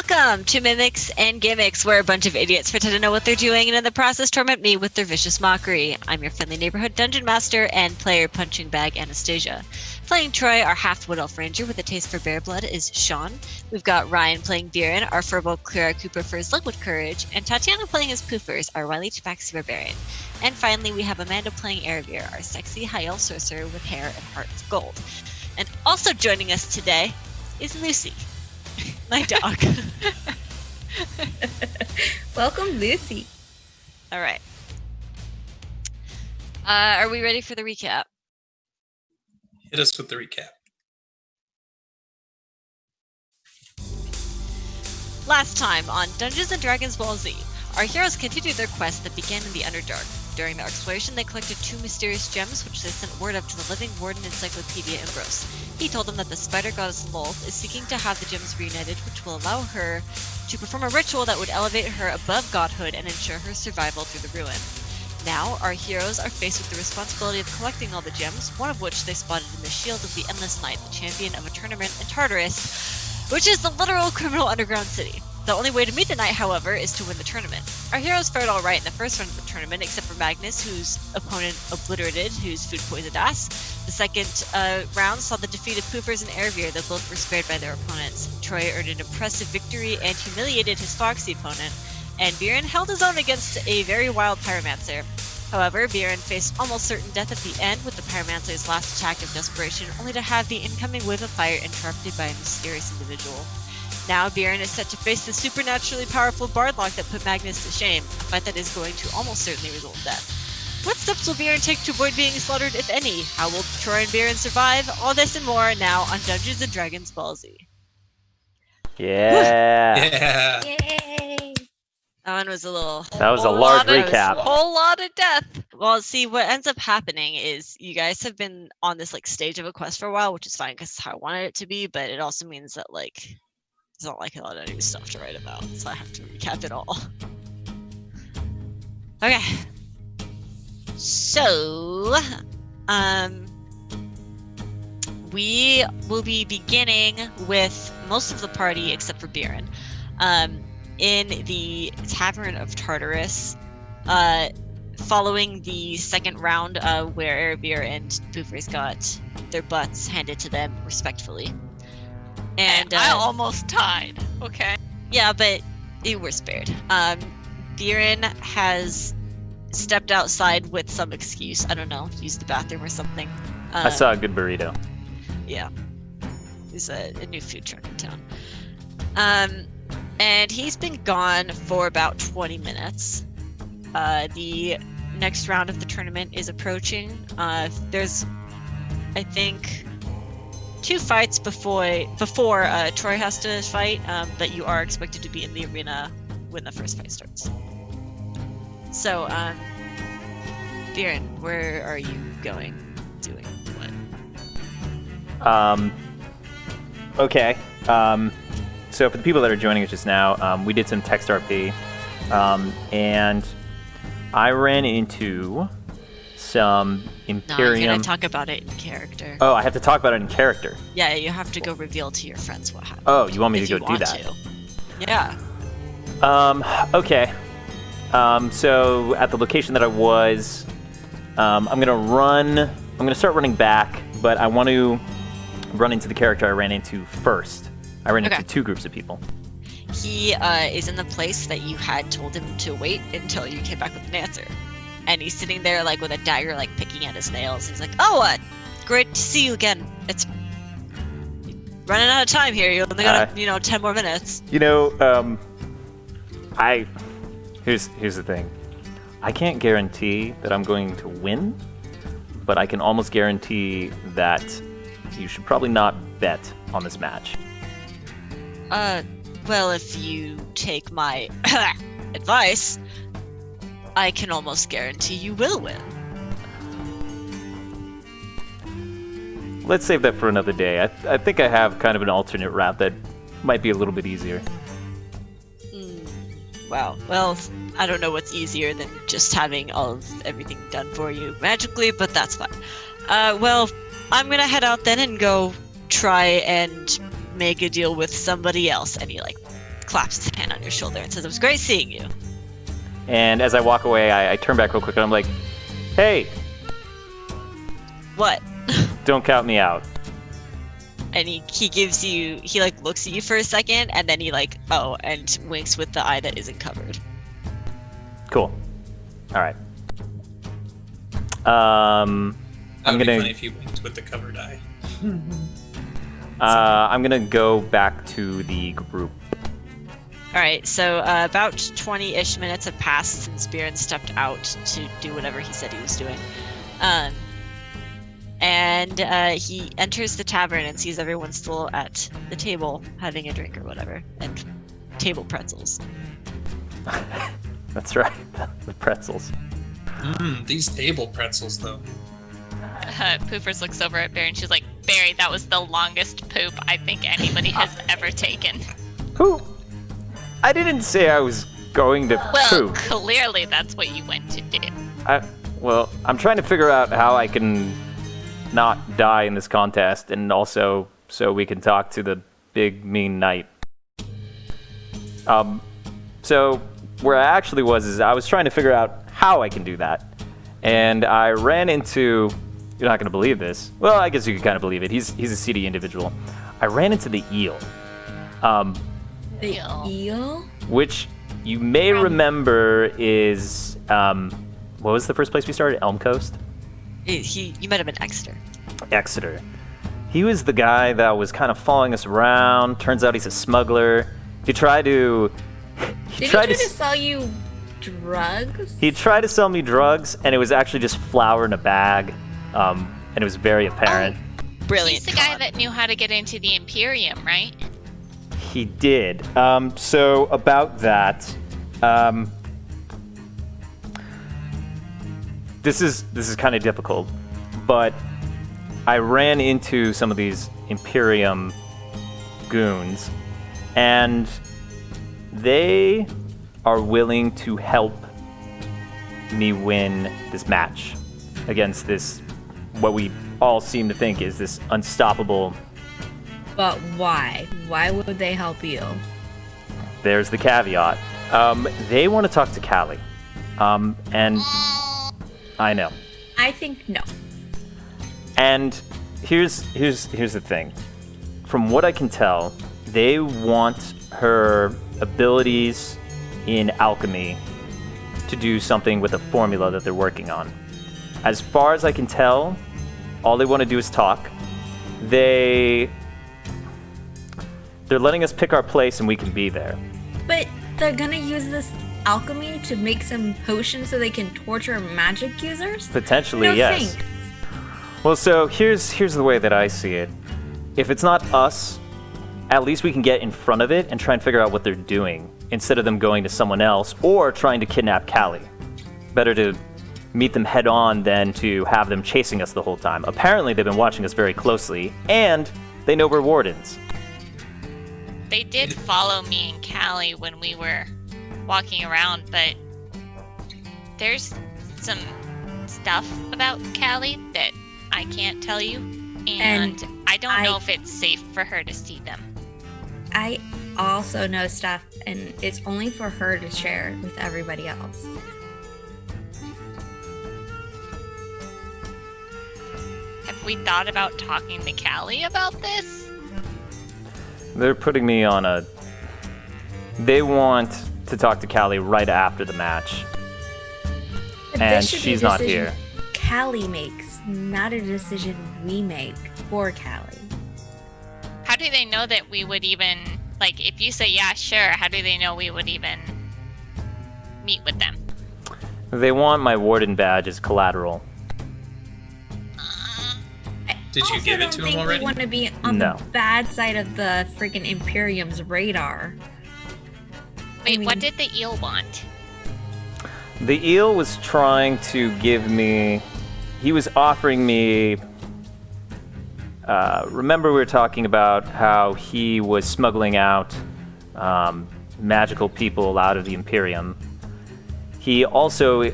Welcome to Mimics and Gimmicks, where a bunch of idiots pretend to know what they're doing and in the process torment me with their vicious mockery. I'm your friendly neighborhood dungeon master and player punching bag Anastasia. Playing Troy, our half-wood elf ranger with a taste for bear blood, is Sean. We've got Ryan playing Viren, our furball cleric who prefers liquid courage, and Tatiana playing as Poofers, our wily tabaxi barbarian. And finally, we have Amanda playing Erebir, our sexy high elf sorcerer with hair and heart of gold. And also joining us today is Lucy, my dog. Welcome, Lucy. All right. Are we ready for the recap? Hit us with the recap. Last time on Dungeons & Dragons Ball Z, our heroes continued their quest that began in the Underdark. During their exploration, they collected 2 mysterious gems, which they sent word of to the living warden Encyclopedia Ambrose. He told them that the spider goddess Lolth is seeking to have the gems reunited, which will allow her to perform a ritual that would elevate her above godhood and ensure her survival through the ruin. Now, our heroes are faced with the responsibility of collecting all the gems, one of which they spotted in the shield of the Endless Knight, the champion of a tournament in Tartarus, which is the literal criminal underground city. The only way to meet the knight, however, is to win the tournament. Our heroes fared all right in the first round of the tournament, except for Magnus, whose opponent obliterated, whose food poisoned ass. The second round saw the defeat of Poofers and Erebir, though both were spared by their opponents. Troy earned an impressive victory and humiliated his foxy opponent, and Viren held his own against a very wild pyromancer. However, Viren faced almost certain death at the end with the pyromancer's last attack of desperation, only to have the incoming wave of fire interrupted by a mysterious individual. Now, Viren is set to face the supernaturally powerful Bardlock that put Magnus to shame, a fight that is going to almost certainly result in death. What steps will Viren take to avoid being slaughtered, if any? How will Troy and Viren survive? All this and more now on Dungeons & Dragons Ball Z. Yeah. Yeah. Yay! That one was a little... That was a large recap. A whole lot of death. Well, see, what ends up happening is you guys have been on this stage of a quest for a while, which is fine because it's how I wanted it to be, but it also means that it's not a lot of new stuff to write about, so I have to recap it all. Okay. So, we will be beginning with most of the party except for Viren. In the Tavern of Tartarus, following the second round where Erebir and Poofers got their butts handed to them respectfully. And I almost died. Okay. Yeah, but you were spared. Viren has stepped outside with some excuse. I don't know, used the bathroom or something. I saw a good burrito. Yeah. There's a new food truck in town. And he's been gone for about 20 minutes. The next round of the tournament is approaching. There's, I think, 2 fights before Troy has to fight, but you are expected to be in the arena when the first fight starts. So, Viren, where are you going? Doing what? Okay. So for the people that are joining us just now, we did some text RP, and I ran into some Imperium... No, you're gonna talk about it in character. Oh, I have to talk about it in character? Yeah, you have to go reveal to your friends what happened. Oh, you want me to if go do that? To. Yeah. Okay. So at the location that I was, I'm gonna start running back, but I want to run into the character I ran into first. I ran into 2 groups of people. He is in the place that you had told him to wait until you came back with an answer. And he's sitting there with a dagger picking at his nails. He's like, oh, great to see you again. It's running out of time here. You only got 10 more minutes. Here's the thing. I can't guarantee that I'm going to win, but I can almost guarantee that you should probably not bet on this match. Well, if you take my advice, I can almost guarantee you will win. Let's save that for another day. I think I have kind of an alternate route that might be a little bit easier. Wow. Well, I don't know what's easier than just having everything done for you magically, but that's fine. Well, I'm gonna head out then and go try and make a deal with somebody else. And he claps his hand on your shoulder and says, "It was great seeing you." And as I walk away, I turn back real quick and I'm like, "Hey, What? don't count me out." And he gives you, he like looks at you for a second, and then he like, oh, and winks with the eye that isn't covered. Cool. All right. That I'm would be gonna. funny if you winked with the covered eye. I'm gonna go back to the group. All right, so about 20-ish minutes have passed since Biren stepped out to do whatever he said he was doing. And he enters the tavern and sees everyone still at the table having a drink or whatever, and table pretzels. That's right, the pretzels. These table pretzels, though. Poofers looks over at Barry and she's like, "Barry, that was the longest poop I think anybody has ever taken." Who? I didn't say I was going to Well, poop. clearly that's what you went to do. Well, I'm trying to figure out how I can not die in this contest, and also so we can talk to the big mean knight. So where I actually was is I was trying to figure out how I can do that, and I ran into. You're not going to believe this. Well, I guess you could kind of believe it. He's a seedy individual. I ran into the eel. The eel? Which you may remember is what was the first place we started? Elm Coast? You met him in Exeter. Exeter. He was the guy that was kind of following us around. Turns out he's a smuggler. He tried to Did he try to sell you drugs? He tried to sell me drugs, and it was actually just flour in a bag. And it was very apparent. Brilliant. He's the guy that knew how to get into the Imperium, right? He did. So about that, this is kind of difficult, but I ran into some of these Imperium goons, and they are willing to help me win this match against this, what we all seem to think is this unstoppable. But why? Why would they help you? There's the caveat. They want to talk to Callie. And I know. I think no. And here's the thing. From what I can tell, they want her abilities in alchemy to do something with a formula that they're working on. As far as I can tell, all they want to do is talk. They're letting us pick our place and we can be there. But they're gonna use this alchemy to make some potions so they can torture magic users? Potentially, No yes. thanks. Well, so here's the way that I see it. If it's not us, at least we can get in front of it and try and figure out what they're doing, instead of them going to someone else or trying to kidnap Callie. Better to meet them head on than to have them chasing us the whole time. Apparently, they've been watching us very closely, and they know we're wardens. They did follow me and Callie when we were walking around, but there's some stuff about Callie that I can't tell you, and I don't know if it's safe for her to see them. I also know stuff, and it's only for her to share with everybody else. Have we thought about talking to Callie about this? They're putting me on a... They want to talk to Callie right after the match. But And this should be she's a not decision here. Callie makes, not a decision we make for Callie. How do they know that we would even, like, if you say, yeah, sure, how do they know we would even meet with them? They want my warden badge as collateral. Did you give it to him I don't already? think we want to be on No. the bad side of the freaking Imperium's radar. Wait, I what mean- did the eel want? The eel was trying to give me... He was offering me... remember we were talking about how he was smuggling out magical people out of the Imperium. He also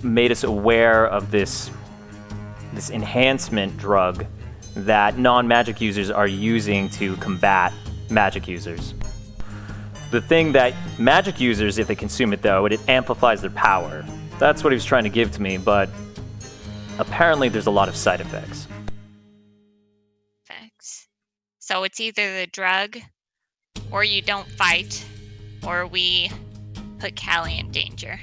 made us aware of this enhancement drug that non-magic users are using to combat magic users. The thing that magic users, if they consume it though, it amplifies their power. That's what he was trying to give to me, but apparently there's a lot of side effects. Facts. So it's either the drug, or you don't fight, or we put Callie in danger.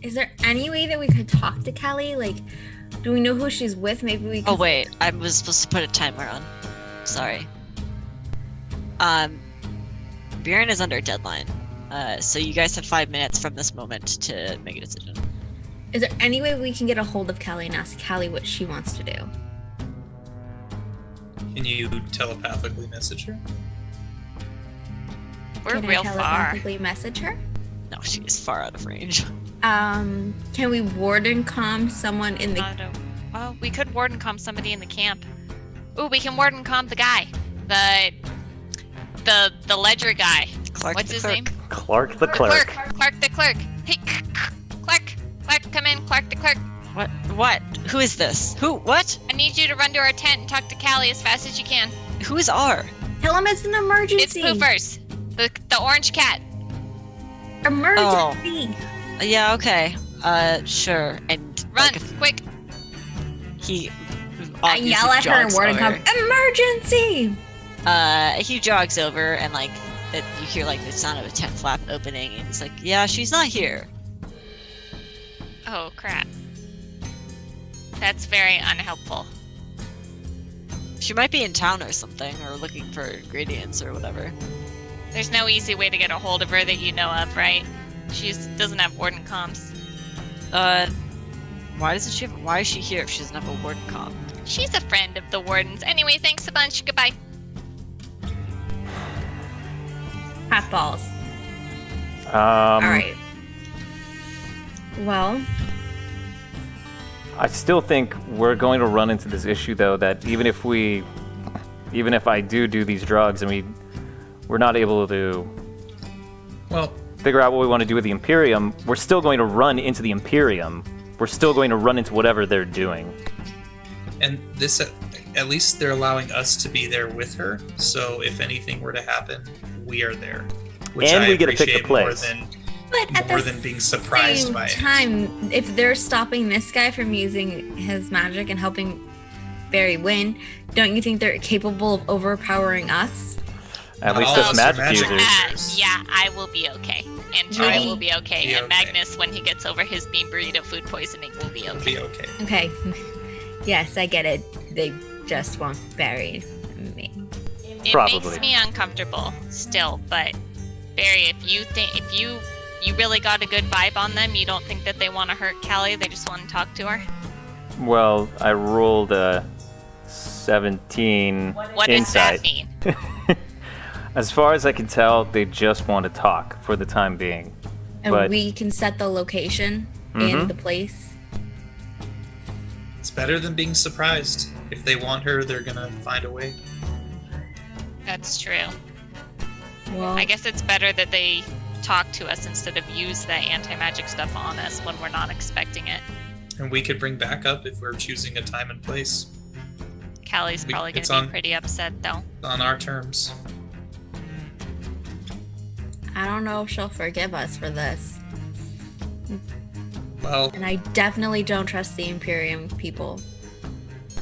Is there any way that we could talk to Callie? Like, do we know who she's with? Maybe we could... Oh wait, I was supposed to put a timer on. Sorry. Buren is under deadline. So you guys have 5 minutes from this moment to make a decision. Is there any way we can get a hold of Callie and ask Callie what she wants to do? Can you telepathically message her? We're Can real I far. telepathically message her? No, she is far out of range. Can we warden calm someone in the... Well, we could warden calm somebody in the camp. Ooh, we can warden calm the guy. The ledger guy. Clark What's the his clerk. name? Clark the clerk. Clark the clerk. Hey, Clark, come in. Clark the clerk. What? Who is this? Who? What? I need you to run to our tent and talk to Callie as fast as you can. Who is R? Tell him it's an emergency! It's Poofers, the orange cat. Emergency! Yeah, okay. Sure. And Run, like, quick. he I yell at her and jogs warden calm. over. Emergency! He jogs over and like you hear like the sound of a tent flap opening and he's like, yeah, she's not here. Oh, crap. That's very unhelpful. She might be in town or something, or looking for ingredients or whatever. There's no easy way to get a hold of her that you know of, right? She doesn't have warden comms. Why is she here if she doesn't have a warden comp? She's a friend of the warden's. Anyway, thanks a bunch. Goodbye. Half balls. Alright. Well, I still think we're going to run into this issue though, that even if I do these drugs and we're not able to figure out what we want to do with the Imperium, we're still going to run into the Imperium. We're still going to run into whatever they're doing. And this, at least they're allowing us to be there with her. So if anything were to happen, we are there. Which And I we get to pick the appreciate place. but at more the than being surprised same by it. time, if they're stopping this guy from using his magic and helping Barry win, don't you think they're capable of overpowering us? At Not least all us of us are magic magic users. users. Yeah, I will be okay. And Troy Maybe- will be okay. Be and okay. Magnus, when he gets over his bean burrito food poisoning, will be It'll okay. be okay. Okay. Yes, I get it. They just want Barry and me. It Probably. makes me uncomfortable still, but Barry, if you really got a good vibe on them, you don't think that they want to hurt Callie, they just want to talk to her? Well, I rolled a 17 What does insight. that mean? As far as I can tell, they just want to talk for the time being. And But- we can set the location in the place. It's better than being surprised. If they want her, they're gonna find a way. That's true. Well, I guess it's better that they talk to us instead of use that anti-magic stuff on us when we're not expecting it. And we could bring backup if we're choosing a time and place Callie's probably going it's to be on- pretty upset, though. on our terms. I don't know if she'll forgive us for this. Well, And I definitely don't trust the Imperium people.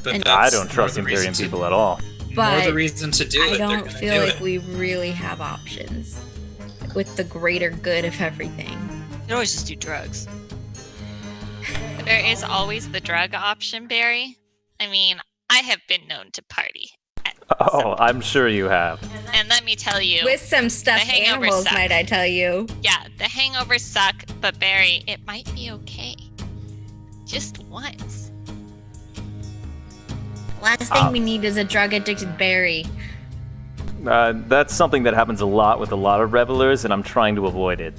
but And- I that's don't trust more the Imperium reason people at all. More But the reason to do I it. They're don't gonna feel do like it. we really have options with the greater good of everything. You can always just do drugs. There is always the drug option, Barry. I mean, I have been known to party. Oh, I'm sure you have. And let me tell you, With some stuffed The hangovers animals, suck. might I tell you. yeah, the hangovers suck, but Barry, it might be okay. Just once. Last thing we need is a drug addicted Barry. That's something that happens a lot with a lot of revelers, and I'm trying to avoid it.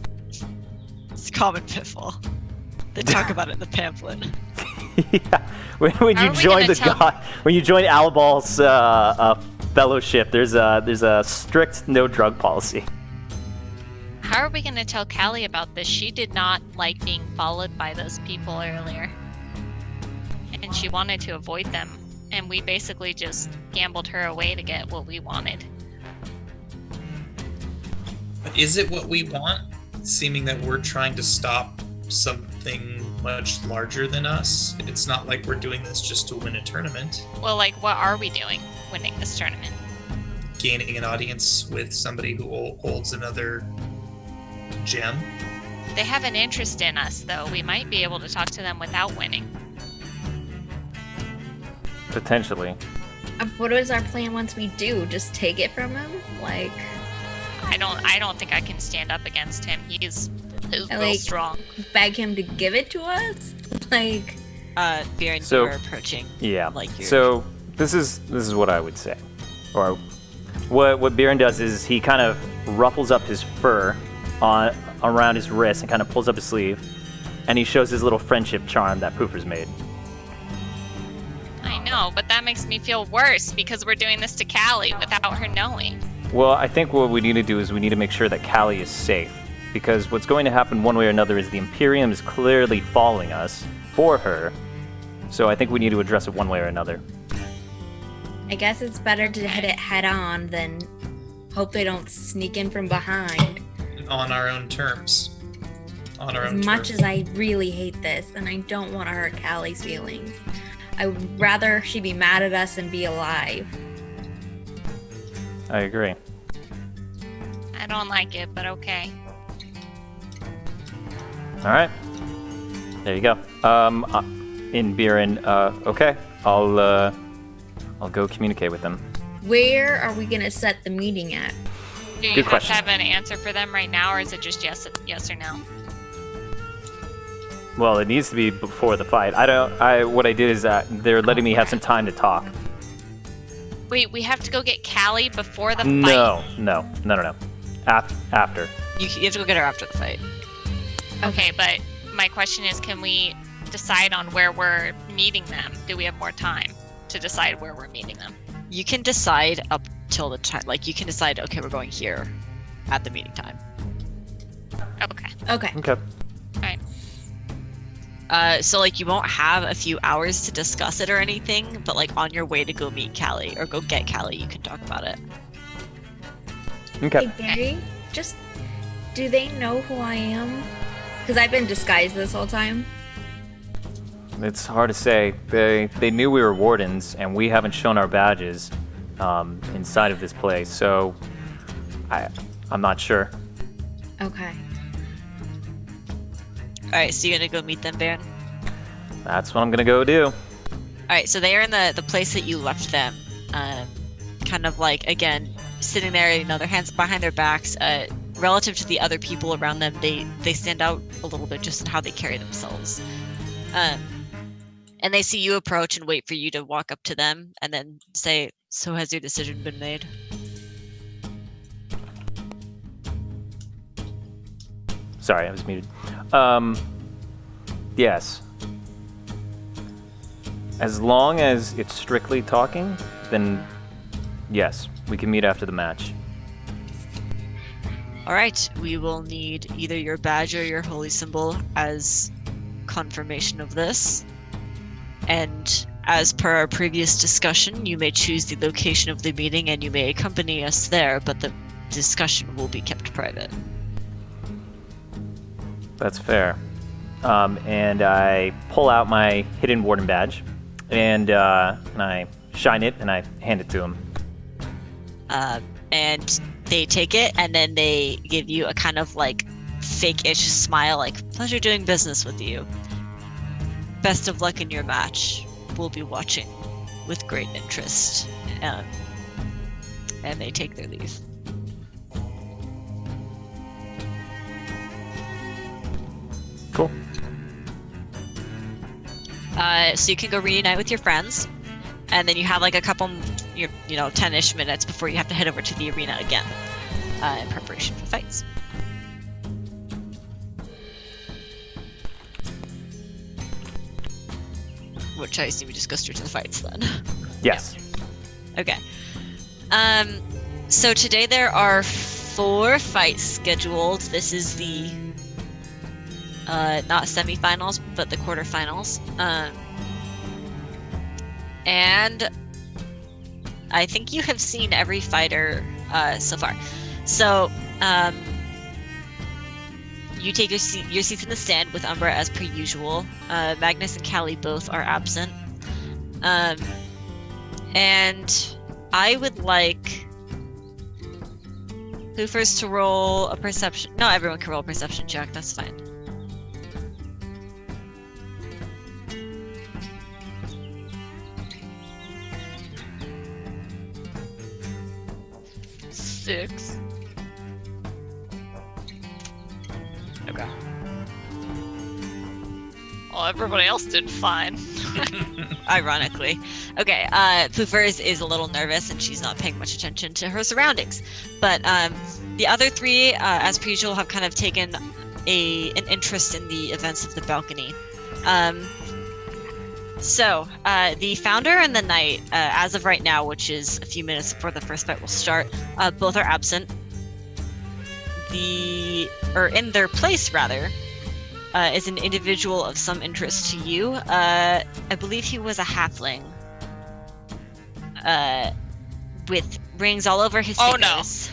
It's a common pitfall. They talk about it in the pamphlet. Yeah. When How you are we join gonna the tell- god, when you join Albal's fellowship, there's a strict no drug policy. How are we going to tell Callie about this? She did not like being followed by those people earlier. And she wanted to avoid them. And we basically just gambled her away to get what we wanted. Is it what we want? Seeming that we're trying to stop something much larger than us. It's not like we're doing this just to win a tournament. Well, like, what are we doing winning this tournament? Gaining an audience with somebody who holds another gem. They have an interest in us, though. We might be able to talk to them without winning. Potentially. What is our plan once we do? Just take it from him? Like, I don't think I can stand up against him. He's real like, strong. beg him to give it to us? Like, Baron, So- you're approaching. Yeah. Like you're... So this is what I would say, or what Biren does is he kind of ruffles up his fur around his wrist and kind of pulls up his sleeve, and he shows his little friendship charm that Poofer's made. I know, but that makes me feel worse because we're doing this to Callie without her knowing. Well, I think what we need to do is we need to make sure that Callie is safe, because what's going to happen one way or another is the Imperium is clearly following us for her. So I think we need to address it one way or another. I guess it's better to hit it head on than hope they don't sneak in from behind. On our own terms. On our As own much terms. as I really hate this, and I don't want to hurt Callie's feelings, I would rather she be mad at us and be alive. I agree. I don't like it, but okay. All right. There you go. In Biren, okay. I'll go communicate with them. Where are we gonna set the meeting at? Do you Good have question. to have an answer for them right now, or is it just yes or no? Well, it needs to be before the fight. What I did is that they're letting me have some time to talk. Wait, we have to go get Callie before the fight? No. After. You have to go get her after the fight. Okay, but my question is, can we decide on where we're meeting them? Do we have more time to decide where we're meeting them? You can decide up till the time. Like, you can decide, okay, we're going here at the meeting time. Okay. Okay. Okay. Alright. So, like, you won't have a few hours to discuss it or anything, but, like, on your way to go meet Callie or go get Callie, you can talk about it. Okay. Hey, Barry, just do they know who I am? Because I've been disguised this whole time. It's hard to say. They knew we were wardens, and we haven't shown our badges inside of this place, so I'm not sure. Okay. Alright, so you're gonna go meet them, Baron? That's what I'm gonna go do. Alright, so they are in the place that you left them. Kind of like, again, sitting there, you know, their hands behind their backs. Relative to the other people around them, they stand out a little bit just in how they carry themselves. And they see you approach and wait for you to walk up to them and then say, "So has your decision been made?" Sorry, I was muted. Yes. As long as it's strictly talking, then yes, we can meet after the match. Alright, we will need either your badge or your holy symbol as confirmation of this. And as per our previous discussion, you may choose the location of the meeting and you may accompany us there, but the discussion will be kept private. That's fair. And I pull out my hidden warden badge, and I shine it, and I hand it to him. And they take it, and then they give you a kind of like fake-ish smile, like, "Pleasure doing business with you. Best of luck in your match. We'll be watching with great interest." And they take their leave. Cool. So you can go reunite with your friends, and then you have like a couple, 10-ish minutes before you have to head over to the arena again in preparation for fights. Which I assume we just go straight to the fights then. Yes. Okay. So today there are 4 fights scheduled. This is the not semifinals, but the quarterfinals. And I think you have seen every fighter so far. So You take your seats in the stand with Umbra as per usual. Magnus and Callie both are absent. And I would like who first to roll a perception. No, everyone can roll a perception check. That's fine. Six. Okay. Well, everybody else did fine. Ironically. Okay, Poofers is a little nervous and she's not paying much attention to her surroundings. But the other three, as per usual, have kind of taken an interest in the events of the balcony. So, the Founder and the Knight, as of right now, which is a few minutes before the first fight will start, both are absent. In their place, rather, is an individual of some interest to you. I believe he was a halfling. With rings all over his fingers.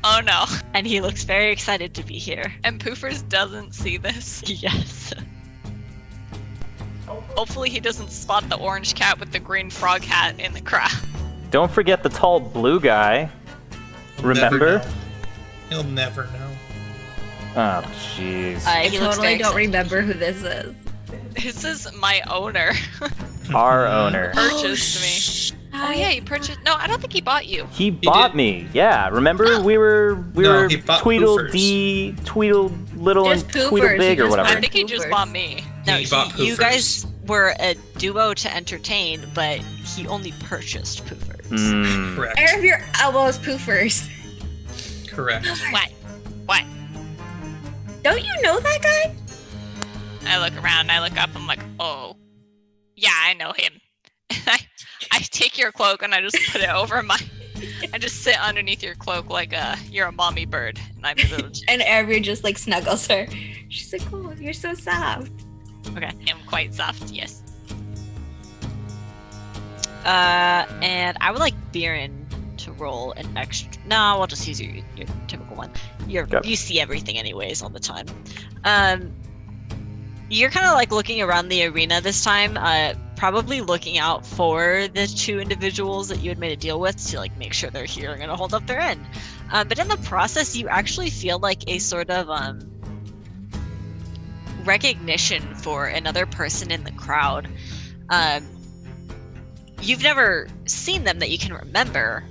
Oh no. And he looks very excited to be here. And Poofers doesn't see this. Yes. Hopefully he doesn't spot the orange cat with the green frog hat in the crowd. Don't forget the tall blue guy. Remember? He'll never know. Oh, jeez. I He looks totally very don't excited. remember who this is. This is my owner. Our owner. Purchased me. Oh yeah, he purchased. No, I don't think he bought you. He bought did. me. Yeah, remember Oh. we were he bought Tweedle little Just and Tweedle Poofers, big he or just whatever. I think he just Poofers. bought me. No, He bought you Poofers. guys were a duo to entertain, but he only purchased Poofers. Mm. Correct. Air of your elbows, Poofers. Correct. What? What? Don't you know that guy? I look around, I look up, I'm like, oh, yeah, I know him. And I take your cloak and I just put it over my. I just sit underneath your cloak like you're a mommy bird, and I'm a little. And Air just like snuggles her. She's like, oh, you're so soft. I'm quite soft, yes. And I would like Biren to roll an extra. No, we'll just use your typical one. Yep. You see everything anyways all the time. You're kind of like looking around the arena this time, probably looking out for the two individuals that you had made a deal with to like make sure they're here and gonna hold up their end. But in the process, you actually feel like a sort of recognition for another person in the crowd. You've never seen them that you can remember,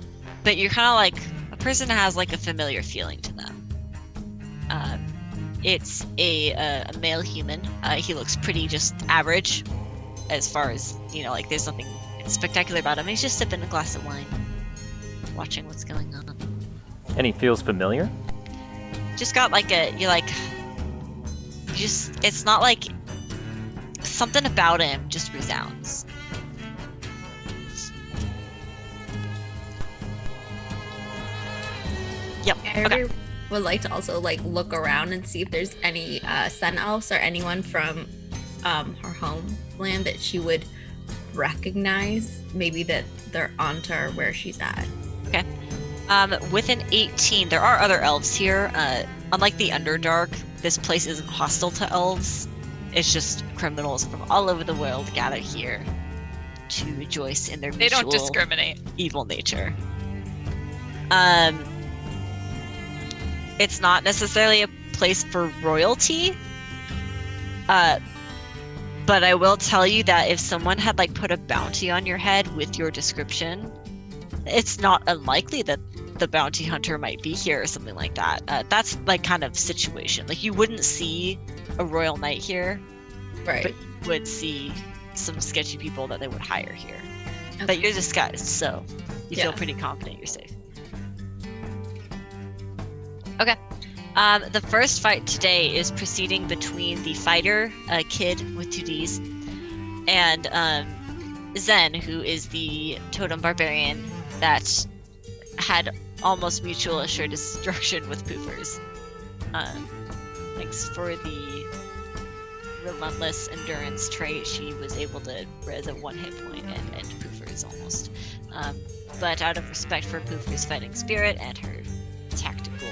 but you're kind of like a person has like a familiar feeling to them. It's a male human. He looks pretty just average as far as, like there's nothing spectacular about him. He's just sipping a glass of wine, watching what's going on. And he feels familiar? Just got like it's not like something about him just resounds. Yep. Air would like to also like look around and see if there's any sun elves or anyone from her homeland that she would recognize. Maybe that they're onto her where she's at. Okay. With an 18, there are other elves here. Unlike the Underdark, this place isn't hostile to elves. It's just criminals from all over the world gather here to rejoice in their They don't mutual discriminate. evil nature. It's not necessarily a place for royalty. But I will tell you that if someone had like put a bounty on your head with your description, it's not unlikely that the bounty hunter might be here or something like that. That's like kind of situation. Like you wouldn't see a royal knight here, Right. but you would see some sketchy people that they would hire here. Okay. But you're disguised, so you feel Yeah. pretty confident you're safe. Okay. The first fight today is proceeding between the fighter, Kid with 2 Ds, and Zen, who is the totem barbarian that had almost mutual assured destruction with Poofers. Thanks for the relentless endurance trait, she was able to res at 1 hit point and end Poofers almost. But out of respect for Poofer's fighting spirit and her tactical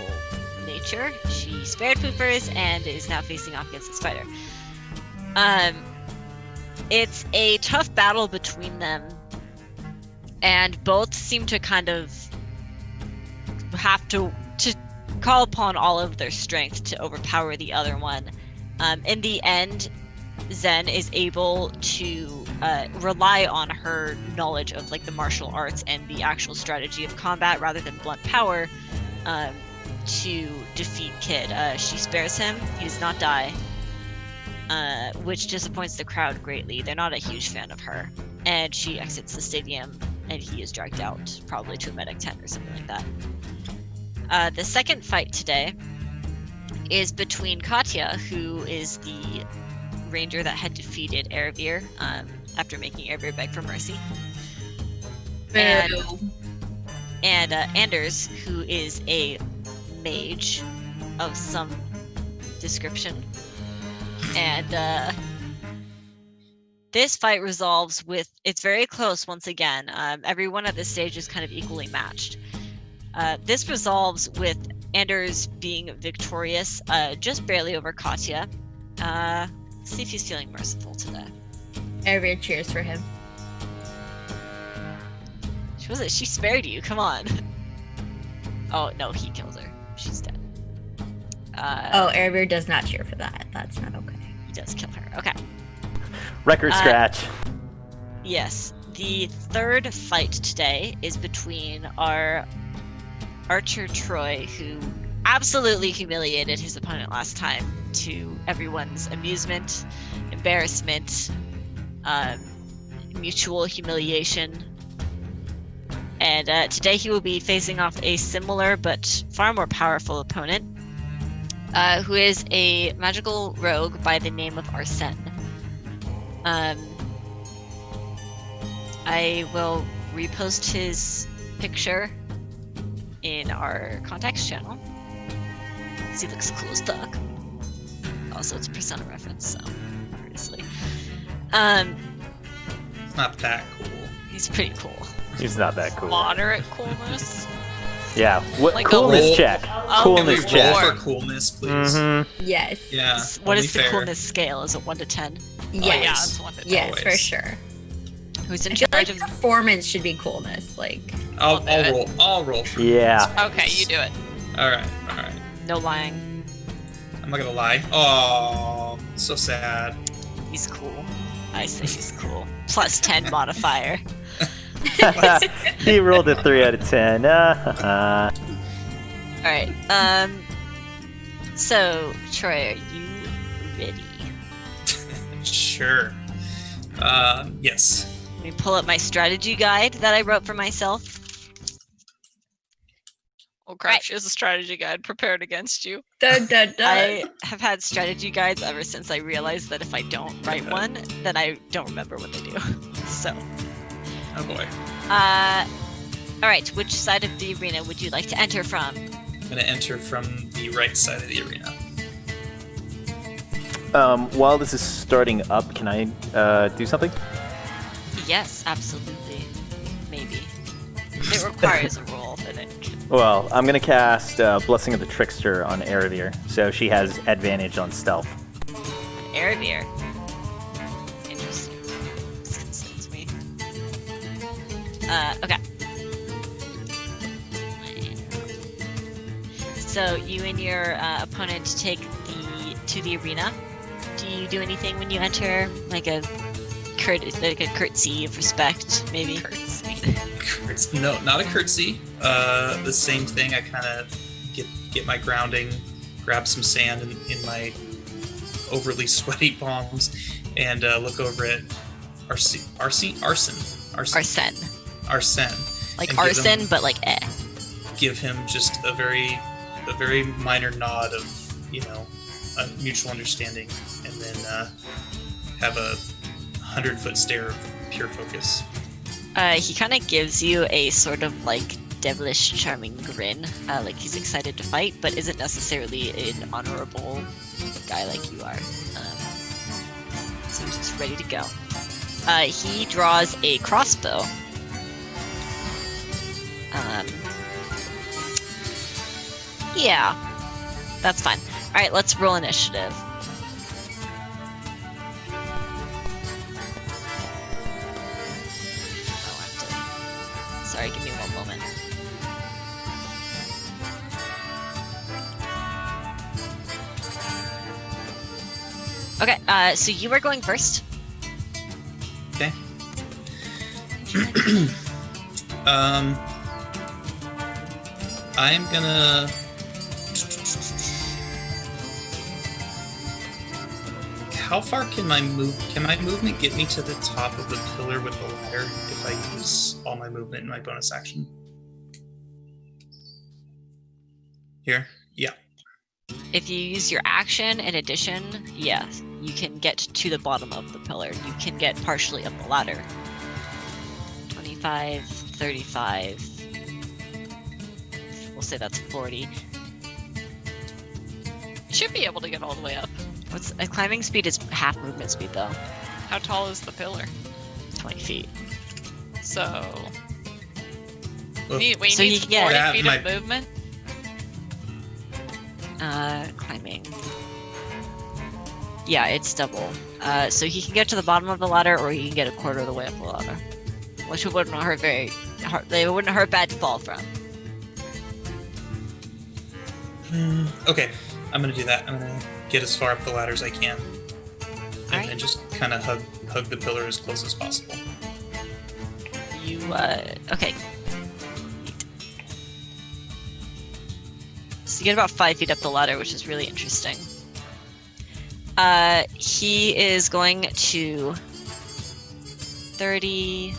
nature. She spared Poopers and is now facing off against the spider. It's a tough battle between them, and both seem to kind of have to call upon all of their strength to overpower the other one. In the end, Zen is able to rely on her knowledge of like the martial arts and the actual strategy of combat rather than blunt power to defeat Kid. She spares him. He does not die, which disappoints the crowd greatly. They're not a huge fan of her. And she exits the stadium, and he is dragged out, probably to a medic tent or something like that. The second fight today is between Katya, who is the ranger that had defeated Erebir after making Erebir beg for mercy, and Anders, who is a mage of some description. And this fight resolves with, it's very close once again. Everyone at this stage is kind of equally matched. This resolves with Anders being victorious, just barely over Katya. See if he's feeling merciful today. Erebir cheers for him. She spared you, come on. Oh, no, he kills her. She's dead. Erebir does not cheer for that. That's not okay. He does kill her, okay. Record scratch. Yes. The third fight today is between our archer Troy, who absolutely humiliated his opponent last time to everyone's amusement, embarrassment, mutual humiliation. And today he will be facing off a similar but far more powerful opponent, who is a magical rogue by the name of Arsene. I will repost his picture in our contacts channel. He looks cool as fuck. Also, it's a Persona reference, so obviously. It's not that cool. He's pretty cool. He's not that cool. Moderate coolness. Yeah. What Like a coolness roll- check? Oh, Coolness Can we roll check. for coolness, please? Mm-hmm. Yes. Yeah. What only is the fair. coolness scale? Is it 1 to 10? Yes. Yeah, it's one that Yes, for Always. sure. Who's in I feel like charge of? performance should be coolness. Like, I'll do it. roll. I'll roll. For Yeah. Okay, you do it. All right. No lying. I'm not gonna lie. Oh, so sad. He's cool. I say he's cool. Plus 10 modifier. He rolled a 3 out of 10. All right. So Troy, are you ready? Sure. Yes. Let me pull up my strategy guide that I wrote for myself. Oh crap, Right. she has a strategy guide prepared against you. dun dun dun. I have had strategy guides ever since I realized that if I don't write one, then I don't remember what they do. So, Oh boy. all right. Which side of the arena would you like to enter from? I'm gonna enter from the right side of the arena. While this is starting up, can I do something? Yes, absolutely. Maybe. It requires a roll, I think. Well, I'm gonna cast Blessing of the Trickster on Erebir, so she has advantage on stealth. Erebir. Interesting. This concerns me. Okay. So you and your opponent take to the arena. Do you do anything when you enter, like a curtsy of respect, maybe? No, not a curtsy. The same thing. I kind of get my grounding, grab some sand in my overly sweaty palms, and look over at Arsene. Arsene. Like And give arson, him- but like eh. Give him just a very minor nod of, a mutual understanding, and then have a 100-foot stare of pure focus. He kind of gives you a sort of like devilish, charming grin, like he's excited to fight, but isn't necessarily an honorable guy like you are. So he's just ready to go. He draws a crossbow. Yeah. That's fine. All right, let's roll initiative. Oh, I have to... Sorry, give me one moment. Okay, so you are going first. Okay. I'm gonna. How far can my movement get me to the top of the pillar with the ladder if I use all my movement in my bonus action? Here? Yeah. If you use your action in addition, yeah, you can get to the bottom of the pillar. You can get partially up the ladder. 25, 35. We'll say that's 40. You should be able to get all the way up. Climbing speed is half movement speed though. How tall is the pillar? 20 feet. So Well, we So need you can get 40 that feet might- of movement. Climbing. Yeah, it's double. So he can get to the bottom of the ladder, or he can get a quarter of the way up the ladder, which wouldn't hurt very hard. They wouldn't hurt bad to fall from. Okay, I'm gonna do that. I'm gonna get as far up the ladder as I can, and Alright. then just kind of hug the pillar as close as possible. You okay. So you get about 5 feet up the ladder, which is really interesting. He is going to 30.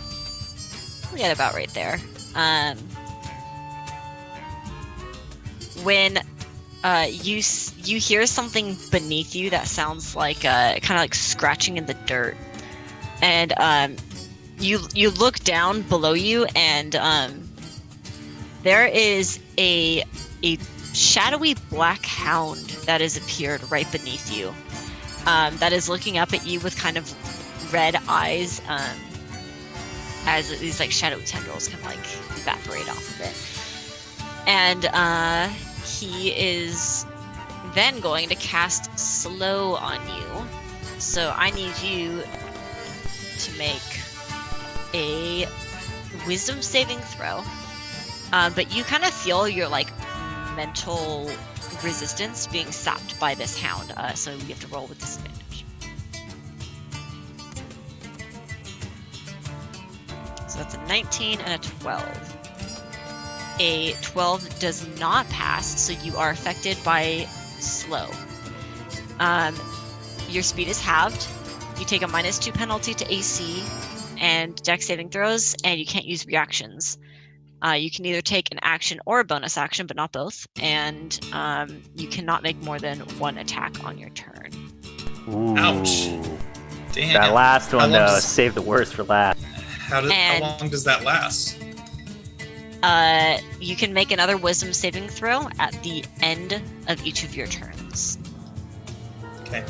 We'll get about right there. When you hear something beneath you that sounds like kind of like scratching in the dirt, and you look down below you, and there is a shadowy black hound that has appeared right beneath you, that is looking up at you with kind of red eyes, as these like shadow tendrils can like evaporate off of it. And he is then going to cast slow on you. So I need you to make a wisdom saving throw. But you kind of feel your like mental resistance being sapped by this hound, so you have to roll with disadvantage. So that's a 19 and a 12. A 12 does not pass, so you are affected by slow. Your speed is halved. You take a -2 penalty to AC and Dex saving throws, and you can't use reactions. You can either take an action or a bonus action, but not both. And you cannot make more than one attack on your turn. Ooh. Ouch. Damn. That last one, How long though, does- save the worst for last. How And- long does that last? You can make another wisdom saving throw at the end of each of your turns. Okay.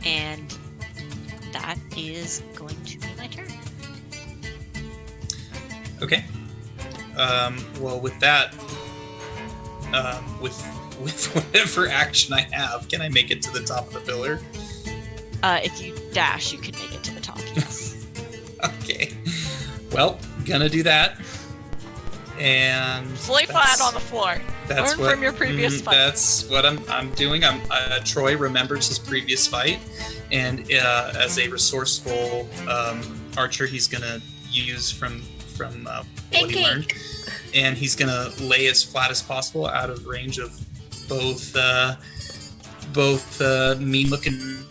And that is going to be my turn. Okay. Well, with that, with whatever action I have, can I make it to the top of the pillar? If you dash, you can make it to the top, yes. Okay. Well, gonna do that. And Lay flat on the floor. That's Learn from your previous fight. That's what I'm doing. Troy remembers his previous fight, and as a resourceful archer, he's gonna use from what he learned, and he's gonna lay as flat as possible out of range of both mean-looking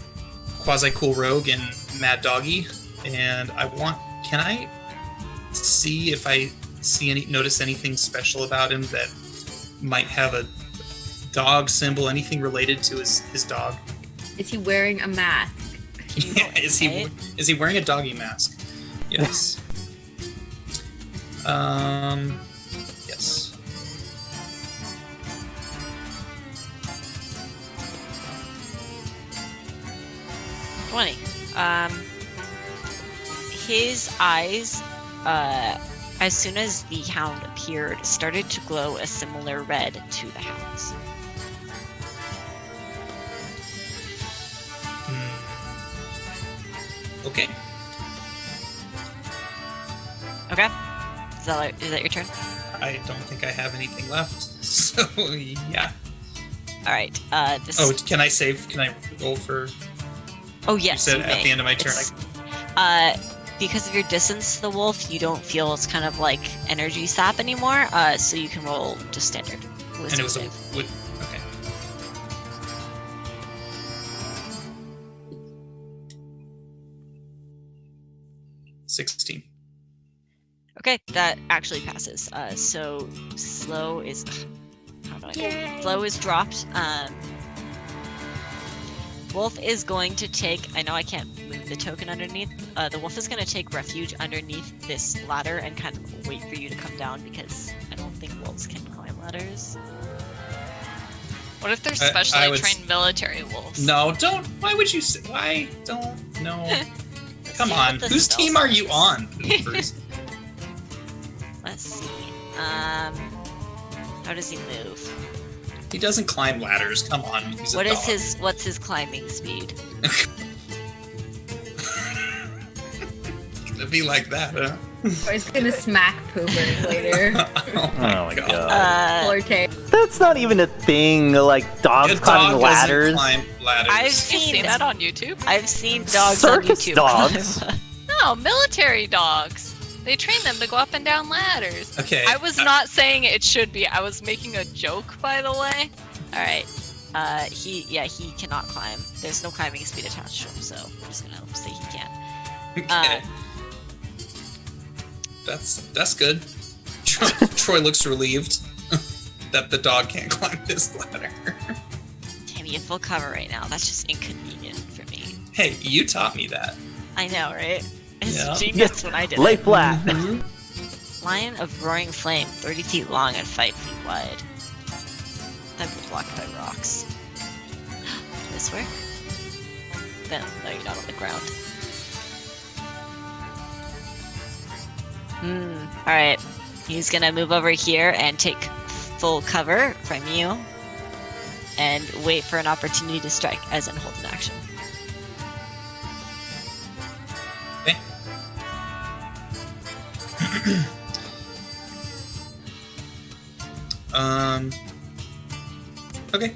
quasi-cool rogue and mad doggy. And can I see if I notice anything special about him that might have a dog symbol, anything related to his dog? Is he wearing a mask? Is he wearing a doggy mask? Yes. Yes. His His eyes as soon as the hound appeared, started to glow a similar red to the hound's. Okay. Okay. Is that your turn? I don't think I have anything left. So yeah. All right. This. Oh, can I save? Can I roll for? Oh yes. You said you at may. the end of my turn. Because of your distance to the wolf, you don't feel it's kind of like energy sap anymore. So you can roll just standard. And it was save. okay. 16. Okay, that actually passes. So slow is slow is dropped. Wolf is going to take. I know I can't move the token underneath. The wolf is going to take refuge underneath this ladder and kind of wait for you to come down because I don't think wolves can climb ladders. What if they're I specially would trained military wolves? No, don't. Why would you say? Why don't? No. Come see on. what the Whose spell team are you says. on? Poopers? Let's see. How does he move? He doesn't climb ladders. Come on. He's a What is dog. his? What's his climbing speed? It'd be like that, huh? Or he's gonna smack Pooper later. Oh my God. Flirtate. That's not even a thing. Like dogs A climbing dog ladders. doesn't climb ladders. I've You've seen seen that on YouTube? I've seen dogs Circus on YouTube. dogs? No, military dogs. They train them to go up and down ladders. Okay. I was not saying it should be. I was making a joke, by the way. All right. He cannot climb. There's no climbing speed attached to him, so I'm just gonna say he can't. Okay. That's good. Troy looks relieved that the dog can't climb this ladder. Damn, you have full cover right now. That's just inconvenient for me. Hey, you taught me that. I know, right? It's Yeah. genius when I did Lay it. flat. Lion of roaring flame, 30 feet long and 5 feet wide. That'd be blocked by rocks. This way? No, you're not on the ground. Alright. He's gonna move over here and take full cover from you. And wait for an opportunity to strike, as in hold an action. Okay. Okay.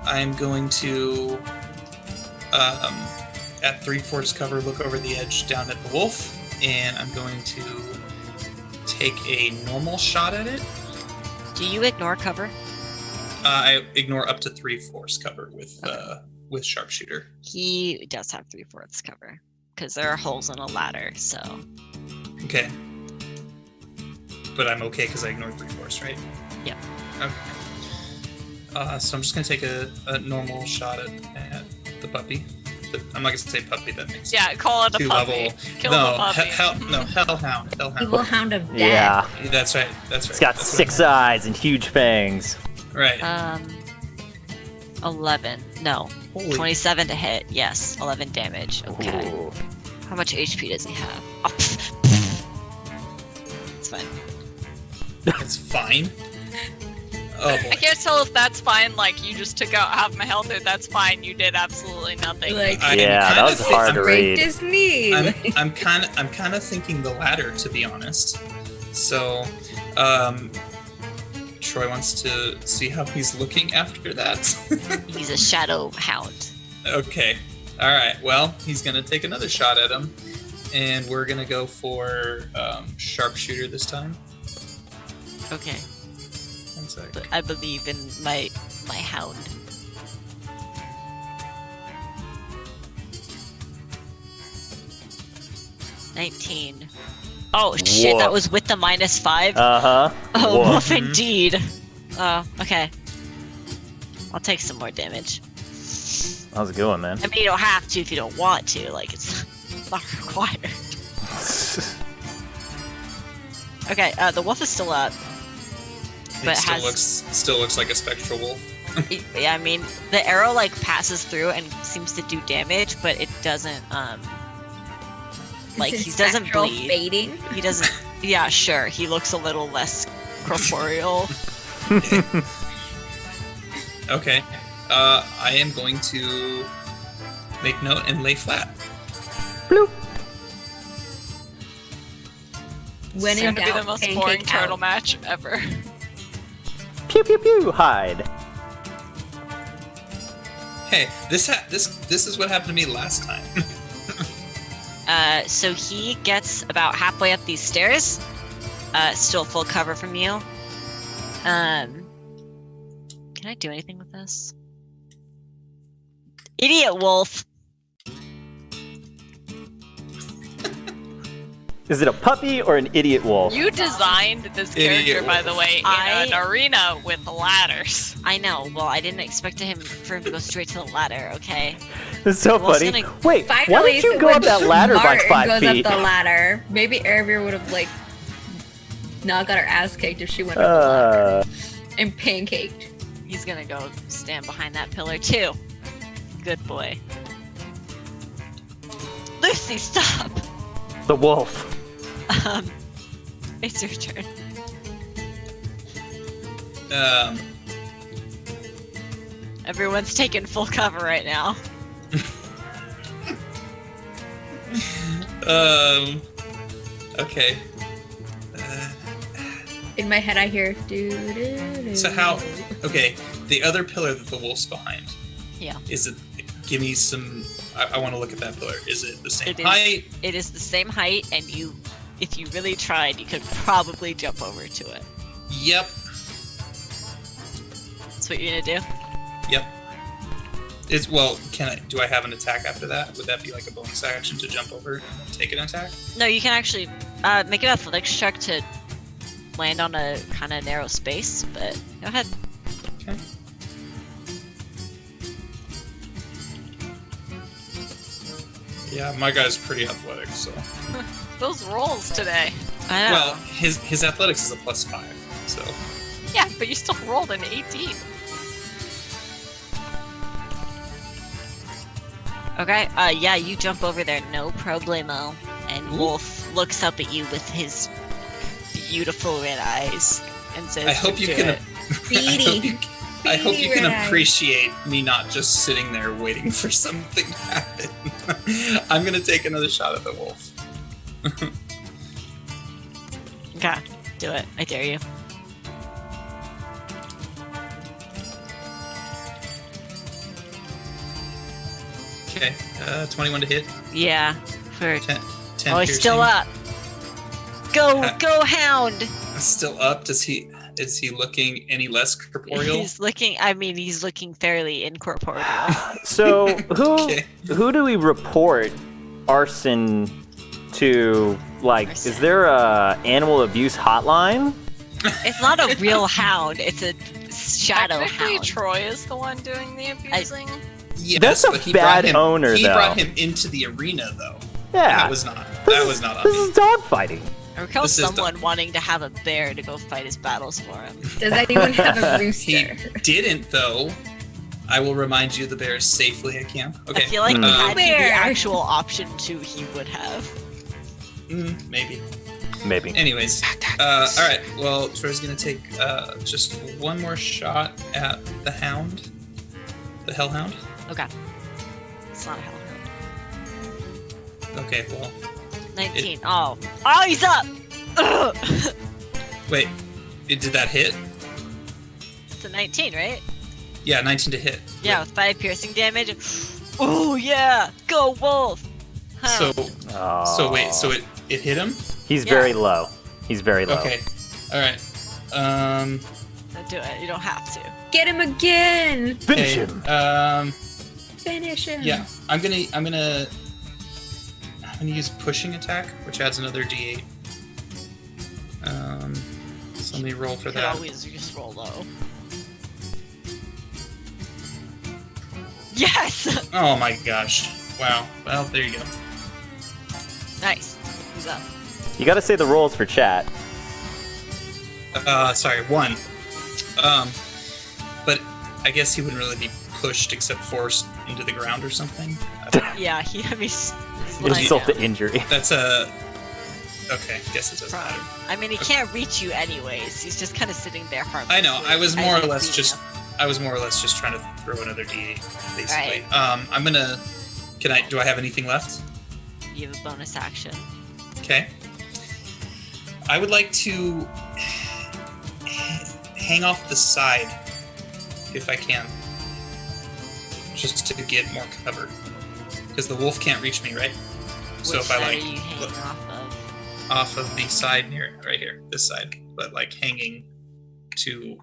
I'm going to, at 3/4 cover, look over the edge down at the wolf, and I'm going to take a normal shot at it. Do you ignore cover? I ignore up to 3/4 cover with sharpshooter. He does have 3/4 cover. Because there are holes in a ladder, so. Okay. But I'm okay because I ignored 3/4, right? Yep. Okay. So I'm just gonna take a normal shot at the puppy. I'm not gonna say puppy. That makes Yeah, call it a two puppy. level. Kill no, the puppy. hellhound. Evil hound of death. Yeah. That's right. It's got That's 6 eyes and huge fangs. Right. 11. No. Holy. 27 to hit. Yes. 11 damage. Okay. Ooh. How much HP does he have? Oh, it's fine. It's fine. Oh boy. I can't tell if that's fine, like you just took out half my health, or that's fine, you did absolutely nothing. Like, Yeah, that was hard to break read. his knee. I'm kind of thinking the latter, to be honest. So, Troy wants to see how he's looking after that. He's a shadow hound. Okay. All right. Well, he's gonna take another shot at him, and we're gonna go for sharpshooter this time. Okay. One sec. But I believe in my hound. $19. Oh shit! Whoa. That was with the -5. Uh-huh. Oh, Whoa. woof indeed. Oh, okay. I'll take some more damage. That was a good one, man. I mean, you don't have to if you don't want to. Like, it's not required. Okay, the wolf is still up. But It still looks like a spectral wolf. Yeah, I mean, the arrow, like, passes through and seems to do damage, but it doesn't, Like, Is he his doesn't spectral bleed. fading? He doesn't. Yeah, sure. He looks a little less corporeal. Okay. I am going to make note and lay flat. Bloop. When It's in going to be the doubt, most pancake boring turtle out. match ever. Pew pew pew. Hide. Hey, this is what happened to me last time. So he gets about halfway up these stairs. Still full cover from you. Can I do anything with this? Idiot wolf. Is it a puppy or an idiot wolf? You designed this Idiot character, by the wolf. way, in an arena with ladders. I know. Well, I didn't expect for him to go straight to the ladder. Okay. It's so Wolf's funny. gonna- Wait, why Finally, did you go up that ladder by Martin 5 goes feet? up the ladder. Maybe Erebir would have like not got her ass kicked if she went up the ladder and pancaked. He's gonna go stand behind that pillar too. Good boy. Lucy, stop! The wolf. It's your turn. Everyone's taking full cover right now. Okay. In my head, I hear do do do. So how? Okay, the other pillar that the wolf's behind. Yeah. Is it? Give me some. I want to look at that pillar. Is it the same It is. height? It is the same height, and if you really tried, you could probably jump over to it. Yep. That's what you're gonna do? Yep. Do I have an attack after that? Would that be like a bonus action to jump over and take an attack? No, you can actually make an athletics check to land on a kind of narrow space, but go ahead. Okay. Yeah, my guy's pretty athletic, so. Those rolls today. I know. Well, his athletics is a +5, so. Yeah, but you still rolled an 18. Okay, yeah, you jump over there, no problemo. And Ooh. Wolf looks up at you with his beautiful red eyes and says, I hope you "Do can. it." Beady. I hope you Beady can red eye. appreciate me not just sitting there waiting for something to happen. I'm gonna take another shot at the wolf. Okay, do it. I dare you. Okay, 21 to hit. Yeah, for 10 oh, he's still piercing. up. Go, hound! Still up. Is he looking any less corporeal? He's looking. I mean, he's looking fairly incorporeal. So Okay. who do we report arson to? Like, Arson. is there a animal abuse hotline? It's not a real hound. It's a shadow Technically, hound. Troy is the one doing the abusing. Yes, That's a but he bad brought him, owner, He though. brought him into the arena, though. Yeah. That was not on This me. is dogfighting. I recall This is someone wanting to have a bear to go fight his battles for him. Does anyone have a He rooster? didn't, though. I will remind you the bear is safely at camp. Okay. I feel like Hmm. had he the Bear. actual option to, he would have. Maybe. Maybe. Anyways, all right. Well, Troy's gonna take just one more shot at the hound, the hellhound. Okay. It's not a hellhound. Okay. Well, 19. Oh, he's up! Ugh. wait. Did that hit? It's a 19, right? Yeah, 19 to hit. Yeah, with 5 piercing damage. Oh, yeah! Go, Wolf! Huh. So wait. So it hit him? He's Yeah. very low. He's very low. Okay. All right. Don't do it. You don't have to. Get him again! Finish Okay. him. Finish him. Yeah. I'm gonna use pushing attack, which adds another D8. So let me roll for You could that. always just roll low. Yes! Oh my gosh. Wow. Well, there you go. Nice. He's up. You got to say the rolls for chat. Sorry, 1. But I guess he wouldn't really be pushed except forced into the ground or something? Yeah, he's Insult to injury. That's a... Okay, guess it doesn't prone. matter. I mean, he can't reach you anyways. He's just kind of sitting there harmlessly. I know. I was more or less beating just... him. I was more or less just trying to throw another D8, basically. Alright. I'm gonna... Do I have anything left? You have a bonus action. Okay. I would like to hang off the side, if I can. Just to get more cover. Because the wolf can't reach me, right? So Which if I side like... are you hanging look off of? off of the side here, right here, this side. But like hanging to...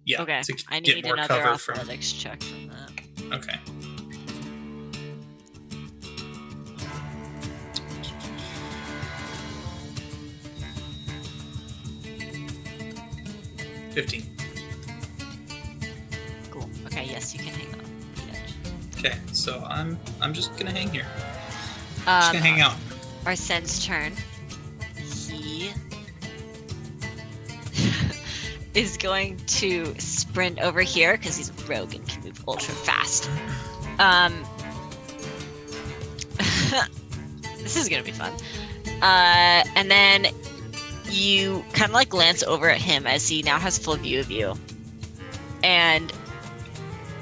Yeah, Okay, to I get need more another cover from... athletics check from that. Okay. $15. Cool. Okay, yes, you can hang on the edge. Okay, so I'm just gonna hang here. Just gonna hang out. Arsene's turn. He is going to sprint over here because he's a rogue and can move ultra fast. This is gonna be fun. And then you kind of like glance over at him as he now has full view of you, and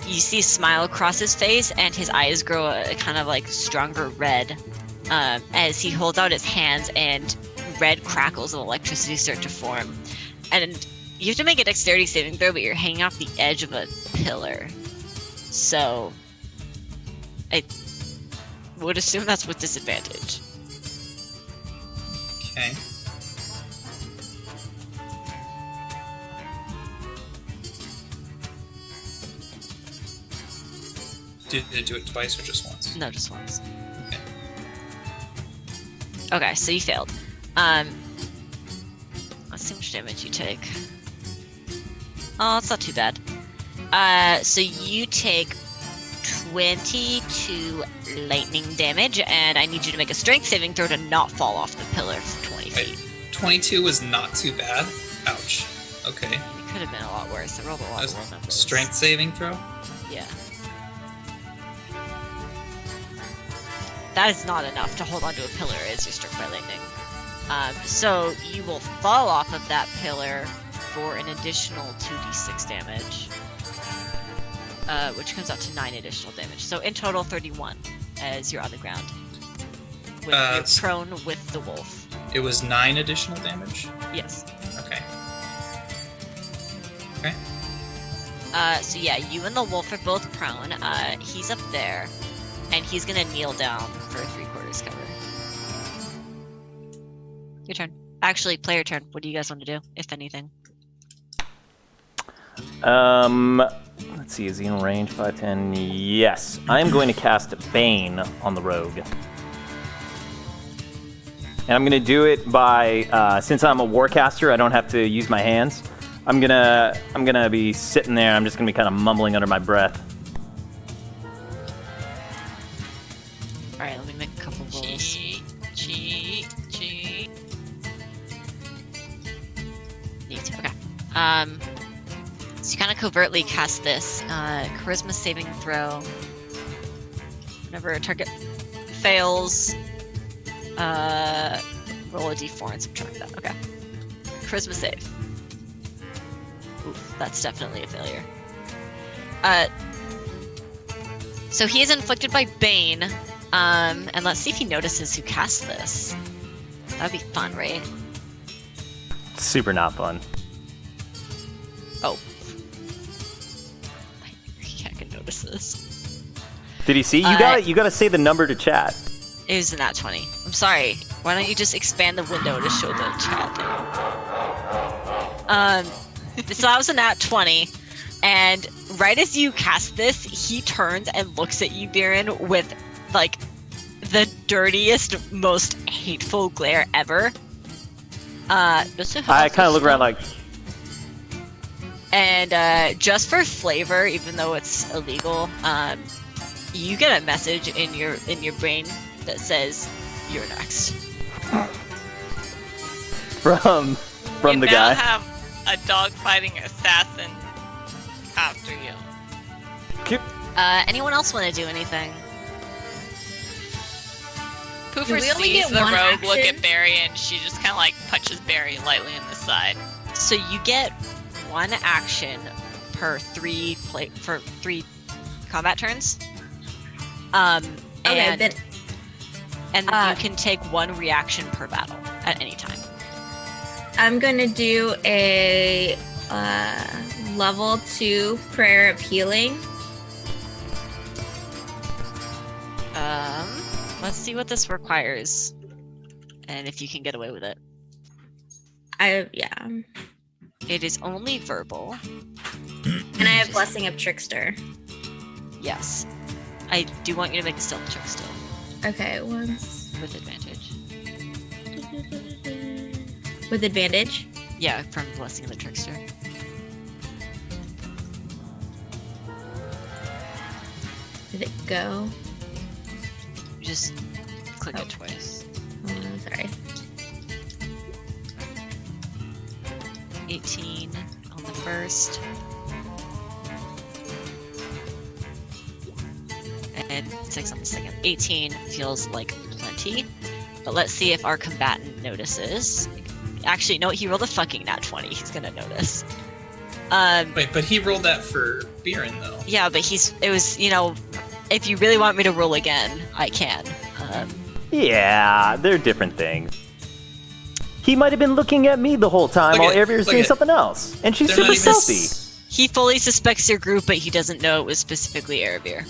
you see a smile across his face, and his eyes grow a kind of like stronger red as he holds out his hands, and red crackles of electricity start to form. And you have to make a dexterity saving throw, but you're hanging off the edge of a pillar. So I would assume that's with disadvantage. Okay. Did it do it twice or just once? No, just once. Okay. Okay, so you failed. Let's see how much damage you take. Oh, it's not too bad. So you take 22 lightning damage, and I need you to make a strength saving throw to not fall off the pillar for 20 feet. 22 was not too bad. Ouch. Okay. It could have been a lot worse. I rolled a lot of low numbers. Strength saving throw? Yeah. That is not enough to hold onto a pillar as you're struck by lightning. So you will fall off of that pillar for an additional 2d6 damage, which comes out to 9 additional damage. So in total, 31 as you're on the ground. You're prone with the wolf. It was 9 additional damage? Yes. Okay. Okay. So yeah, you and the wolf are both prone. He's up there, and he's gonna kneel down for 3/4 cover. Your turn. Actually, player turn. What do you guys want to do, if anything? Let's see, is he in range? 5, 10? Yes. I'm going to cast Bane on the rogue. And I'm going to do it by, since I'm a warcaster, I don't have to use my hands. I'm gonna be sitting there, I'm just going to be kind of mumbling under my breath. Alright, let me make a couple rolls. Cheat. Neat. Okay. So you kind of covertly cast this charisma saving throw. Whenever a target fails, roll a d4 and subtract that. Okay. Charisma save. Oof, that's definitely a failure. So he is inflicted by Bane. And let's see if he notices who cast this. That'd be fun, right? Super not fun. Oh. He can't notice this. Did he see? You gotta say the number to chat. It was a nat 20. I'm sorry. Why don't you just expand the window to show the chat thing? So that was a nat 20. And right as you cast this, he turns and looks at you, Viren, with like the dirtiest, most hateful glare ever. I kind of look around like, and just for flavor, even though it's illegal, you get a message in your brain that says you're next. from the You now guy. have a dog-fighting assassin after you. Anyone else want to do anything? Poofer we only sees get the one rogue look action? at Barry, and she just kind of like punches Barry lightly in the side. So you get one action per three combat turns. Okay, And then you can take one reaction per battle at any time. I'm gonna do a level 2 prayer of healing. Let's see what this requires, and if you can get away with it. Yeah. It is only verbal. And I have blessing of trickster. Yes. I do want you to make a stealth check still, Okay, once with advantage. with advantage. Yeah, from Blessing of the Trickster. Did it go? Just click it twice. Sorry. 18 on the first. And 6 on the second. 18 feels like plenty. But let's see if our combatant notices. Actually, no, he rolled a fucking nat 20. He's gonna notice. Wait, but he rolled that for Biren, though. Yeah, but if you really want me to roll again, I can. Yeah, they're different things. He might have been looking at me the whole time while Airbeer's doing something else. And she's super stealthy. He fully suspects your group, but he doesn't know it was specifically Erebir.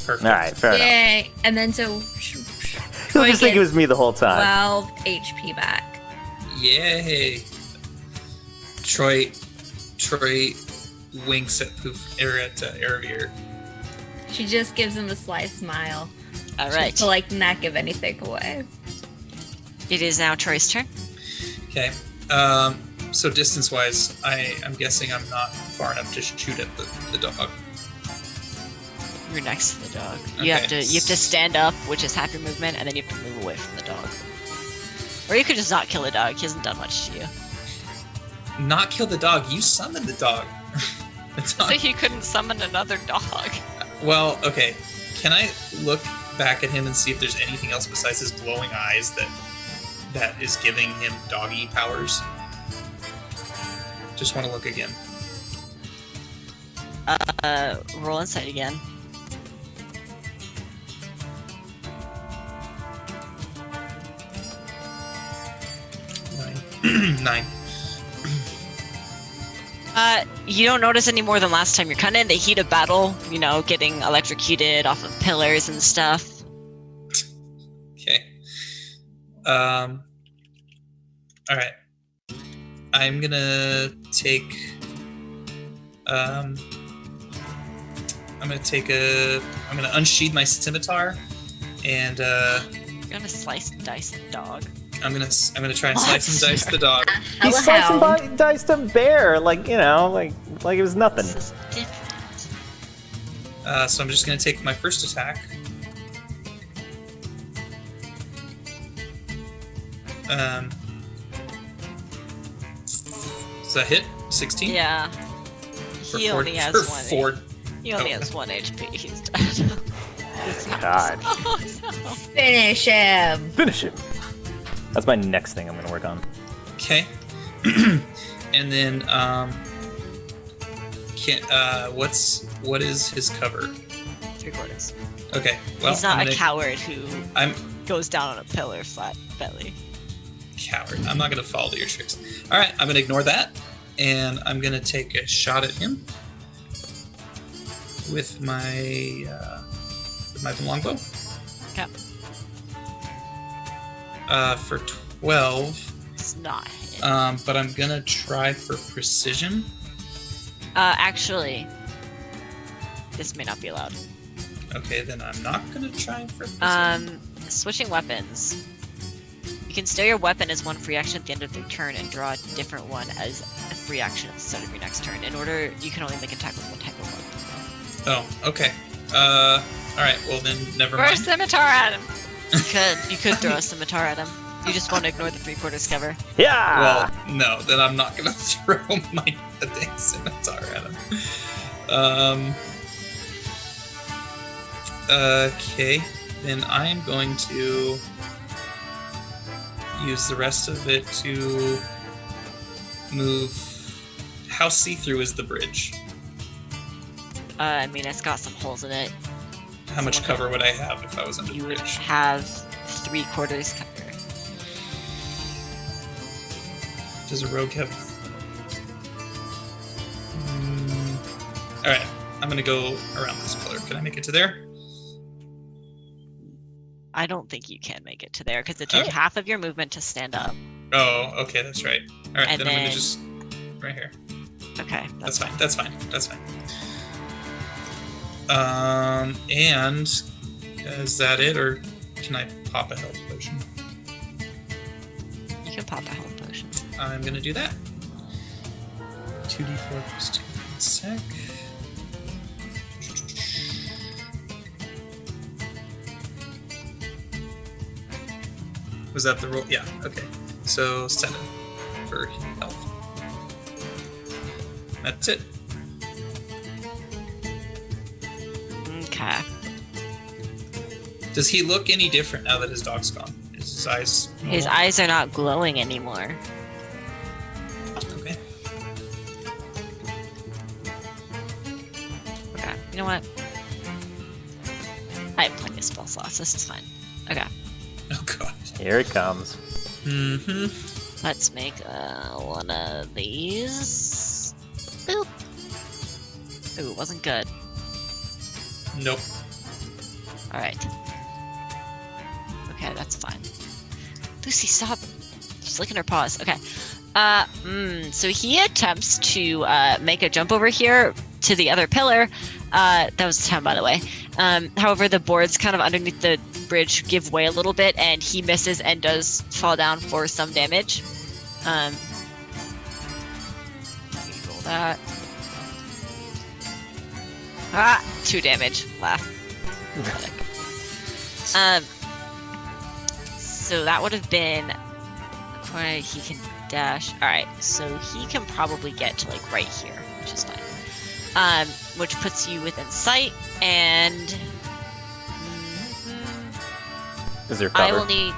Perfect. Alright, fair enough. Yay! And then so He'll just think it was me the whole time. 12 HP back. Yay! Troy winks at Erebir. She just gives him a sly smile. All right. To not give anything away. It is now Troy's turn. Okay. So distance-wise, I'm guessing I'm not far enough to shoot at the dog. You're next to the dog. Okay. You have to stand up, which is half your movement, and then you have to move away from the dog. Or you could just not kill the dog. He hasn't done much to you. Not kill the dog. You summoned the dog. The So dog. he couldn't summon another dog. Well, okay. Can I look back at him and see if there's anything else besides his glowing eyes that is giving him doggy powers? Just want to look again. Roll insight again. 9. You don't notice any more than last time. You're kind of in the heat of battle, getting electrocuted off of pillars and stuff. Okay. All right. I'm gonna take. I'm gonna unsheath my scimitar, and You're gonna slice and dice the dog. I'm gonna try and slice and dice the dog. He sliced and diced a bear, like it was nothing. This is different. So I'm just gonna take my first attack. Does that hit? 16? Yeah. He For only has for one. 4. He only has 1 HP. He's dead. God. Oh, no. Finish him. Finish him. That's my next thing I'm gonna work on. Okay. And then what is his cover? 3/4. Okay. Well, He's not I'm a gonna- coward who I'm goes down on a pillar flat belly. coward. I'm not gonna follow your tricks. All right, I'm gonna ignore that, and I'm gonna take a shot at him with my longbow. Okay. For 12. It's not hit. But I'm gonna try for precision. Actually, this may not be allowed. Okay, then I'm not gonna try for precision. Switching weapons. You can steal your weapon as one free action at the end of their turn and draw a different one as a free action at the start of your next turn. In order, you can only make an attack with one type of weapon. Oh, okay. All right. Well, then never Throw a mind. scimitar at him. You could throw a scimitar at him. You just want to ignore the 3/4 cover. Yeah. Well, no, then I'm not gonna throw my dang scimitar at him. Okay, then I am going to use the rest of it to move. How see-through is the bridge? I mean, it's got some holes in it. How much cover would I have if I was under the You would bridge? have 3/4 cover. Does a rogue have? All right, I'm gonna go around this pillar. Can I make it to there? I don't think you can make it to there because it took Oh. half of your movement to stand up. Oh, okay, that's right. All right, And then I'm gonna then- just right here. Okay, That's fine. That's fine. That's fine. And is that it, or can I pop a health potion? You can pop a health potion. I'm gonna do that. 2d4 plus 2 in a sec. Was that the roll? Yeah. Okay. So 7 for health. That's it. Okay. Does he look any different now that his dog's gone? Is his eyes? His normal? eyes are not glowing anymore. Okay. Okay, you know what? I have plenty of spell slots. This is fine. Okay, Oh god. Here it comes. Mm-hmm. let's make one of these. Boop. Ooh, wasn't good. Nope. All right. Okay, that's fine. Lucy, stop. She's licking her paws. Okay. So he attempts to make a jump over here to the other pillar. That was a 10, by the way. However, the boards kind of underneath the bridge give way a little bit, and he misses and does fall down for some damage. Roll that. 2 damage. Laugh. So that would have been. He can dash. All right, so he can probably get to like right here, which is fine. Which puts you within sight, and Is there I cover? will need.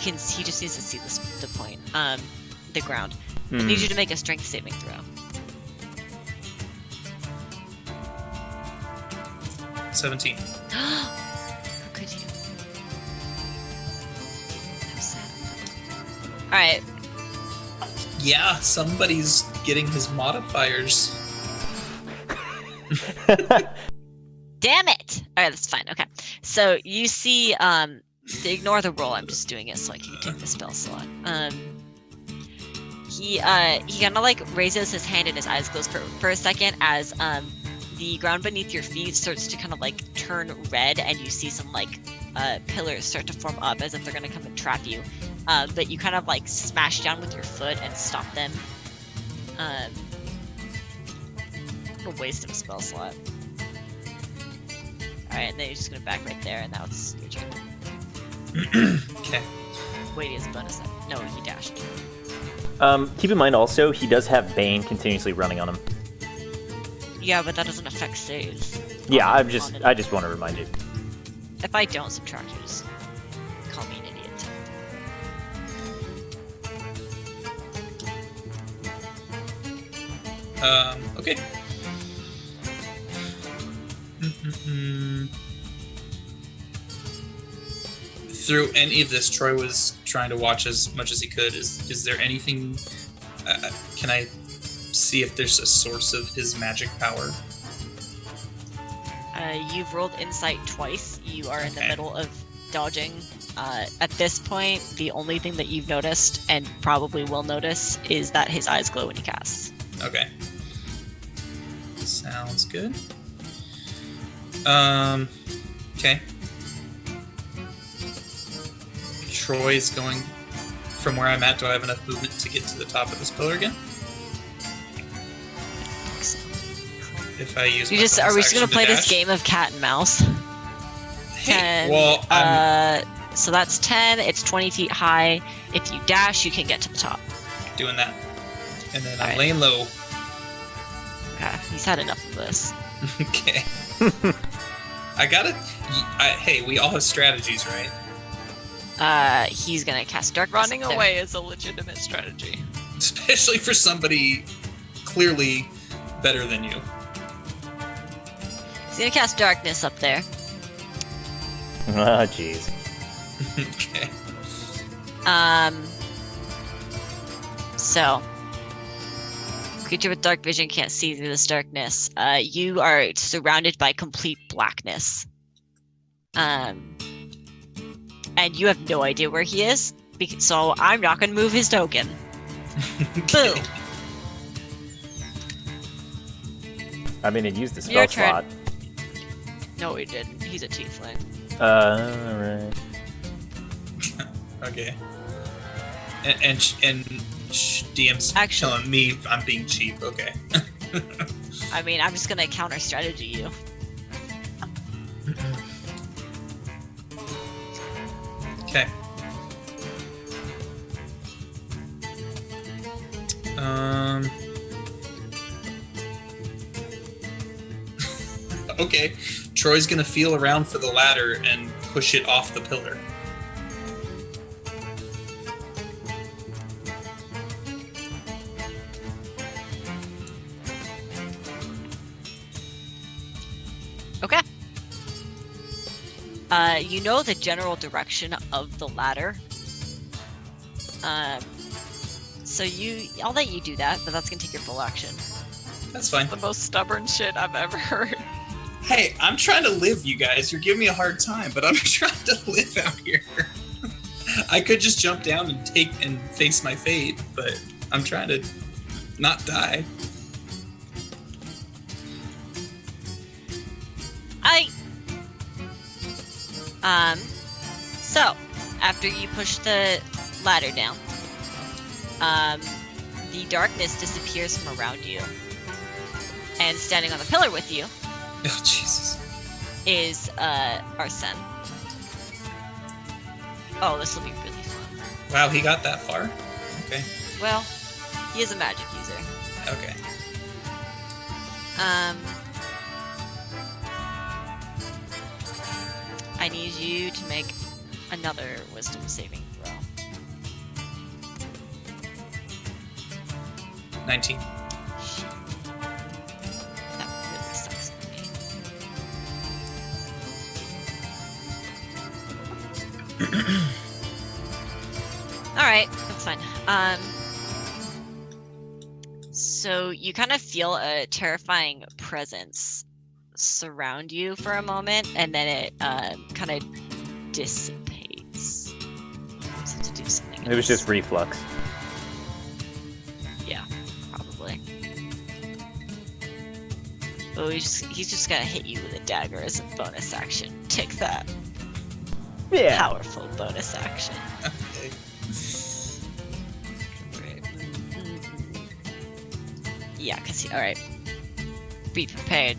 He just needs to see the point. The ground. I need you to make a strength saving throw. 17. How could you? How sad. All right. Yeah, somebody's getting his modifiers. Damn it! All right, that's fine. Okay, so you see, ignore the roll. I'm just doing it so I can take the spell slot. He kind of like raises his hand and his eyes close for a second as the ground beneath your feet starts to kind of like turn red, and you see some like pillars start to form up as if they're gonna come and trap you. But you kind of like smash down with your foot and stop them. A waste of a spell slot. Alright, and then you're just gonna back right there, and now it's your turn. Okay. Wait, he has a bonus. No, he dashed. Keep in mind also, he does have Bane continuously running on him. Yeah, but that doesn't affect saves. Yeah, I just want to remind you. If I don't subtract, you just call me an idiot. Okay. Through any of this, Troy was trying to watch as much as he could. Is there anything? Can I see if there's a source of his magic power? You've rolled insight twice. You are in the Okay. middle of dodging. At this point, the only thing that you've noticed, and probably will notice, is that his eyes glow when he casts. Okay. Sounds good. Okay. Troy's going from where I'm at. Do I have enough movement to get to the top of this pillar again? If I use You my just are bonus we just gonna action to play this dash? game of cat and mouse? Hey, 10, well, I'm so that's 10. It's 20 feet high. If you dash, you can get to the top. doing that, and then I'm Alright. laying low. Okay, he's had enough of this. Okay. Hey, we all have strategies, right? He's gonna cast darkness. Running up there. away is a legitimate strategy. Especially for somebody clearly better than you. He's gonna cast darkness up there. Oh, jeez. Okay. So, creature with dark vision can't see through this darkness. You are surrounded by complete blackness. And you have no idea where he is. So I'm not gonna move his token. Okay. Boom. I mean, it used the spell Your turn. slot. No, he didn't. He's a tiefling. Alright. Okay. And DM's Actually- telling me I'm being cheap. Okay. I mean, I'm just gonna counter strategy you. Okay. Okay. Troy's gonna feel around for the ladder and push it off the pillar. Okay. You know the general direction of the ladder. So I'll let you do that, but that's gonna take your full action. That's fine. The most stubborn shit I've ever heard. Hey, I'm trying to live, you guys. You're giving me a hard time, but I'm trying to live out here. I could just jump down and face my fate, but I'm trying to not die. So after you push the ladder down, the darkness disappears from around you, and standing on the pillar with you Oh, Jesus. is Arsene. Oh, this will be really fun. Wow, he got that far? Okay. Well, he is a magic user. Okay. I need you to make another wisdom saving throw. 19. That really sucks for me. Alright, that's fine. So you kind of feel a terrifying presence surround you for a moment, and then it kind of dissipates. So to do something It was else. just reflux. Yeah, probably. Oh, he's just gonna hit you with a dagger as a bonus action. Take that. Yeah. Powerful bonus action. Okay. Yeah, alright. Be prepared.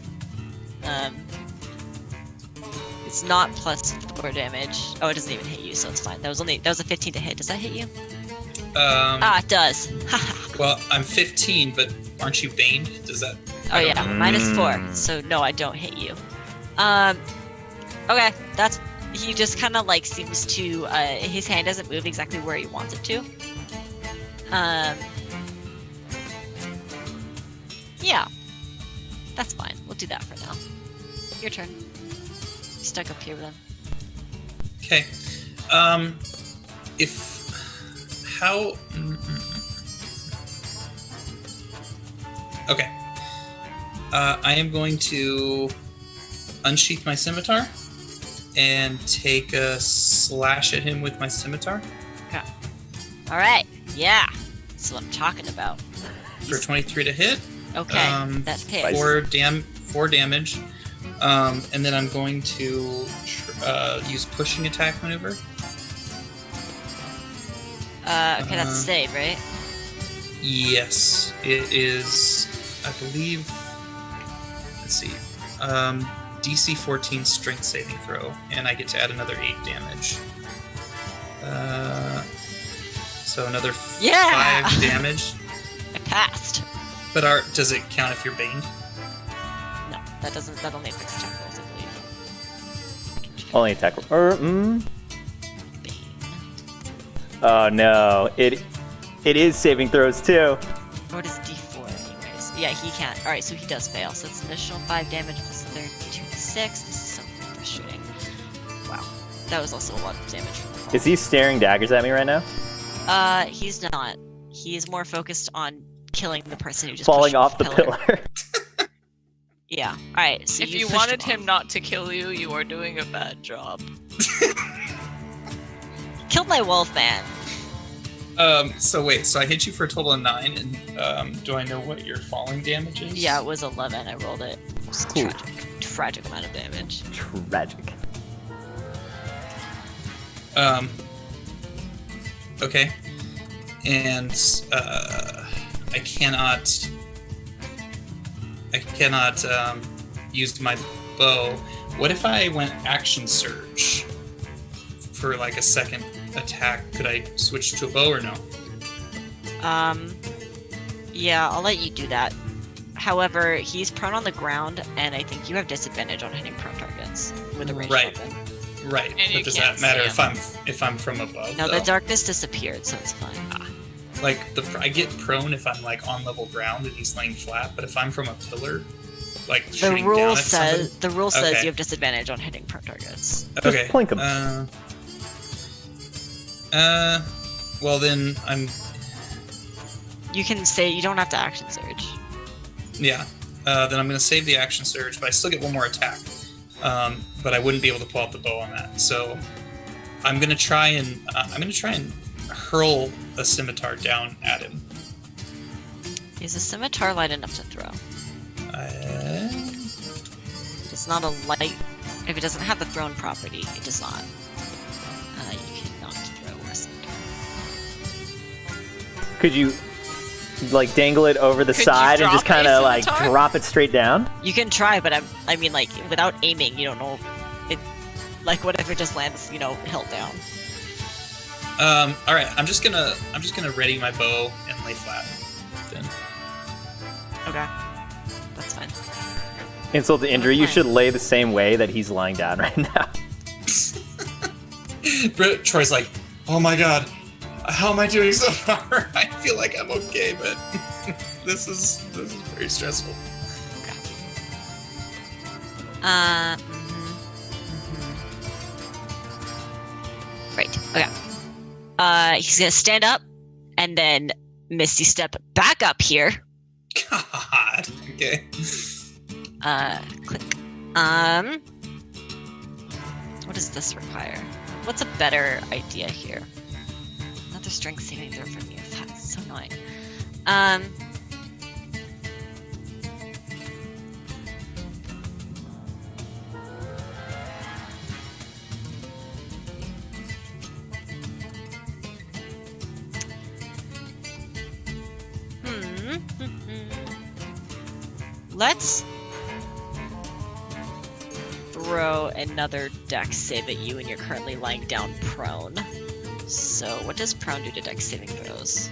It's not plus 4 damage. Oh, it doesn't even hit you, so it's fine. That was a 15 to hit. Does that hit you? It does. Haha. Well, I'm 15, but aren't you baned? Does that... Oh I don't yeah, know. -4. So no, I don't hit you. Okay, he just kind of like seems to his hand doesn't move exactly where he wants it to. Yeah, that's fine. We'll do that for now. Your turn. You stuck up here with him. Okay. How... Okay. I am going to unsheath my scimitar and take a slash at him with my scimitar All right. Yeah, that's what I'm talking about. for 23 to hit. Okay, that hits. 4 damage. And then I'm going to use pushing attack maneuver. Okay, that's a save, right? Yes, it is. I believe. Let's see. DC 14 strength saving throw, and I get to add another 8 damage. So another 5 damage. I passed. But does it count if you're baned? No, that doesn't. That only affects attack rolls, I believe. Only attack. Oh no, it is saving throws too. What is D4 anyways? Yeah, he can't. Alright, so he does fail. So it's an additional 5 damage plus 32 to 6. This is so frustrating. Wow. That was also a lot of damage from the fall. Is he staring daggers at me right now? He's not. He is more focused on killing the person who just Falling pushed off the pillar. pillar. Yeah. Alright, so If you pushed wanted off. him not to kill you, you are doing a bad job. Killed my wolf man. So wait, so I hit you for a total of 9, and do I know what your falling damage is? Yeah, it was 11. I rolled it. It was Cool. tragic amount of damage. Tragic. Okay. And I cannot use my bow. What if I went action surge for like a second attack? Could I switch to a bow or no? Yeah, I'll let you do that. However, he's prone on the ground, and I think you have disadvantage on hitting prone targets with a ranged Right. weapon. Right. And you But does can't that matter see if I'm from above? No, though? the darkness disappeared, so it's fine. Like I get prone if I'm like on level ground and he's laying flat, but if I'm from a pillar, like The shooting rule down at says Okay. you have disadvantage on hitting prone targets. somebody. Okay. plink 'em. Well then I'm You can say you don't have to action surge. yeah. Then I'm gonna save the action surge, but I still get one more attack. But I wouldn't be able to pull out the bow on that. So I'm gonna try and hurl a scimitar down at him. Is a scimitar light enough to throw? It's not a light. If it doesn't have the thrown property, it does not. You cannot throw a scimitar. Could you like dangle it over the Could you side and just drop a kind of like scimitar? drop it straight down? You can try, but I mean, like, without aiming, you don't know. It, like, what if it just lands, held down? All right. I'm just gonna ready my bow and lay flat. Then. Okay, that's fine. Insult to injury, you fine. should lay the same way that he's lying down right now. Troy's like, oh my god, how am I doing so far? I feel like I'm okay, but this is very stressful. Right. Okay. He's gonna stand up and then Misty step back up here. God. Okay. Click. What does this require? What's a better idea here? Another strength saving throw from you. That's so annoying. Let's throw another dex save at you, and you're currently lying down prone. So, what does prone do to dex saving throws?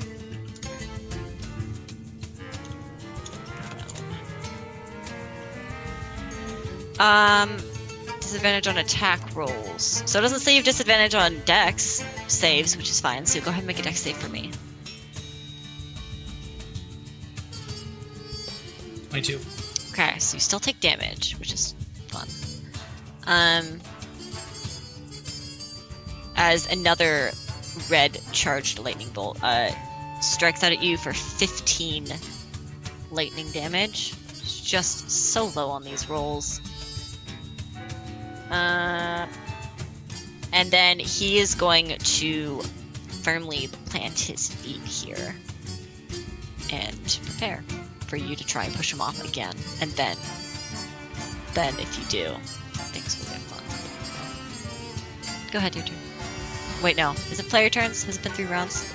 Disadvantage on attack rolls. So it doesn't say you have disadvantage on dex saves, which is fine. So go ahead and make a dex save for me. 22. Okay, so you still take damage, which is fun. As another red charged lightning bolt strikes out at you for 15 lightning damage. It's just so low on these rolls. And then he is going to firmly plant his feet here and prepare for you to try and push him off again. And then if you do, things will get fun. Go ahead, your turn. Wait, no. Is it player turns? Has it been 3 rounds?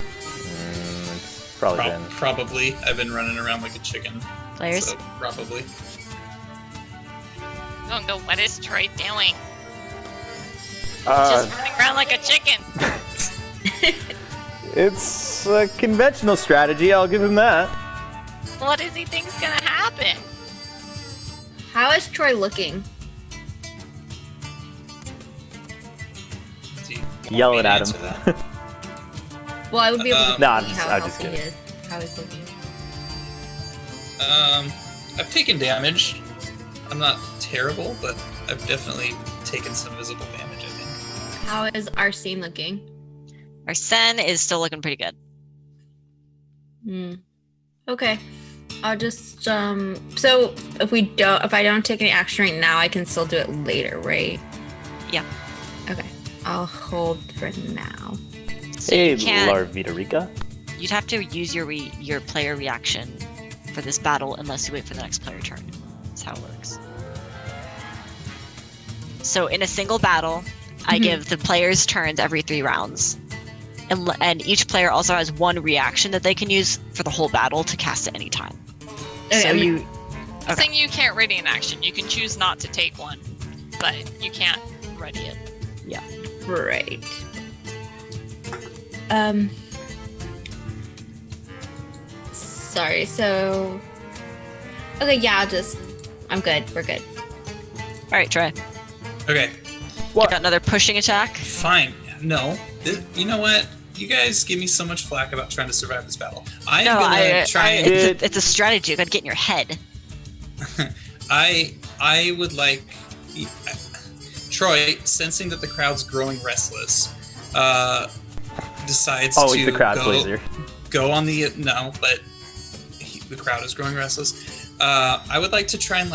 It's probably been. Probably. I've been running around like a chicken. Players? So probably. Oh no, what is Troy doing? Uh, Just running around like a chicken. it's a conventional strategy, I'll give him that. What does he think's gonna happen? How is Troy looking? Do you Yell want it me to at answer him. that? Well, I would be able to No, I'm see just- how I'm just healthy he kidding. is, how he's looking. I've taken damage. I'm not terrible, but I've definitely taken some visible damage, I think. How is our scene looking? Arsene is still looking pretty good. Okay. I'll just so if I don't take any action right now, I can still do it later, right? Yeah. Okay. I'll hold for now. So Hey, you can't. Larvitarica. You'd have to use your player reaction for this battle unless you wait for the next player turn. That's how it works. So in a single battle, I Mhm. give the players turns every 3 rounds. And each player also has one reaction that they can use for the whole battle to cast at any time. Okay, So I'm- you Okay. Saying you can't ready an action. You can choose not to take one, but you can't ready it. Right. Sorry, so okay, yeah, I'm good. We're good. Alright, try. Okay, What? Got another pushing attack. fine. No, you know what? You guys give me so much flack about trying to survive this battle. I am No, gonna try and. it's a strategy. You gotta get in your head. I would like Troy, sensing that the crowd's growing restless, decides Oh, to he's the crowd pleaser. go on the but the crowd is growing restless. I would like to try and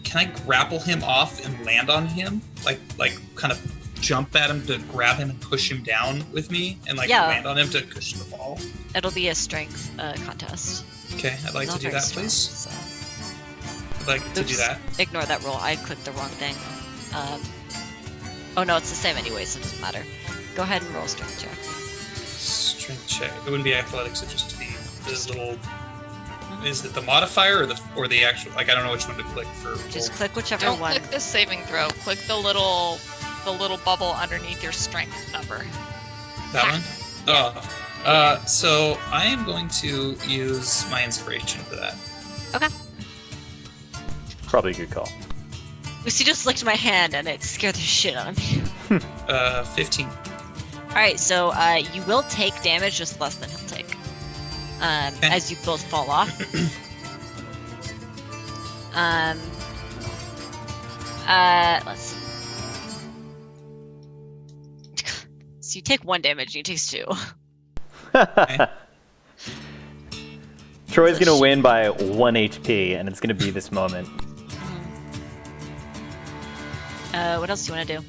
can I grapple him off and land on him, like kind of jump at him to grab him and push him down with me, and Yeah. land on him to cushion the fall. It'll be a strength contest. Okay, I'd like Not to do very that, strong, please. so. I'd like to do Oops. that. Ignore that roll. I clicked the wrong thing. Oh no, it's the same anyway, so it doesn't matter. Go ahead and roll a strength check. Strength check. It wouldn't be athletics. It'd just be this little. Is it the modifier or the actual? I don't know which one to click for. Just click whichever Don't one. click the saving throw. Click the little bubble underneath your strength number. That one. So I am going to use my inspiration for that. Probably a good call. Lucy just licked my hand and it scared the shit out of me. 15. Alright, so you will take damage, just less than he'll take. As you both fall off. Let's see. So you take 1 damage and he takes 2. Troy's gonna win by 1 HP, and it's gonna be this moment. What else do you want to do?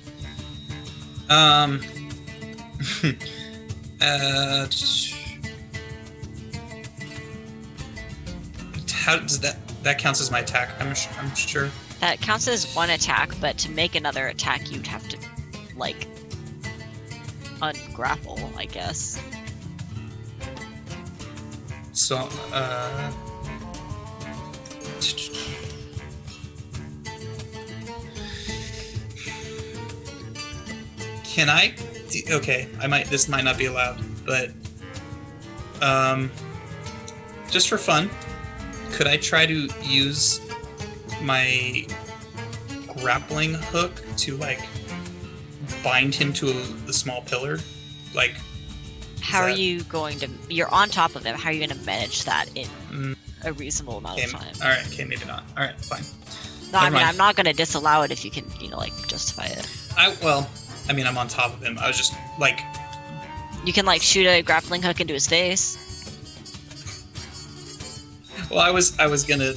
How does that counts as my attack? I'm sure. That counts as 1 attack, but to make another attack, you'd have to, ungrapple, I guess. So can I? Okay, this might not be allowed, but just for fun, could I try to use my grappling hook to bind him to the small pillar? How are that- you going to... You're on top of him. How are you going to manage that in a reasonable amount Okay, of time? all right, okay, maybe not. All right, fine. No, I never mean, mind. I'm not going to disallow it if you can, justify it. I'm on top of him. I was just You can, shoot a grappling hook into his face. well, I was gonna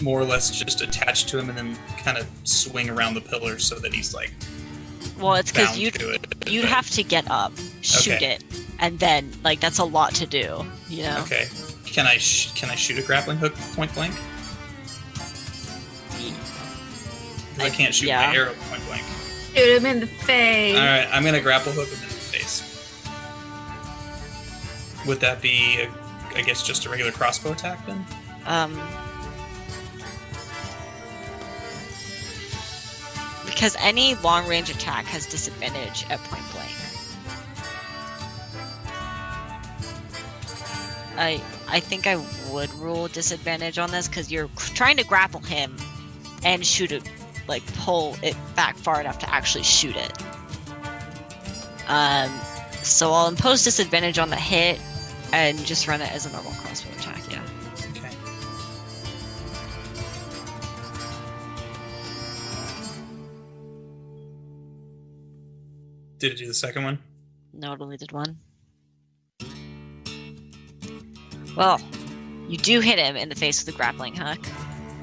more or less just attach to him and then kind of swing around the pillar so that he's Well, it's because bound to it. you'd have to get up, shoot Okay. it, and then, that's a lot to do, you know? Okay. Can I shoot a grappling hook point blank? I can't shoot yeah. my arrow point blank. Shoot him in the face. All right, I'm gonna grapple hook him in the face. Would that be, I guess, just a regular crossbow attack then? Because any long-range attack has disadvantage at point blank. I think I would rule disadvantage on this because you're trying to grapple him and shoot it, pull it back far enough to actually shoot it. So I'll impose disadvantage on the hit and just run it as a normal crossbow attack, yeah. Okay. Did it do the second one? No, it only did one. Well, you do hit him in the face with a grappling hook.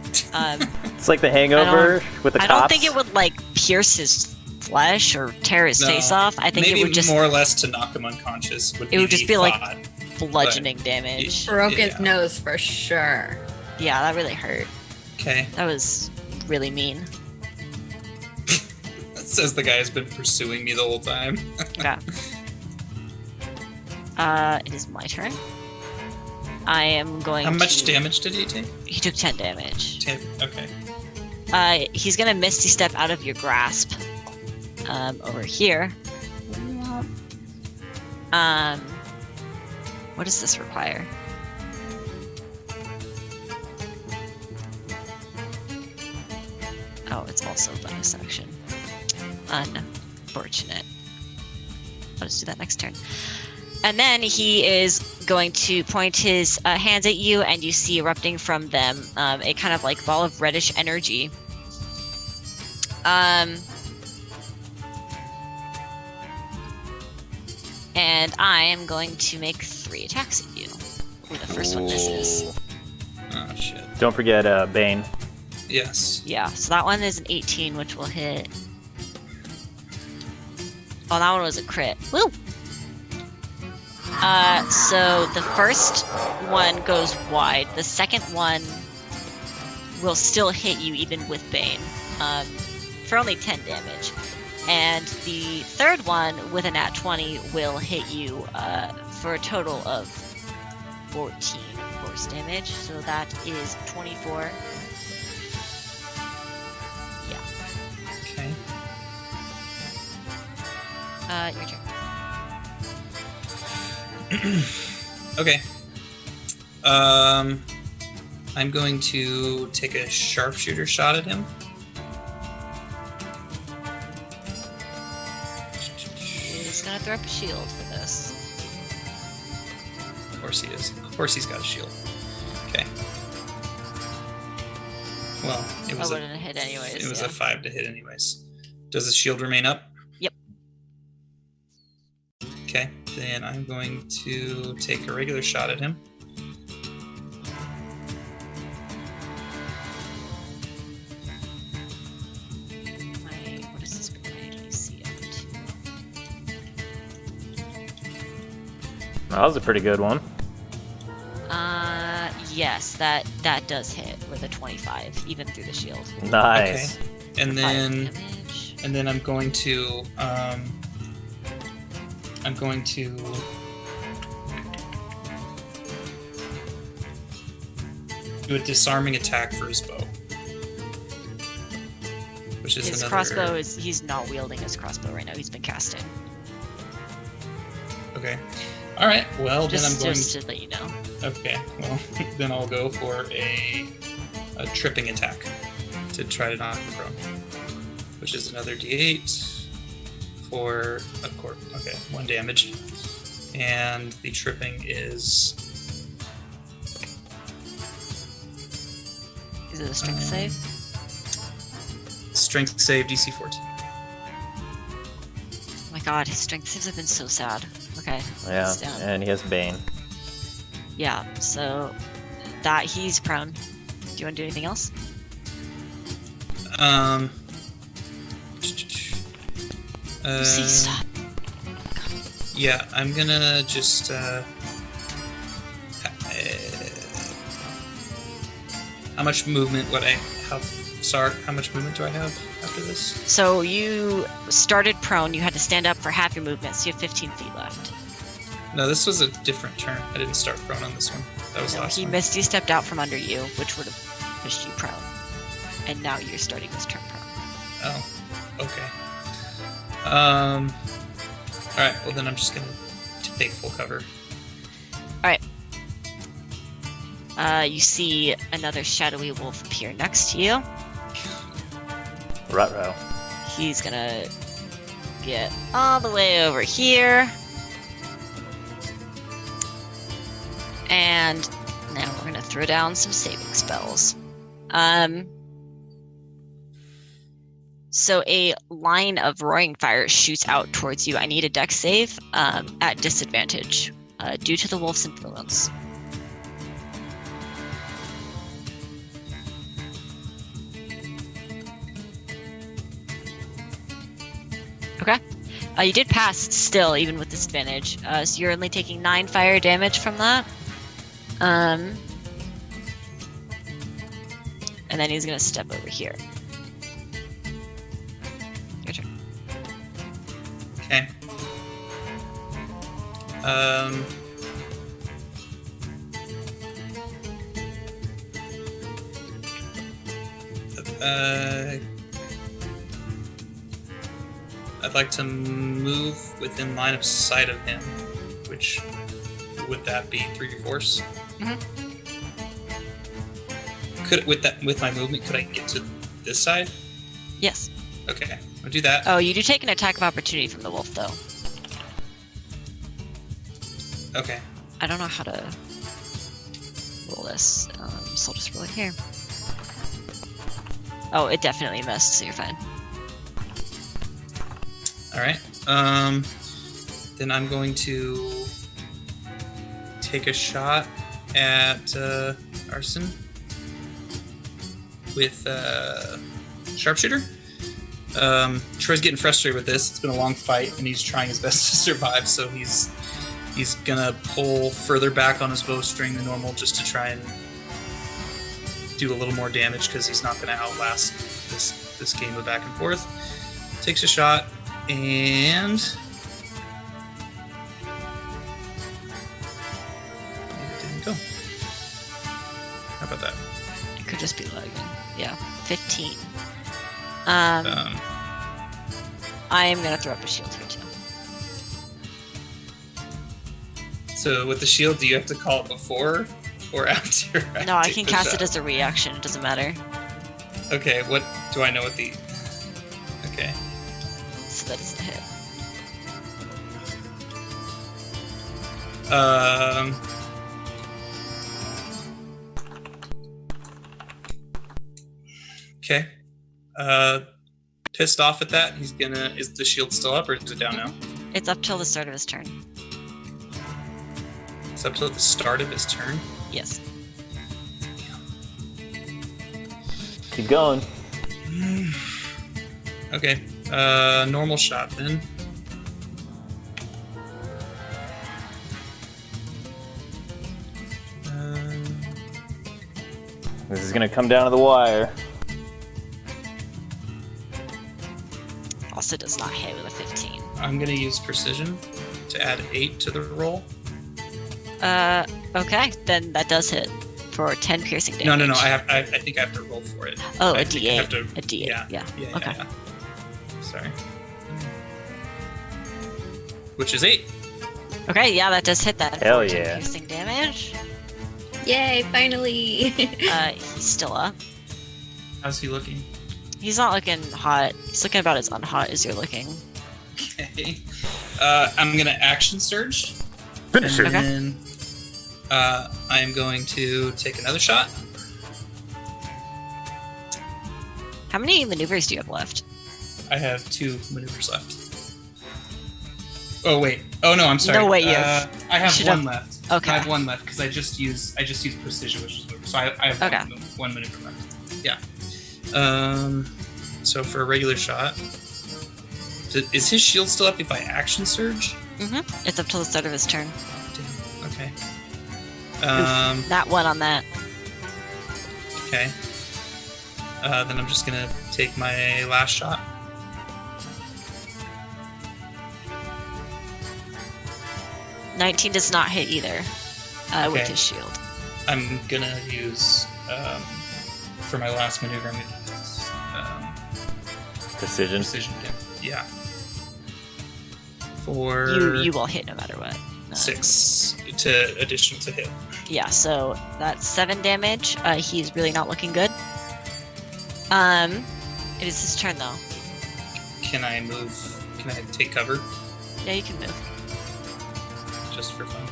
It's like the Hangover with the I cops. don't think it would like pierce his flesh or tear his No. face off. I think Maybe it would just more or less to knock him unconscious. Would it would be just be like thought. bludgeoning damage. Broke his Yeah. nose for sure. Yeah, that really hurt. Okay. That was really mean. That says the guy has been pursuing me the whole time. Yeah. It is my turn. I am going How much to... damage did he take? He took 10 damage. Okay. He's gonna Misty Step out of your grasp. Over here. What does this require? Oh, it's also a bonus action. Unfortunate. I'll just do that next turn. And then he is going to point his hands at you, and you see erupting from them a kind of like ball of reddish energy. And I am going to make 3 attacks at you. Ooh, the first one misses. Oh shit. Don't forget Bane. Yes. Yeah, so that one is an 18, which will hit. Oh, that one was a crit. Woo! So the first one goes wide. The second one will still hit you even with Bane, for only 10 damage. And the third one with a nat 20 will hit you for a total of 14 force damage. So that is 24. Yeah. Okay. Your turn. Okay. I'm going to take a sharpshooter shot at him. He's gonna throw up a shield for this. Of course he is. Of course he's got a shield. Okay. Well, it was wouldn't hit anyways. It was yeah. a 5 to hit anyways. Does the shield remain up? Yep. Okay, then I'm going to take a regular shot at him. What is this grenade? Let me see. That was a pretty good one. Yes, that does hit with a 25, even through the shield. Nice. Okay. And 5 then damage. and then I'm going to do a disarming attack for his bow. Which is His another crossbow is, he's not wielding his crossbow right now, he's been casting. Okay. Alright, well then I'm going Just to let you know. Okay, well then I'll go for a tripping attack to try to knock him prone. Which is another D8 for a court. Okay, 1 damage. And the tripping is Is it a strength save? strength save DC 14. Oh my god, his strength saves have been so sad. Okay. Yeah, it's down. and he has Bane. Yeah, so that he's prone. Do you want to do anything else? See, stop. Yeah, I'm gonna just how much movement would I have? Sorry, how much movement do I have after this? So you started prone, you had to stand up for half your movement, so you have 15 feet left. No, this was a different turn. I didn't start prone on this one. That was No, last he one. Misty stepped out from under you, which would have pushed you prone. And now you're starting this turn prone. Oh, okay. Alright, well then I'm just gonna take full cover. You see another shadowy wolf appear next to you. Ruh-roh. He's gonna get all the way over here. And now we're gonna throw down some saving spells. So a line of roaring fire shoots out towards you. I need a dex save at disadvantage due to the wolf's influence. Okay. You did pass still, even with disadvantage. So you're only taking 9 fire damage from that. And then he's gonna step over here. Your turn. Okay. I'd like to move within line of sight of him, which would that be 3 force? Mhm. Could with my movement, could I get to this side? Yes. Okay, I'll do that. Oh, you do take an attack of opportunity from the wolf, though. Okay. I don't know how to roll this, so I'll just roll it here. Oh, it definitely missed, so you're fine. All right. Then I'm going to take a shot at Arson with sharpshooter. Troy's getting frustrated with this. It's been a long fight, and he's trying his best to survive. So he's gonna pull further back on his bowstring than normal just to try and do a little more damage because he's not gonna outlast this game of back and forth. Takes a shot and it didn't go. How about that? It could just be lagging. Yeah, 15. Um, I am gonna throw up a shield here too. So with the shield, do you have to call it before or after? No, I take can the cast shot? it as a reaction. It doesn't matter. Okay, what do I know what the... Okay. So that doesn't hit. Okay. Pissed off at that, he's gonna... Is the shield still up or is it down now? It's up till the start of his turn. It's up till the start of his turn. Yes. Keep going. Okay. Normal shot then. This is gonna come down to the wire. Also does not hit with a 15. I'm gonna use precision to add 8 to the roll. Okay, then that does hit for 10 piercing damage. No. I think I have to roll for it. Oh, I a think I have D8. to- A D8. Yeah. Okay. Yeah. Sorry. Which is 8. Okay, yeah, that does hit that. Hell 14 yeah. piercing damage. Yay, finally. He's still up. How's he looking? He's not looking hot. He's looking about as unhot as you're looking. Okay. I'm gonna action surge. Finish And it. then I'm going to take another shot. How many maneuvers do you have left? I have 2 maneuvers left. Oh wait. Oh no, I'm sorry. No, wait, you have- I have should 1 have- left. Okay. I have 1 left because I just used precision, which is move. So I have Okay. one maneuver left. Yeah. So for a regular shot, is his shield still up if I action surge? Mm-hmm. It's up till the start of his turn. Damn. Okay. That one on that. Okay. Then I'm just gonna take my last shot. $19 does not hit either with Okay. his shield. I'm gonna use for my last maneuver. I'm gonna use Precision. precision again. Yeah. For You will hit no matter what. 6 to additional to hit. Yeah, so that's 7 damage. He's really not looking good. It is his turn though. Can I move? Can I take cover Yeah, you can move. just for fun?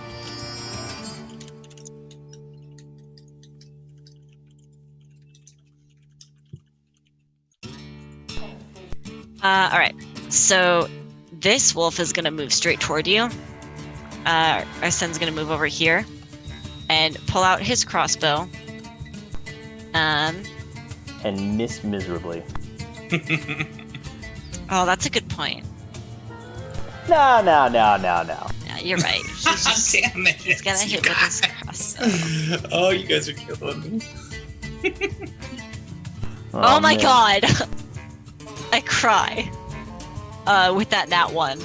All right. So this wolf is gonna move straight toward you. Our son's gonna move over here and pull out his crossbow. And miss miserably. Oh, that's a good point. No. Yeah, you're right. He's just Damn it! he's gonna you hit with his guys. crossbow. Oh, you guys are killing me. Oh my man. god! I cry. With that nat 1.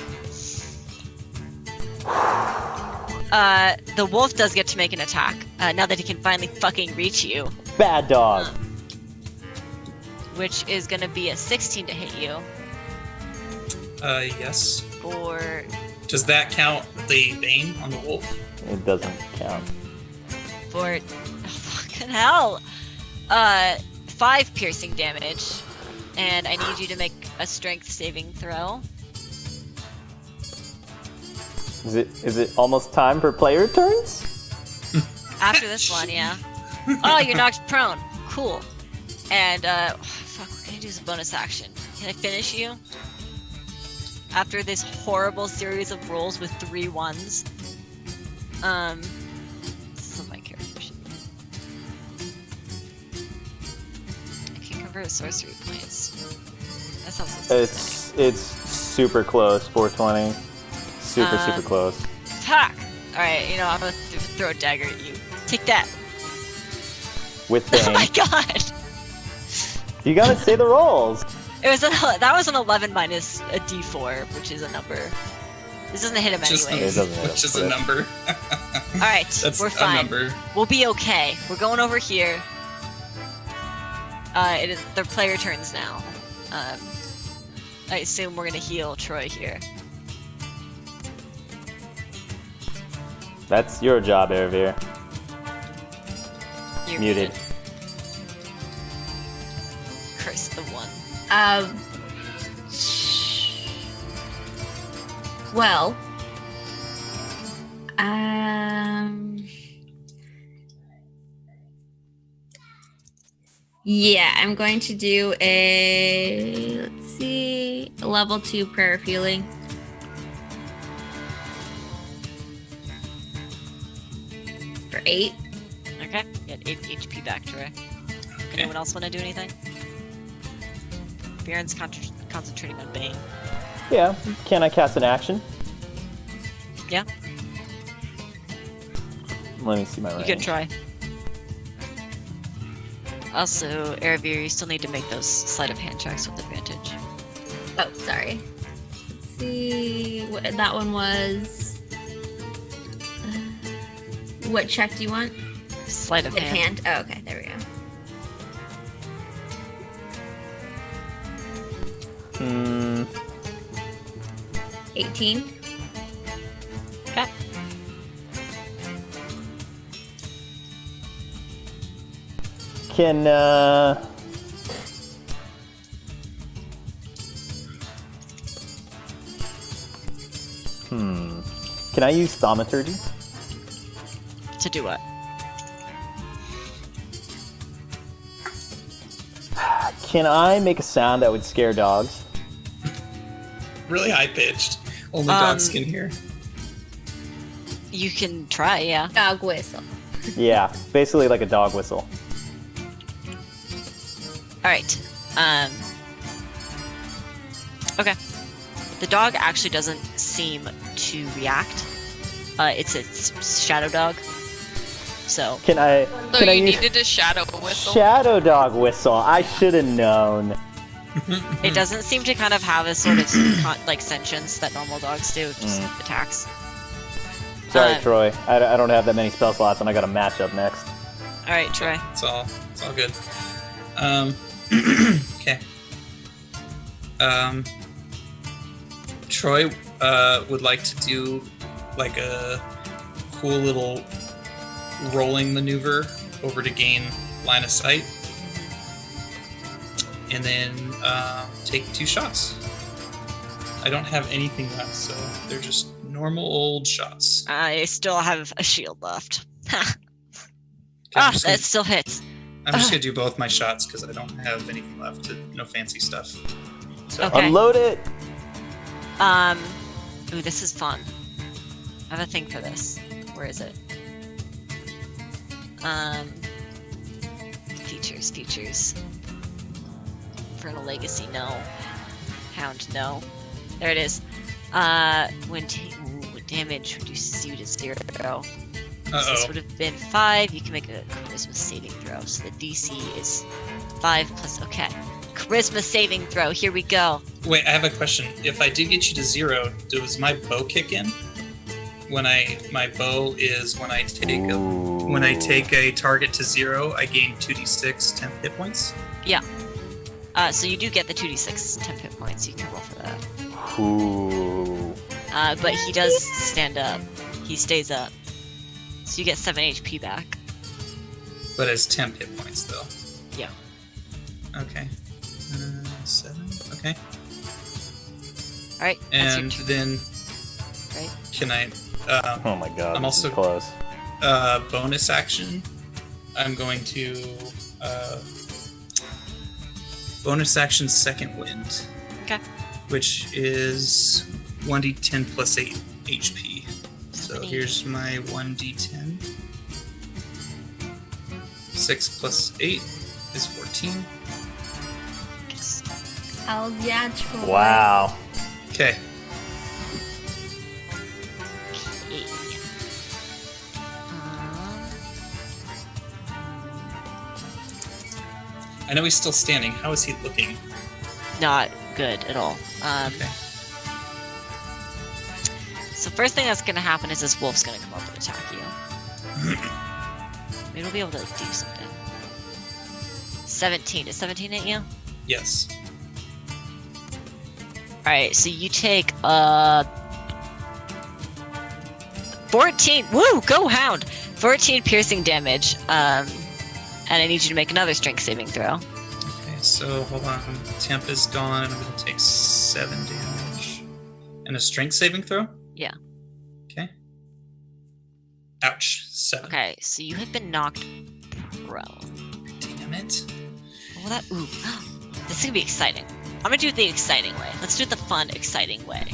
The wolf does get to make an attack, now that he can finally fucking reach you. Bad dog. Which is gonna be a 16 to hit you. Yes. Or Does that count the bane on the wolf? It doesn't count. for fucking hell. 5 piercing damage. And I need you to make a strength saving throw. Is it almost time for player turns? After this one, yeah. Oh, you're knocked prone. Cool. And, fuck, what can I do as a bonus action? Can I finish you? After this horrible series of rolls with 3 1s. This is what my character should be. I can convert sorcery points. That sounds so It's super close. 420. Super close. Fuck! Alright, you know, I'm gonna throw a dagger at you. Take that. With Oh my bane. god! You gotta say the rolls. That was an 11 minus a d4, which is a number. This doesn't hit him Just anyway. It doesn't hit which him, is a but- number. Alright, That's we're a fine. number. We'll be okay. We're going over here. It is their player turns now. I assume we're gonna heal Troy here. That's your job, Eravir. You're Muted. Curse the one. Well, yeah, I'm going to do a, let's see, a level 2 prayer of healing. For 8. Okay, get 8 HP back, Troy. Okay. Anyone else want to do anything? Baron's concentrating on Bane. Yeah. Can I cast an action? Yeah, Let me see my you range. can try. Also, Eravir, you still need to make those sleight of hand checks with advantage. Oh, sorry. Let's see what that one was. What check do you want? Sleight of With hand. hand. Oh, okay. There we go. Hmm. 18. Okay. Can Can I use thaumaturgy? To do what? Can I make a sound that would scare dogs? Really high pitched. Only dogs can hear. You can try, yeah. Dog whistle. Yeah, basically like a dog whistle. Alright. Okay. The dog actually doesn't seem to react. It's a shadow dog. So, Can I? So Can I you use needed a shadow whistle. shadow dog whistle? I should have known. it doesn't seem to kind of have a sort of like sentience that normal dogs do. It just attacks. Sorry, Um, Troy. I don't have that many spell slots, and I got a match up next. Alright, Troy. It's all good. Okay. Troy would like to do like a cool little rolling maneuver over to gain line of sight, and then take 2 shots. I don't have anything left, so they're just normal old shots. I still have a shield left. Okay, I'm just that gonna- still hits. I'm just gonna do both my shots because I don't have anything left. No fancy stuff. So Okay. Unload it. Ooh, this is fun. I have a thing for this. Where is it? Features. Infernal Legacy, no. Hound, no. There it is. When damage reduces you to 0. This would have been 5. You can make a charisma saving throw. So the DC is 5 plus. Okay. Charisma saving throw. Here we go. Wait, I have a question. If I did get you to 0, does my bow kick in? My bow is when I take a target to 0, I gain 2d6 10 hit points. Yeah. So you do get the 2d6 temp hit points. You can roll for that. Ooh. But he does stand up. He stays up. So you get 7 HP back. But as temp hit points, though. Yeah. Okay. 7. Okay. All right. That's your And turn, then right? can I? Oh my god. I'm this is also- close. Bonus action. I'm going to bonus action second wind. Okay. Which is 1d10 plus 8 HP. So Seven, here's my 1d10. 6 plus 8 is 14. Yes. Hells yeah, Troy. Wow. Okay. Okay. I know he's still standing. How is he looking? Not good at all. Okay. So first thing that's gonna happen is this wolf's gonna come up and attack you. Maybe we'll be able to like, do something. 17. Does 17 hit you? Yes. Alright, so you take 14. Woo! Go hound! 14 piercing damage. And I need you to make another strength saving throw. Okay, so hold on. Temp is gone. I'm going to take 7 damage. And a strength saving throw? Yeah. Okay. Ouch. 7. Okay, so you have been knocked prone. Damn it. Well, that. Ooh. This is gonna be exciting. I'm gonna do it the exciting way. Let's do it the fun, exciting way.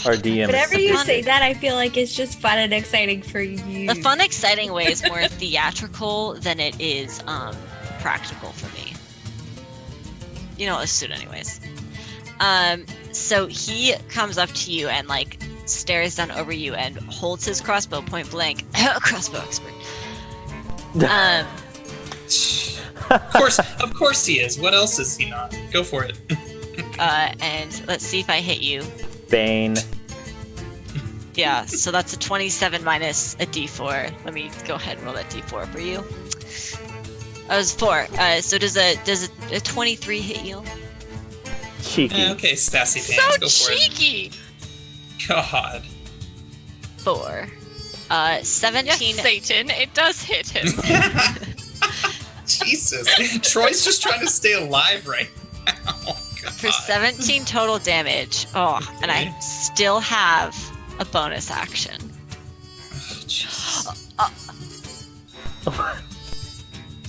Our DM. Whenever The you fun- say that, I feel like it's just fun and exciting for you. The fun, exciting way is more theatrical than it is practical for me. You know, a suit, anyways. So he comes up to you and like stares down over you and holds his crossbow point blank. Crossbow expert. Of course he is. What else is he not? Go for it. And let's see if I hit you. Bane. Yeah, so that's a 27 minus a d4. Let me go ahead and roll that d4 for you. That was 4. So does a 23 hit you? Cheeky. Okay, Sassy Pants, go So for cheeky! it. God. 4. 17. Yes, Satan, it does hit him. Jesus. Troy's just trying to stay alive right now. Oh, God. For 17 total damage. Oh, and I Okay. still have a bonus action. Oh, Jesus.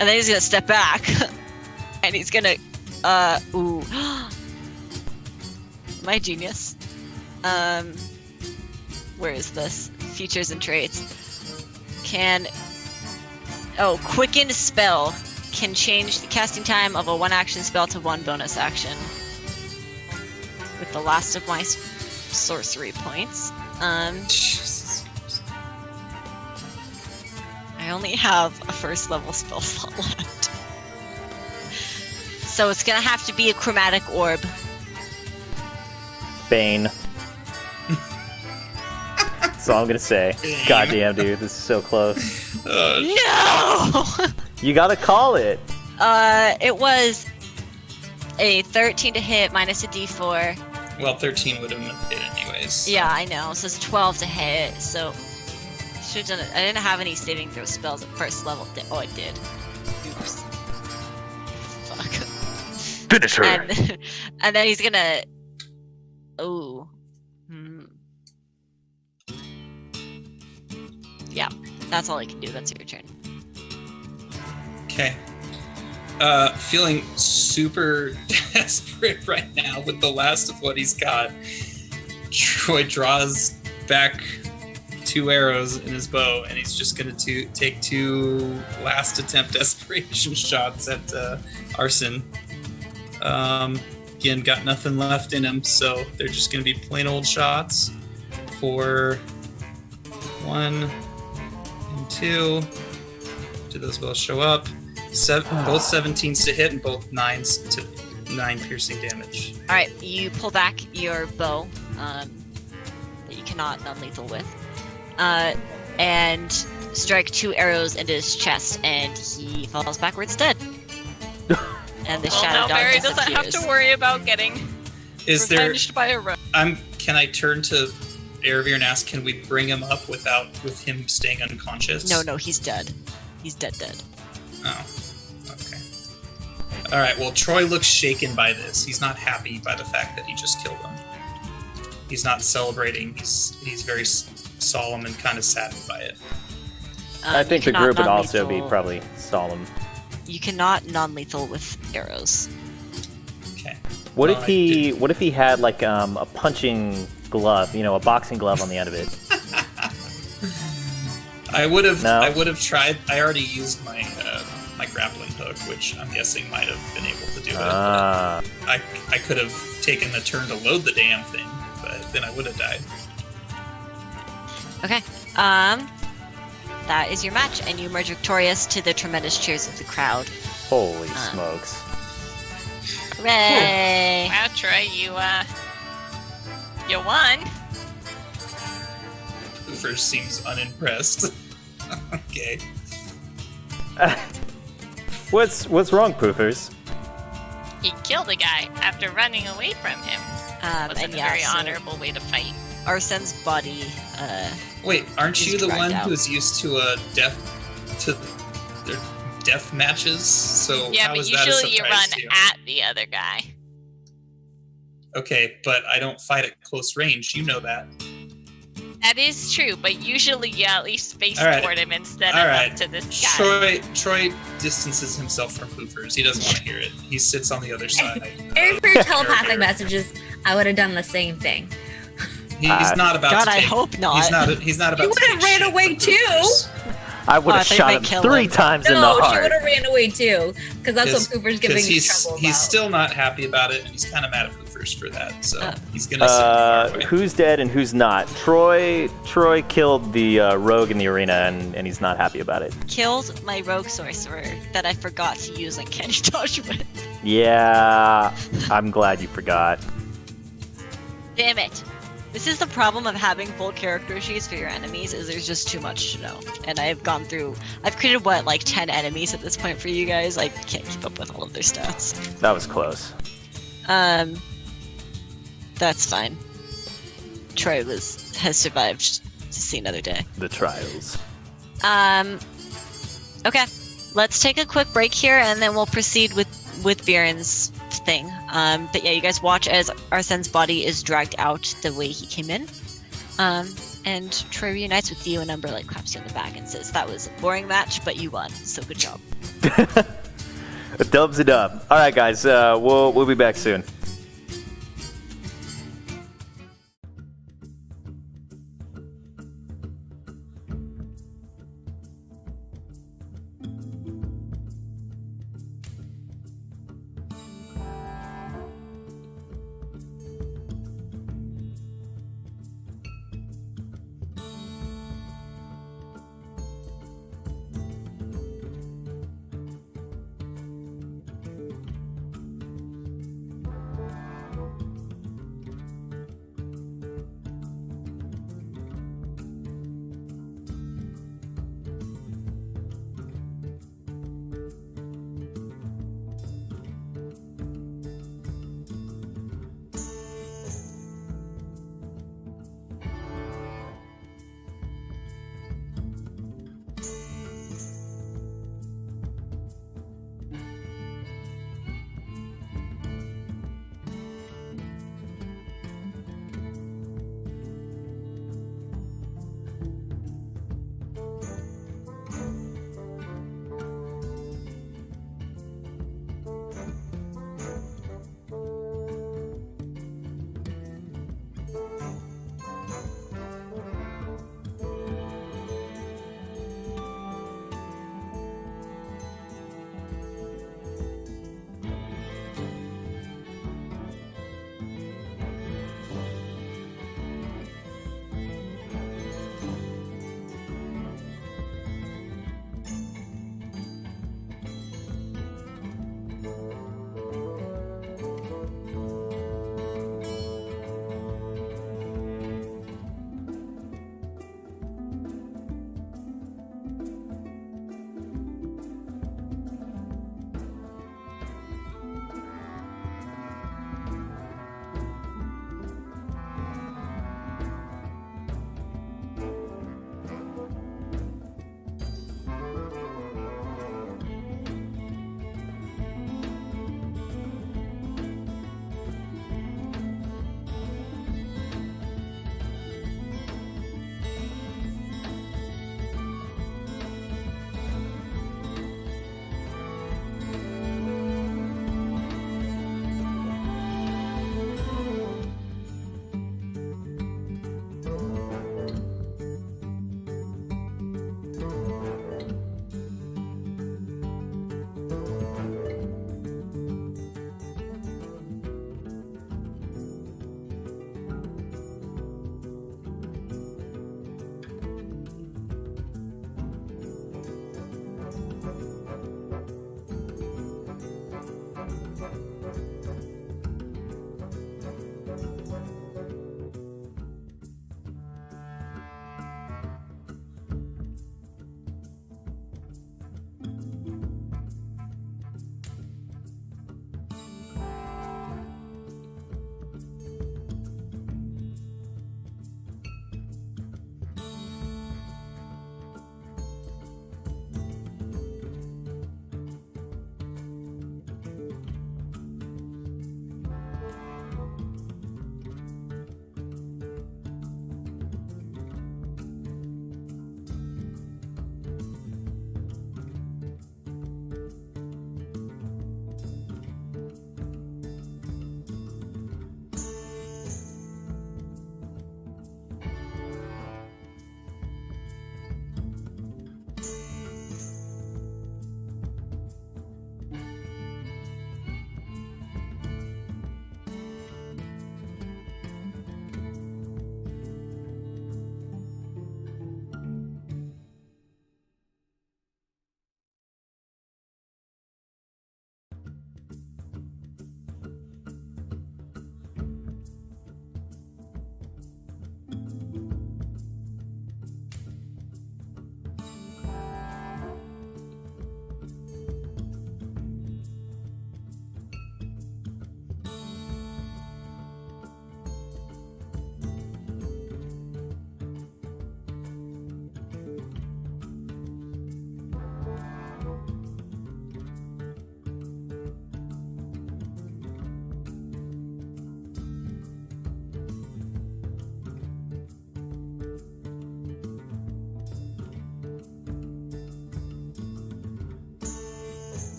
And then he's gonna step back. And he's gonna ooh. My genius. Where is this? Features and traits. Quicken spell can change the casting time of a 1-action spell to 1 bonus action. With the last of my sorcery points. Jesus. I only have a first level spell slot left. So it's gonna have to be a chromatic orb. Bane. That's all I'm gonna say. Goddamn, dude, this is so close. No! You gotta call it. It was a 13 to hit minus a d4. Well, 13 would have hit anyways. Yeah, I know. So it's 12 to hit. So should have done it. I didn't have any saving throw spells at first level. Oh, I did. Oops. Fuck. Finish her. And then he's gonna. Oh. Yeah, that's all I can do. That's your turn. Okay. Feeling super desperate right now with the last of what he's got. Troy draws back 2 arrows in his bow, and he's just going to take 2 last attempt desperation shots at Arson. Again, got nothing left in him, so they're just going to be plain old shots for 1 and 2. Do those both show up? Both 17s to hit and both 9s to 9 piercing damage. All right, you pull back your bow that you cannot non-lethal with, and strike 2 arrows into his chest, and he falls backwards dead. And the shadow now dog Barry doesn't have disappears. to worry about getting revenged by a rogue. Can I turn to Erebir and ask, can we bring him up with him staying unconscious? No, he's dead. He's dead. Oh, okay. All right. Well, Troy looks shaken by this. He's not happy by the fact that he just killed him. He's not celebrating. He's very solemn and kind of saddened by it. I think the you cannot group would also be non-lethal- probably solemn. You cannot non-lethal with arrows. Okay. What Well, if he had like a punching glove, a boxing glove on the end of it? I would have. No? I would have tried. I already used my my grappling hook, which I'm guessing might have been able to do it. Ah. I could have taken the turn to load the damn thing, but then I would have died. Okay. That is your match, and you emerge victorious to the tremendous cheers of the crowd. Holy smokes. Hooray! Wow, Troy, you won. Poofers seems unimpressed. Okay. What's wrong, Poofers? He killed a guy after running away from him. Wasn't And a yeah, very so honorable way to fight. Arsen's body. Wait, aren't He's you the dragged one out. who's used to their death matches? So Yeah, how but is that a usually you surprise run to you? at the other guy. Okay, but I don't fight at close range. You know that. That is true, but usually you at least face All right. toward him instead All of right. up to this guy. Troy distances himself from Poofers. He doesn't want to hear it. He sits on the other side. If for telepathic Erebir. messages, I would have done the same thing. He's not about God, to I take, hope not. He's not about You to would've take ran shit away from too. Poofers. I would Oh, I have thought you shot might him kill 3 him. times in the No, she heart. would have ran away too, because that's what Cooper's giving me he's, trouble he's about. still not happy about it, and he's kind of mad at Poofers for that. So he's gonna sit far away. Who's dead and who's not? Troy killed the rogue in the arena, and he's not happy about it. Killed my rogue sorcerer that I forgot to use Uncanny Dodge with. Yeah, I'm glad you forgot. Damn it. This is the problem of having full character sheets for your enemies, is there's just too much to know. And I've created, 10 enemies at this point for you guys? I can't keep up with all of their stats. That was close. That's fine. Troy has survived to see another day. The trials. Okay. Let's take a quick break here, and then we'll proceed with Viren's thing. But yeah, you guys watch as Arsen's body is dragged out the way he came in. And Troy reunites with you, and Umber claps you on the back and says, "That was a boring match, but you won, so good job." A dub's a dub. All right, guys. We'll be back soon.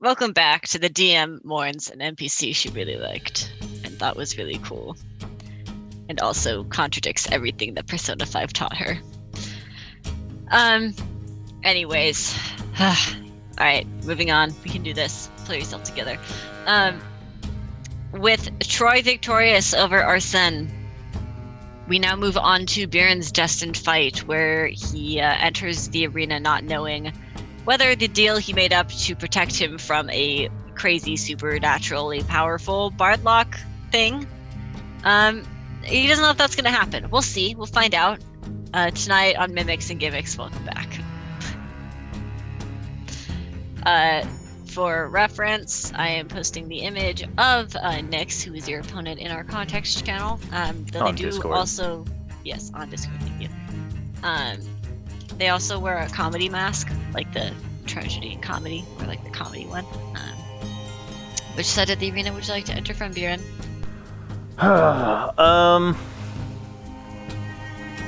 welcome back to the DM mourns an NPC she really liked and thought was really cool, and also contradicts everything that Persona 5 taught her. Anyways, all right, moving on. We can do this. Pull yourself together. With Troy victorious over Arsene, we now move on to Biren's destined fight, where he enters the arena not knowing whether the deal he made up to protect him from a crazy, supernaturally powerful Bardlock thing. He doesn't know if that's going to happen. We'll see. We'll find out tonight on Mimics and Gimmicks. Welcome back. For reference, I am posting the image of Nyx, who is your opponent in our context channel. Though On they do Discord. also, yes, on Discord. Thank you. They also wear a comedy mask, like the tragedy comedy, or like the comedy one. Which side of the arena would you like to enter from, Biren?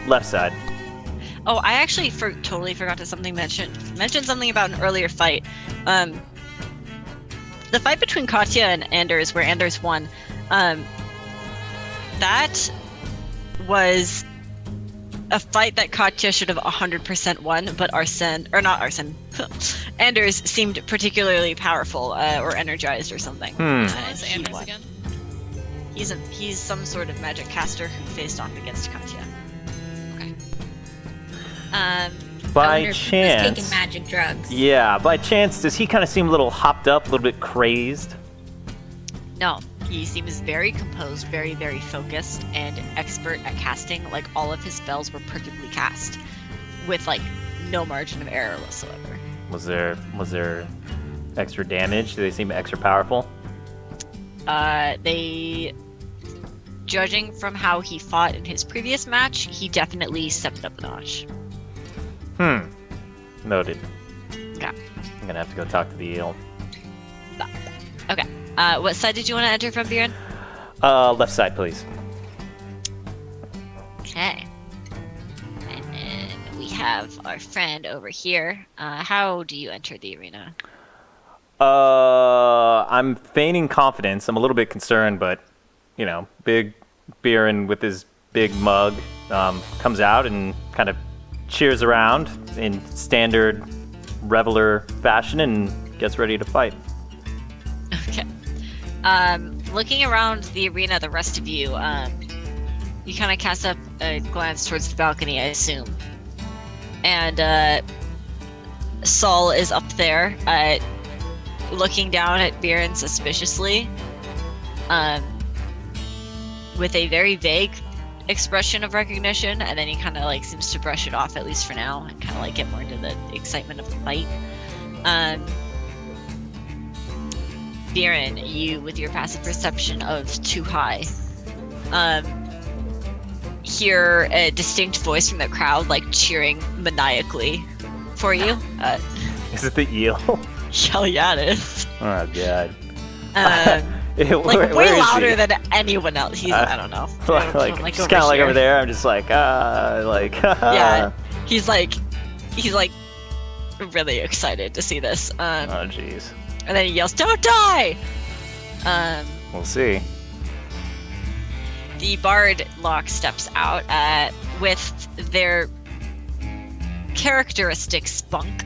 Left side. Oh, I actually totally forgot to mention something about an earlier fight. The fight between Katya and Anders, where Anders won, that was a fight that Katya should have 100% won, but Anders seemed particularly powerful or energized or something. Is He Anders won. again? He's some sort of magic caster who faced off against Katya. Okay. I By wonder if he was chance. taking magic drugs. Yeah, by chance, does he kind of seem a little hopped up, a little bit crazed? No, he seems very composed, very, very focused, and expert at casting. Like, all of his spells were perfectly cast, with, like, no margin of error whatsoever. Was there extra damage? Do they seem extra powerful? Judging from how he fought in his previous match, he definitely stepped up a notch. Noted. Okay. I'm gonna have to go talk to the eel. Okay. What side did you want to enter from, Biren? Left side, please. Okay. And then we have our friend over here. How do you enter the arena? I'm feigning confidence. I'm a little bit concerned, but, you know, big Biren with his big mug comes out and kind of cheers around in standard reveler fashion and gets ready to fight. Okay. Looking around the arena, the rest of you, you kind of cast up a glance towards the balcony, I assume. And Saul is up there, looking down at Biren suspiciously, with a very vague expression of recognition, and then he kind of like seems to brush it off, at least for now, and kind of like get more into the excitement of the fight. Biren, you, with your passive perception of too high, hear a distinct voice from the crowd, like cheering maniacally for you. Is it the eel? Hell yeah, it is. Oh, God. Like Where way is louder he? than anyone else. He's, I don't know. like just kind of like here. over there. I'm just like, Yeah, he's like really excited to see this. Oh, jeez. And then he yells, "Don't die!" We'll see. The Bard Lock steps out with their characteristic spunk,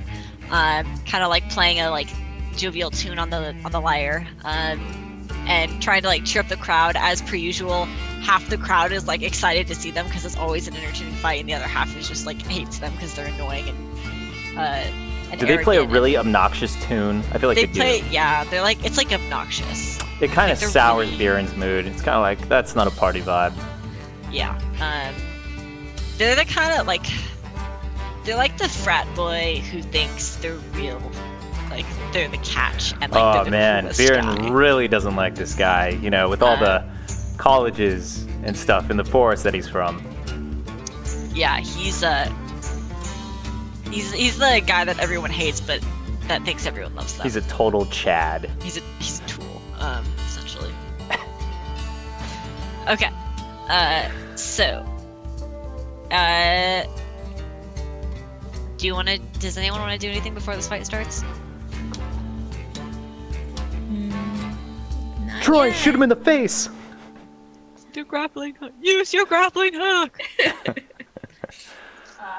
kind of like playing a like jovial tune on the lyre, and trying to like cheer up the crowd as per usual. Half the crowd is like excited to see them because it's always an entertaining fight, and the other half is just like hates them because they're annoying and Do they play a arrogant. really obnoxious tune? I feel like They they play, do. yeah. They're like, it's like obnoxious. It kind of they're sours really- Biren's mood. It's kind of like, that's not a party vibe. Yeah. They're the kind of like, they're like the frat boy who thinks they're real, like they're the catch, and like Oh they're the man, coolest Biren guy. really doesn't like this guy. You know, with all the colleges and stuff in the forest that he's from. Yeah, he's the guy that everyone hates, but that thinks everyone loves them. He's a total Chad. He's a tool, essentially. Okay. Does anyone want to do anything before this fight starts? Troy, Yeah. shoot him in the face. Do grappling hook. Use your grappling hook.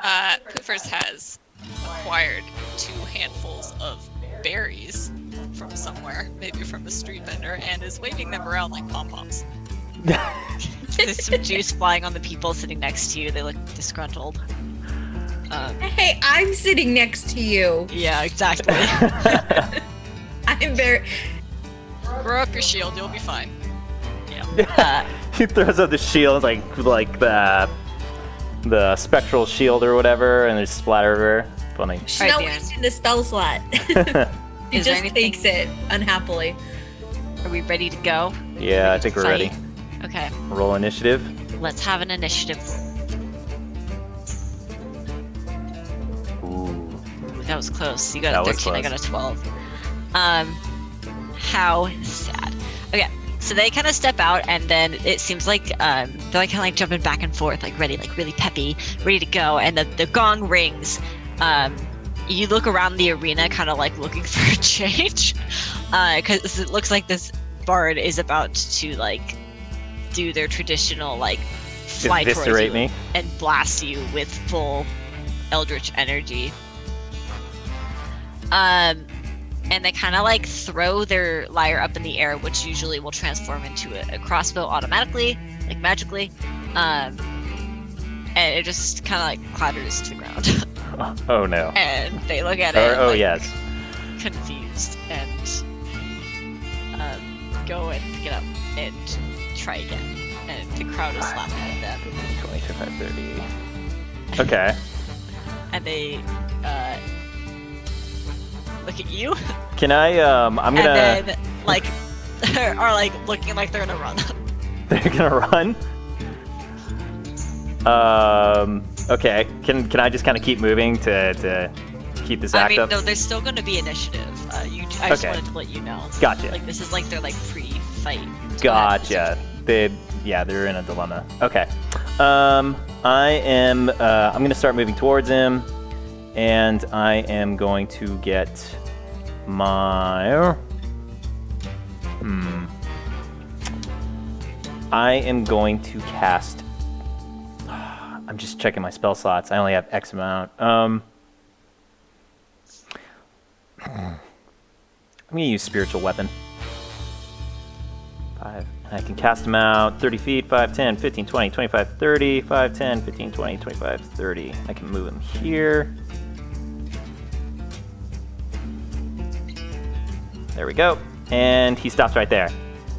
Poofers has acquired 2 handfuls of berries from somewhere, maybe from a street vendor, and is waving them around like pom-poms. There's some juice flying on the people sitting next to you. They look disgruntled. Hey, I'm sitting next to you. Yeah, exactly. I'm very. Grow up your shield, you'll be fine. He throws out the shield, like the spectral shield or whatever, and there's splatter everywhere. Funny. She's Alright, not Dan. wasting the spell slot. He Is there just anything- takes it unhappily. Are we ready to go? Yeah, I think we're ready. Okay, Roll initiative. let's have an initiative. Ooh. Ooh, that was close. You got That a was 13, I got a 12. How sad. Okay, so they kind of step out, and then it seems like they're like kind of like jumping back and forth, like ready, like really peppy, ready to go. And the gong rings. You look around the arena, kind of like looking for a change, because it looks like this bard is about to like do their traditional like fly towards Eviscerate you me. and blast you with full eldritch energy. And they kind of like throw their lyre up in the air, which usually will transform into a crossbow automatically, like magically. And it just kind of like clatters to the ground. Oh no. And they look at it, Oh like, yes. confused, and go and pick it up and try again. And the crowd is laughing at them. 20, 25, 30. Okay. And they look at you, Can I? I'm gonna. and then like are like looking like they're gonna run. They're gonna run. Okay. Can I just kind of keep moving to keep this I act mean, up? no, there's still gonna be initiative. I just Okay. wanted to let you know. Gotcha. Like this is like their like pre-fight. Gotcha. They're in a dilemma. Okay. I'm gonna start moving towards him, and I am going to get my. I am going to cast. I'm just checking my spell slots. I only have X amount. I'm gonna use spiritual weapon. 5. I can cast them out 30 feet, 5, 10, 15, 20, 25, 30, 5, 10, 15, 20, 25, 30. I can move him here. There we go. And he stops right there.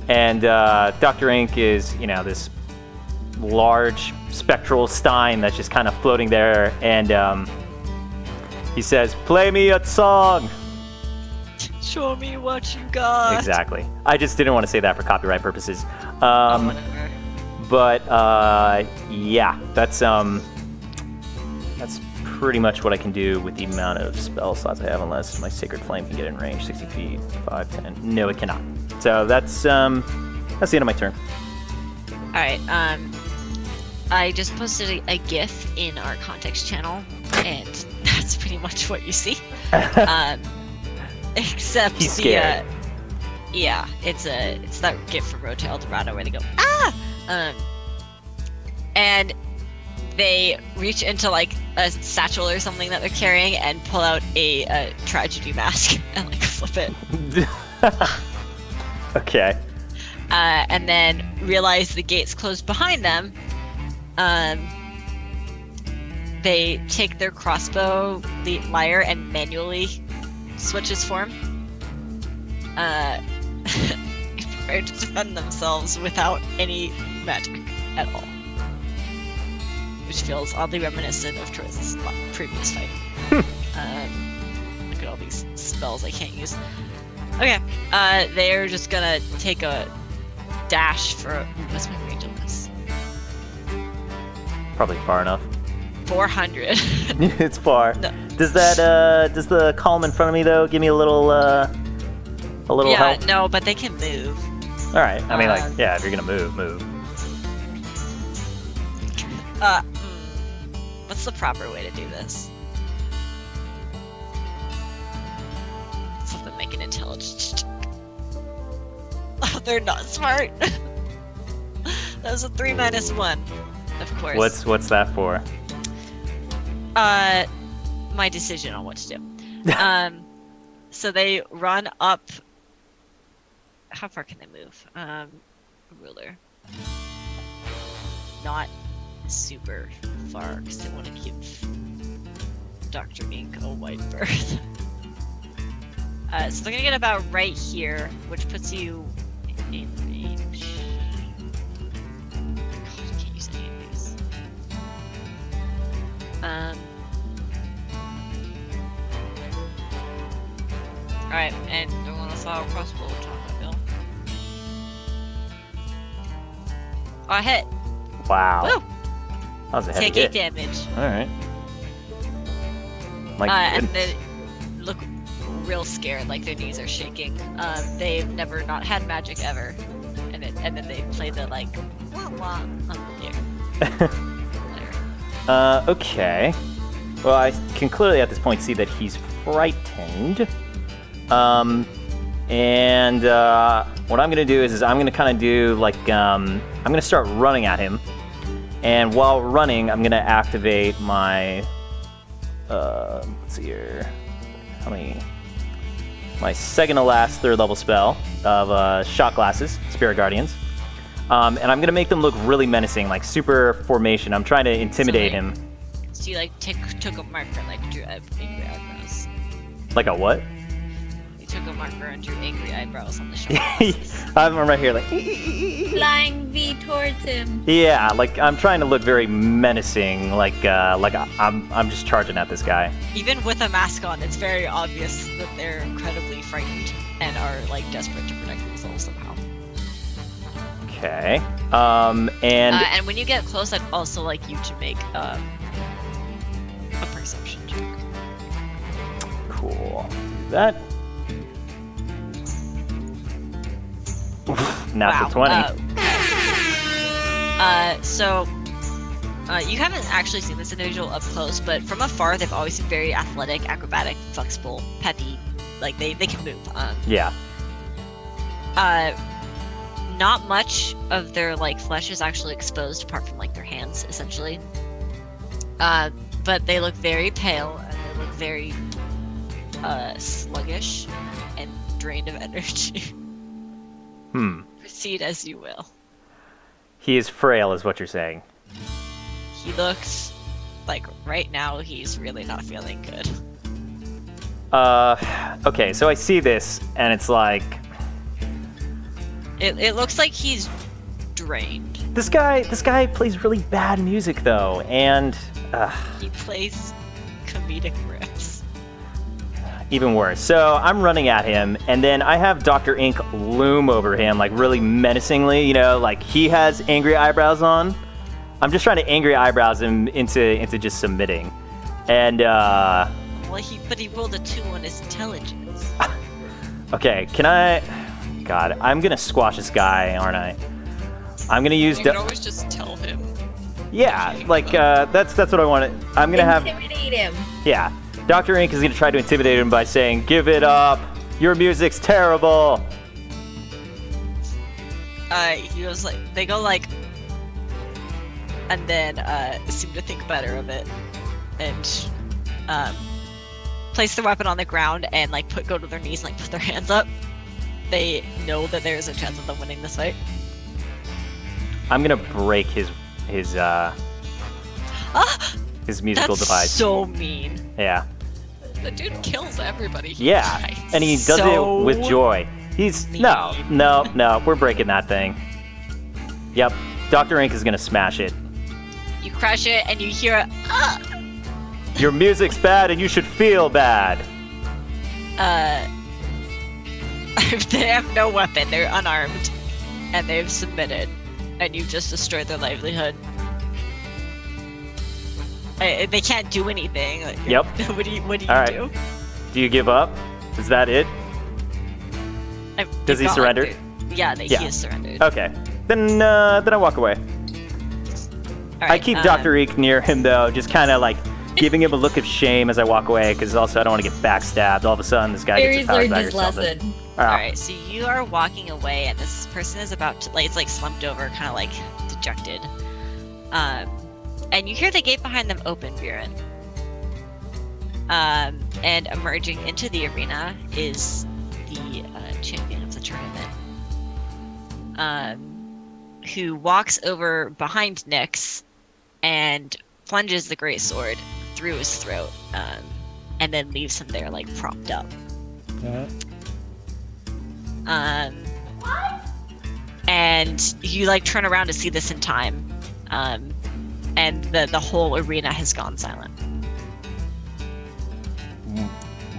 And Dr. Ink is, this large spectral stein that's just kind of floating there. And he says, "Play me a song." Show me what you got. Exactly. I just didn't want to say that for copyright purposes. Whatever. But yeah, that's pretty much what I can do with the amount of spell slots I have, unless my Sacred Flame can get in range, 60 feet, 5, 10. No, it cannot. So that's the end of my turn. All right. I just posted a GIF in our context channel, and that's pretty much what you see. Except He's scared. Yeah, it's that GIF from Road to El Dorado where they go and they reach into like a satchel or something that they're carrying and pull out a tragedy mask and like flip it. Okay. And then realize the gates closed behind them. They take their crossbow lyre and manually switches form. Prepared to defend themselves without any magic at all. Which feels oddly reminiscent of Troy's previous fight. Look at all these spells I can't use. Okay, they're just gonna take a dash for. What's my range on this? Probably far enough. 400. It's far. No. Does the column in front of me though give me a little Yeah, help? no, but they can move. All right. I mean, yeah, if you're gonna move. What's the proper way to do this? Let's have them make an intelligence check. Oh, they're not smart. That was a 3 minus 1, of course. What's that for? My decision on what to do. So they run up. How far can they move? Ruler. Not super far, because they want to give Dr. Ink a wide berth. So they're gonna get about right here, which puts you in range. God, I can't use any of these. Alright, and they're gonna fire a crossbow attack at Bill. Oh, I hit. Wow. Woo! That was a heavy Take 8 hit. damage. All right. My And goodness. they look real scared, like their knees are shaking. They've never not had magic ever, and then they play the like wah wah on the air. Okay. Well, I can clearly at this point see that he's frightened. And what I'm gonna do is I'm gonna kind of do like I'm gonna start running at him, and while running, I'm gonna activate my let's see here, how many? My second to last 3rd level spell of shot glasses, Spirit Guardians. And I'm gonna make them look really menacing, like super formation. I'm trying to intimidate him. So you like took a marker and like drew angry eyebrows. Like a what? You took a marker and drew angry eyebrows on the shoulder. I'm right here, like. Flying V towards him. Yeah, like I'm trying to look very menacing, like I'm just charging at this guy. Even with a mask on, it's very obvious that they're incredibly frightened and are like desperate to protect themselves somehow. Okay. And when you get close, I'd also like you to make a perception check. cool. That. Natural 20. You haven't actually seen this individual up close, but from afar, they've always been very athletic, acrobatic, flexible, peppy. Like they can move. Yeah. Not much of their like flesh is actually exposed, apart from like their hands, essentially. But they look very pale and they look very sluggish and drained of energy. Proceed as you will. He is frail, is what you're saying. He looks like right now he's really not feeling good. Okay, so I see this, and it's like It looks like he's drained. this guy plays really bad music though, and He plays comedic riffs. even worse. So I'm running at him, and then I have Dr. Ink loom over him, like really menacingly, you know, like he has angry eyebrows on. I'm just trying to angry eyebrows him into just submitting. And Well, he rolled a 2 on his intelligence. okay, can I? God, I'm gonna squash this guy, aren't I? I'm gonna use. You can always just tell him. Yeah, like that's what I want to. I'm gonna have. Intimidate him. Yeah, Dr. Ink is gonna try to intimidate him by saying, "Give it up. Your music's terrible." He goes like, they go like, and then seem to think better of it, and place the weapon on the ground and like go to their knees and like put their hands up. They know that there's a chance of them winning this fight. I'm gonna break his musical That's device. so mean. Yeah. The dude kills everybody. Yeah, Fights. and he does So it with joy. He's no, we're breaking that thing. Yep, Dr. Ink is gonna smash it. You crush it and you hear it. Your music's bad and you should feel bad. They have no weapon. They're unarmed, and they've submitted, and you've just destroyed their livelihood. They can't do anything. Like, Yep. What do you All right. do? Do you give up? Is that it? Does he surrender? Yeah, Yeah. he is surrendered. Okay. Then I walk away. All I keep Dr. Eek near him though, just kind of like giving him a look of shame as I walk away, because also I don't want to get backstabbed. All of a sudden, this guy gets Barry's his powers learned back or his something. lesson. Ah, Alright, so you are walking away, and this person is about to, like, it's like slumped over, kind of like dejected. And you hear the gate behind them open, Viren. And emerging into the arena is the champion of the tournament, who walks over behind Nyx and plunges the great sword through his throat, and then leaves him there, like, propped up. And you, like, turn around to see this in time, and the whole arena has gone silent.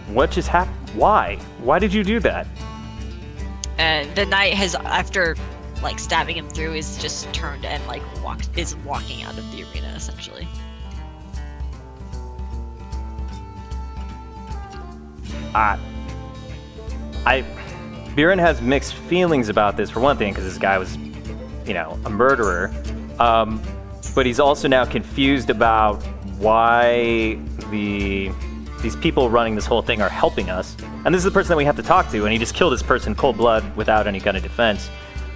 what just happened? Why? Why did you do that? And the knight has, after, like, stabbing him through, is just turned and, like, is walking out of the arena, essentially. Viren has mixed feelings about this, for one thing, because this guy was, a murderer. But he's also now confused about why these people running this whole thing are helping us. And this is the person that we have to talk to, and he just killed this person cold blood without any kind of defense.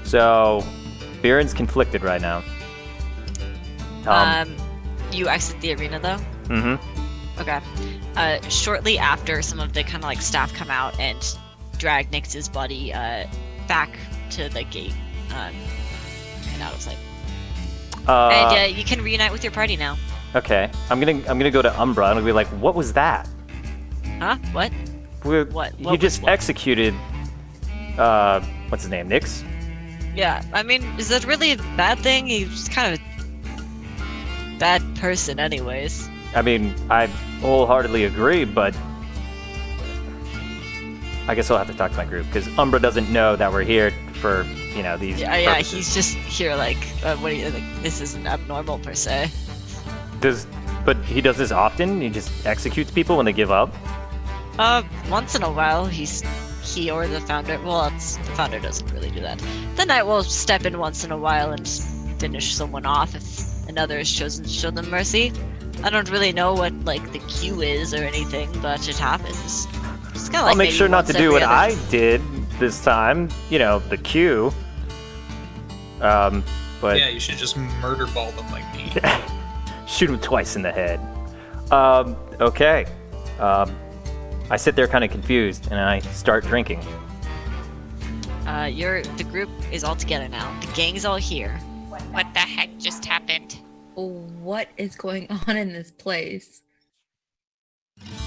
So, Viren's conflicted right now. You exit the arena, though? Mm-hmm. Okay. Shortly after, some of the kind of, like, staff come out and drag Nyx's body back to the gate and out of sight. And you can reunite with your party now. Okay, I'm gonna go to Umbra and I'll be like, what was that? Huh? What? What He just was what? executed. What's his name? Nyx? Yeah, I mean, is that really a bad thing? He's kind of a bad person, anyways. I mean, I wholeheartedly agree, but I guess I'll have to talk to my group because Umbra doesn't know that we're here for these. Yeah, purposes. he's just here like, what do you think? This isn't abnormal per se. But he does this often. He just executes people when they give up. Once in a while, he or the founder. Well, the founder doesn't really do that. The knight will step in once in a while and finish someone off if another is chosen to show them mercy. I don't really know what, like, the cue is or anything, but it happens. It's kind of like I'll make maybe sure not once to do every what other- I did this time. The cue. But Yeah, you should just murder ball them like me. shoot him twice in the head. Okay. I sit there kind of confused, and I start drinking. The group is all together now. The gang's all here. What the heck just happened? What is going on in this place?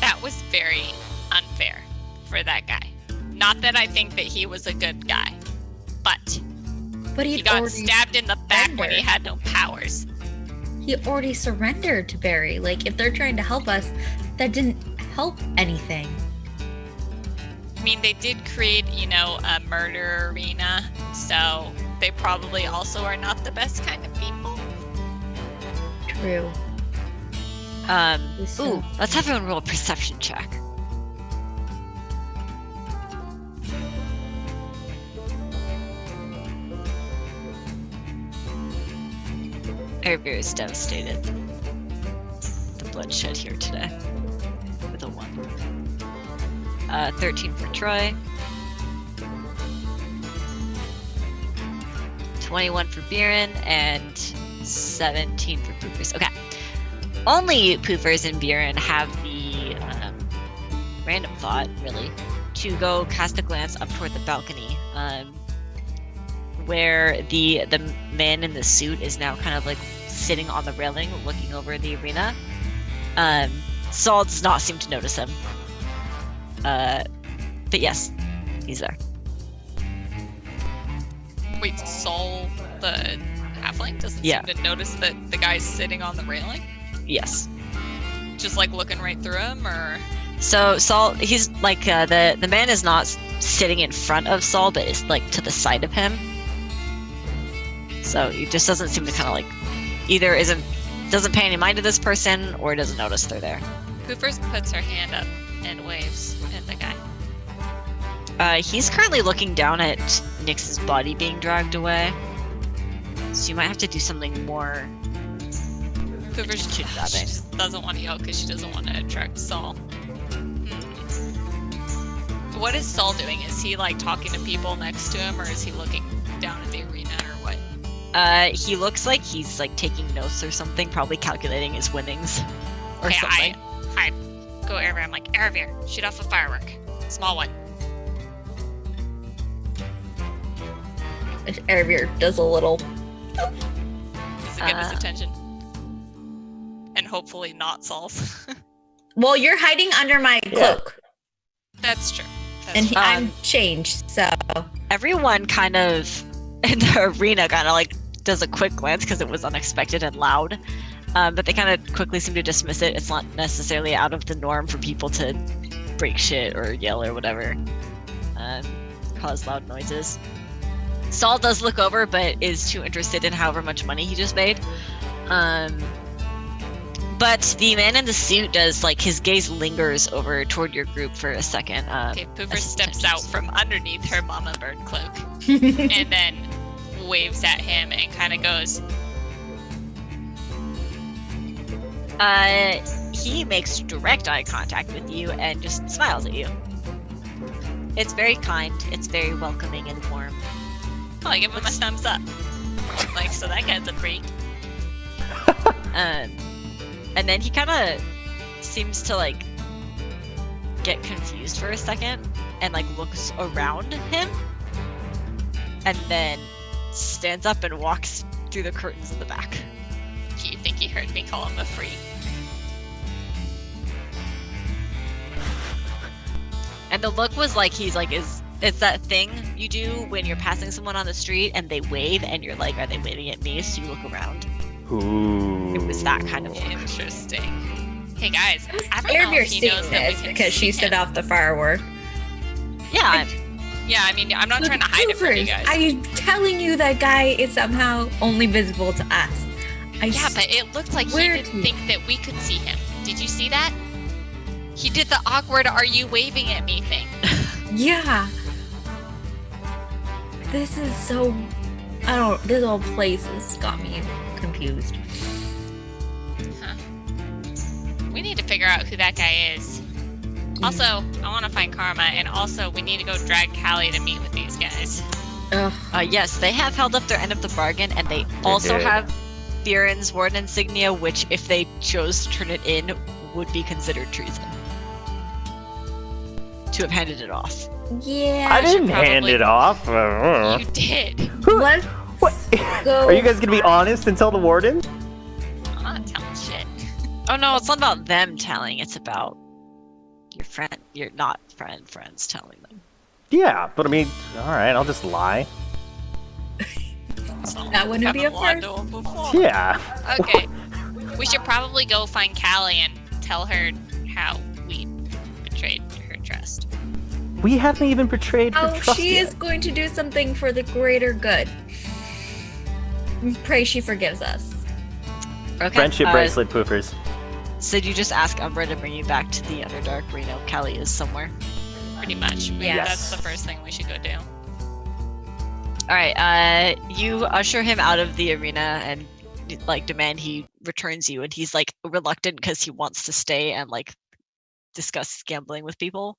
That was very unfair for that guy. Not that I think that he was a good guy, but But he he got stabbed in the back when he surrendered. had no powers. He already surrendered to Barry. Like, if they're trying to help us, that didn't help anything. I mean, they did create, a murder arena, so they probably also are not the best kind of people. True. Ooh, let's have everyone roll a perception check. Airbeer is devastated. The bloodshed here today. With a 1. 13 for Troy. 21 for Biren, and 17 for Poofers. Okay. Only Poofers and Biren have the random thought, really, to go cast a glance up toward the balcony, where the man in the suit is now kind of like sitting on the railing, looking over the arena. Saul does not seem to notice him. But yes, he's there. Wait, Saul, the halfling, doesn't Yeah. seem to notice that the guy's sitting on the railing? Yes. Just like looking right through him, or? So Saul, he's like the man is not sitting in front of Saul, but is like to the side of him. So he just doesn't seem to kind of like either doesn't pay any mind to this person or doesn't notice they're there. Poofers puts her hand up and waves at the guy. He's currently looking down at Nyx's body being dragged away. So you might have to do something more. Poofers Chit chatting. just doesn't want to yell because she doesn't want to attract Saul. what is Saul doing? Is he like talking to people next to him, or is he looking down at the arena, or what? He looks like he's like taking notes or something, probably calculating his winnings or Okay, something. I go Eravir. I'm like, Eravir, shoot off a firework. Small one. Eravir does a little. Does it get his attention? And hopefully not Saul's. Well, you're hiding under my cloak, That's true. and I'm changed, so. Everyone kind of in the arena kind of like does a quick glance because it was unexpected and loud. But they kind of quickly seem to dismiss it. It's not necessarily out of the norm for people to break shit or yell or whatever, cause loud noises. Saul does look over, but is too interested in however much money he just made. But the man in the suit does, like, his gaze lingers over toward your group for a second. Okay, Pooper as steps intentions. out from underneath her mama bird cloak and then waves at him and kind of goes, He makes direct eye contact with you and just smiles at you. It's very kind. It's very welcoming and warm. oh, I give him a thumbs up. Like, so that guy's a freak. And then he kind of seems to like get confused for a second and like looks around him and then stands up and walks through the curtains in the back. Do you think he heard me call him a freak? And the look was like he's like, it's that thing you do when you're passing someone on the street and they wave and you're like, are they waving at me? So you look around. Ooh. It was that kind of look. Interesting. Hey guys, I don't know Eravir if he seeing knows that we this can because she see set him. off the firework. Yeah, Yeah, I mean, I'm not trying to hide it from you guys. I'm telling you that guy is somehow only visible to us. Yeah, but it looked like he swear didn't to you. think that we could see him. Did you see that? He did the awkward "Are you waving at me?" thing. Yeah. This is so. This whole place has got me confused. Huh. We need to figure out who that guy is. Also, I want to find Karma, and also we need to go drag Callie to meet with these guys. Ugh. yes, they have held up their end of the bargain, and they also did. have Viren's warden insignia, which, if they chose to turn it in, would be considered treason. To have handed it off. Yeah. I didn't should hand probably- it off. You did. Let's What? go. Are you guys gonna be honest and tell the warden? I'm not telling shit. Oh no, it's not about them telling, it's about your friend, your not friends telling them. Yeah, but I mean, all right, I'll just lie. So, That wouldn't be a haven't lied first. to him before. Yeah. Okay. We should probably go find Callie and tell her how we betrayed her trust. We haven't even betrayed her Oh, trust she yet. is going to do something for the greater good. Pray she forgives us. Okay. Friendship bracelet poofers. So did you just ask Umbra to bring you back to the Underdark where you know Callie is somewhere? Pretty much. Yes. That's the first thing we should go do. Alright, you usher him out of the arena and like demand he returns you, and he's like reluctant because he wants to stay and like discuss gambling with people.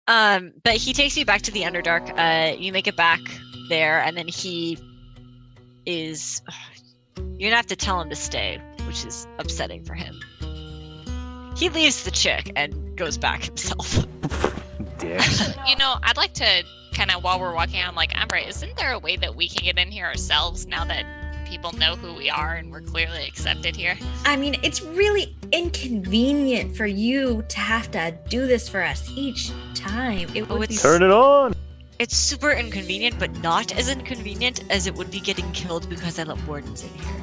But he takes you back to the Underdark. You make it back there, and then he is you're gonna have to tell him to stay, which is upsetting for him. He leaves the chick and goes back himself. Dick. You know, I'd like to kind of, while we're walking, I'm like, Amber, isn't there a way that we can get in here ourselves now that people know who we are and we're clearly accepted here? I mean, it's really inconvenient for you to have to do this for us each time. It Oh, would be it's- Turn it on. It's super inconvenient, but not as inconvenient as it would be getting killed because I let wardens in here.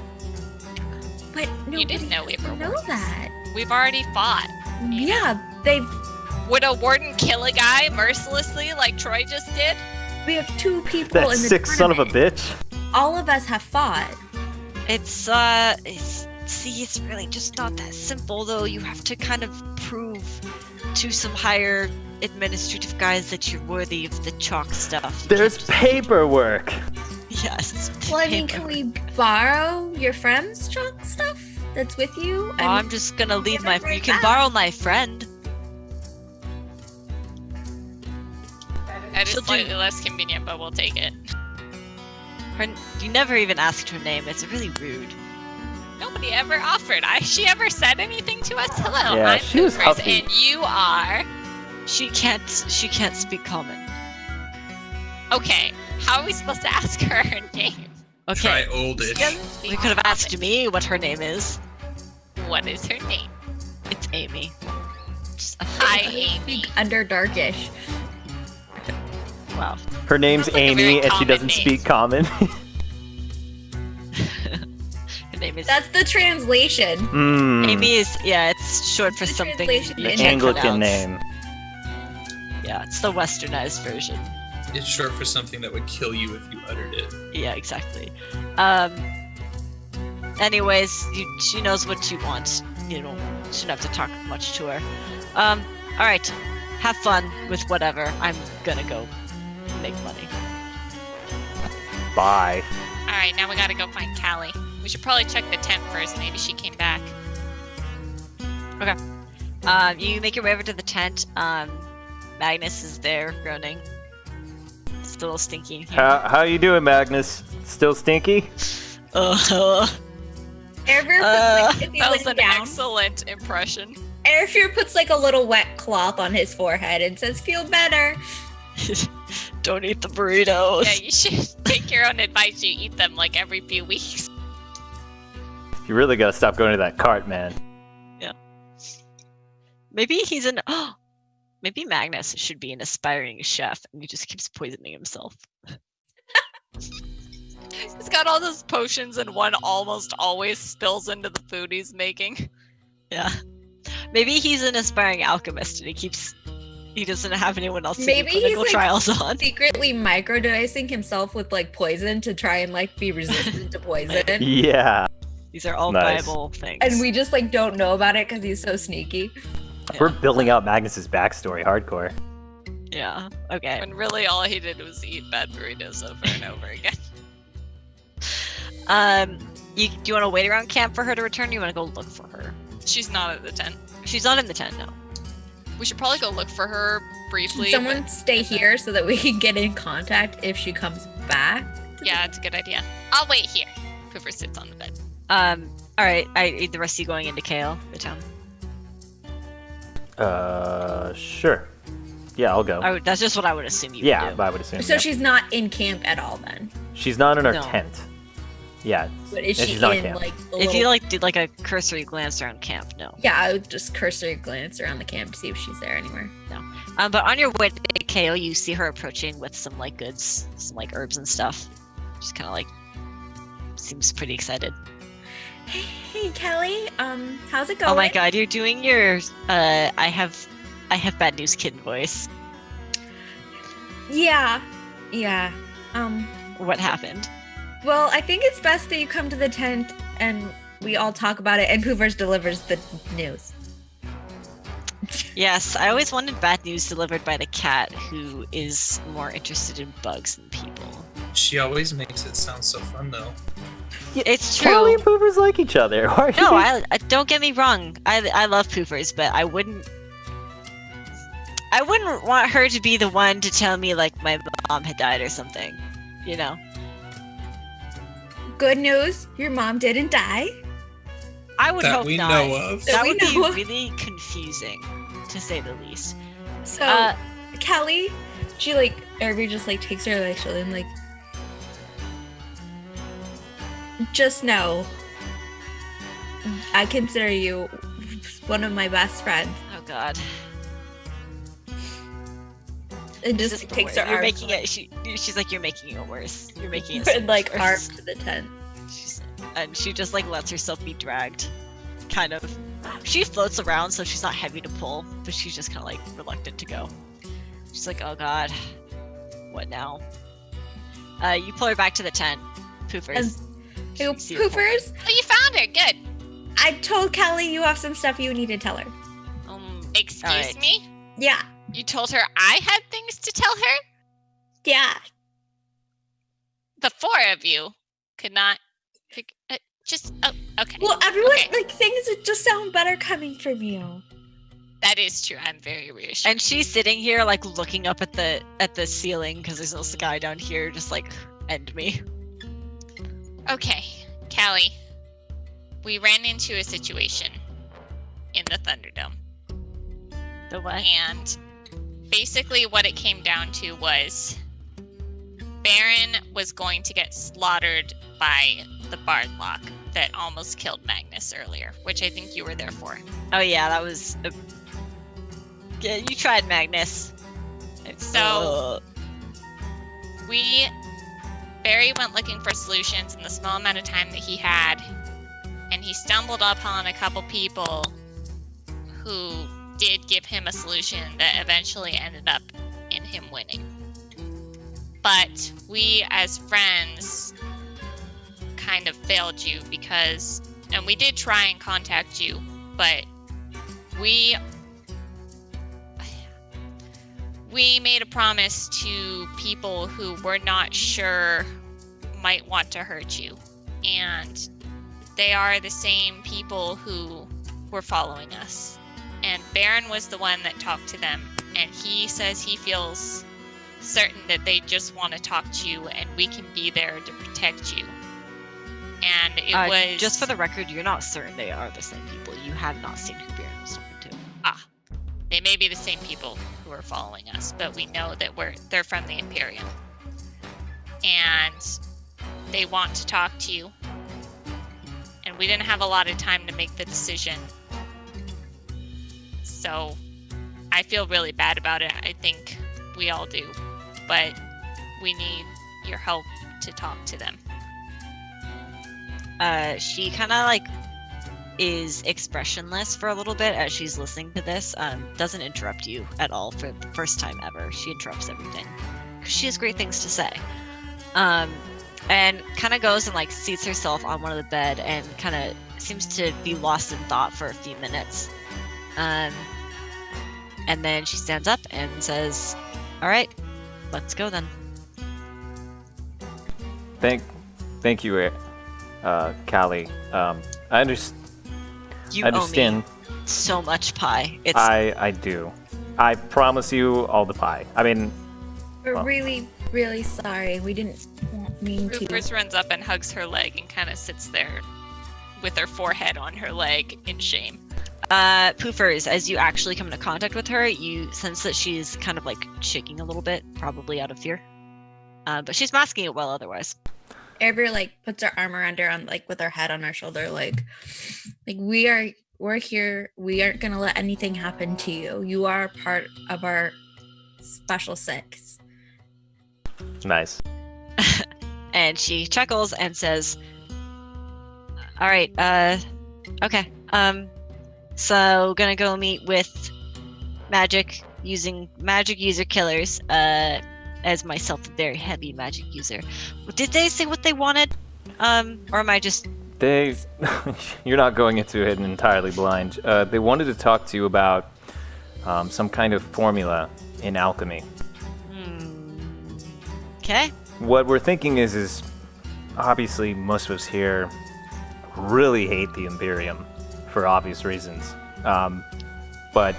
But You didn't know we were know wardens. that. We've already fought. Yeah, they've. Would a warden kill a guy mercilessly like Troy just did? We have two people That in the sick son of a tournament. bitch. All of us have fought. It's it's really just not that simple though. You have to kind of prove to some higher administrative guys that you're worthy of the chalk stuff. You There's can't paperwork. just- yes. Well, I mean, can we borrow your friend's truck stuff that's with you? I'm just gonna leave give my. it right You can back. borrow my friend. That is She'll do- slightly less convenient, but we'll take it. You never even asked her name. It's really rude. Nobody ever offered. She ever said anything to us? Hello, Yeah, I'm she was Poopers, huffy. and you are. She can't speak common. Okay, how are we supposed to ask her her name? Okay. Try oldish. We could have asked me what her name is. What is her name? It's Amy. Just a Hi, Amy. Underdarkish. wow. Her name's Sounds like a very Amy, and she common doesn't name. speak common. Her name is That's the translation. Amy. Is it's short for The something translation you in can't Anglican pronounce. name. Yeah, it's the westernized version. It's short for something that would kill you if you uttered it. Yeah, exactly. Anyways, she knows what she wants. You shouldn't have to talk much to her. All right, have fun with whatever. I'm gonna go make money. Bye. All right, now we gotta go find Callie. We should probably check the tent first. Maybe she came back. You make your way over to the tent. Magnus is there, groaning. It's a little stinky in here. How you doing, Magnus? Still stinky? Airfear puts, like, if he That was lays an down, excellent impression. Airfear puts like a little wet cloth on his forehead and says, "Feel better." Don't eat the burritos. Yeah, you should take your own advice. You eat them like every few weeks. You really gotta stop going to that cart, man. Maybe he's an. Maybe Magnus should be an aspiring chef, and he just keeps poisoning himself. He's got all those potions, and one almost always spills into the food he's making. Yeah. Maybe he's an aspiring alchemist, and he doesn't have anyone else to Maybe do he's, clinical like, trials on. Secretly microdosing himself with like poison to try and like be resistant to poison. Yeah. These are all Nice. viable things. And we just like don't know about it because he's so sneaky. We're building out Magnus's backstory hardcore. Yeah. Okay. When really all he did was eat bad burritos over and over again. Do you want to wait around camp for her to return? Or you want to go look for her? She's not at the tent. She's not in the tent, no. We should probably go look for her briefly. Can someone stay here so that we can get in contact if she comes back? Yeah, it's a good idea. I'll wait here. Pooper sits on the bed. All right. The rest of you going into Kale, the town. Sure. Yeah, I'll go. That's just what I would assume you Yeah, would do. I would assume. So yeah. she's not in camp at all then. She's not in our No. tent. Yeah. But is Yeah, she she's not in in camp. like the If little... you like did like a cursory glance around camp, no. Yeah, I would just cursory glance around the camp to see if she's there anywhere. But on your way to Kale, you see her approaching with some like goods, some like herbs and stuff. She's kind of like seems pretty excited. Hey Kelly, how's it going? Oh my god, you're doing your I have bad news kid voice. Yeah. What happened? Well, I think it's best that you come to the tent and we all talk about it and Hoovers delivers the news. Yes, I always wanted bad news delivered by the cat who is more interested in bugs than people. She always makes it sound so fun, though. It's Kelly true. and Poopers like each other. Why are you- No, I don't get me wrong. I love poofers, but I wouldn't want her to be the one to tell me like my mom had died or something. You know? Good news, your mom didn't die. I would That hope we not. know of. That That we would know be of. really confusing, to say the least. So Kelly, she like Irby just like takes her like shoulder and like just know I consider you one of my best friends. Oh God. And It's just the takes wor- her You're arm making it. She's like, you're making it worse. You're making it so and like much arm worse. to the tent. And she just like lets herself be dragged, kind of. She floats around, so she's not heavy to pull, but she's just kind of like reluctant to go. She's like, oh God, what now? You pull her back to the tent. Poofers. Hey, See her pull. Poofers, Oh, you found her. Good. I told Kelly you have some stuff you need to tell her. Excuse Alright. me? Yeah, You told her I had things to tell her? yeah. The four of you could not just. Oh, okay. Well, everyone Okay. like things that just sound better coming from you. That is true. I'm very reassured. And she's sitting here, like, looking up at the ceiling because there's no sky down here, just like, end me. Okay, Callie. We ran into a situation in the Thunderdome. The what? And basically what it came down to was Baron was going to get slaughtered by the Bardlock that almost killed Magnus earlier, which I think you were there for. Oh yeah, that was. Yeah, you tried Magnus. So- Barry went looking for solutions in the small amount of time that he had, and he stumbled upon a couple people who did give him a solution that eventually ended up in him winning. But we as friends kind of failed you because, and we did try and contact you, but we made a promise to people who were not sure might want to hurt you. And they are the same people who were following us. And Baron was the one that talked to them. And he says he feels certain that they just want to talk to you and we can be there to protect you. And it was... Just for the record, you're not certain they are the same people. You have not seen who Baron was talking to. They may be the same people who are following us, but we know that they're from the Imperium. And they want to talk to you. And we didn't have a lot of time to make the decision. So I feel really bad about it. I think we all do. But we need your help to talk to them. She kind of like is expressionless for a little bit as she's listening to this. Doesn't interrupt you at all for the first time ever. She interrupts everything because she has great things to say. And kind of goes and like seats herself on one of the bed and kind of seems to be lost in thought for a few minutes. And then she stands up and says, "All right, let's go then." Thank you, Callie. I You understand. owe me so much pie. It's I do. I promise you all the pie. I mean, We're Well. really, really sorry. We didn't mean to. Rufus runs up and hugs her leg and kind of sits there with her forehead on her leg in shame. Poofers, as you actually come into contact with her, you sense that she's kind of like shaking a little bit, probably out of fear. But she's masking it well otherwise. Ever like puts her arm around her on like with her head on her shoulder, like we're here. We aren't gonna let anything happen to you. You are part of our special six. nice. And she chuckles and says, "All right, okay. So gonna go meet with magic user killers, as myself a very heavy magic user. Did they say what they wanted? Or am I just You're not going into it entirely blind. They wanted to talk to you about some kind of formula in alchemy. okay? What we're thinking is obviously most of us here really hate the Imperium for obvious reasons. But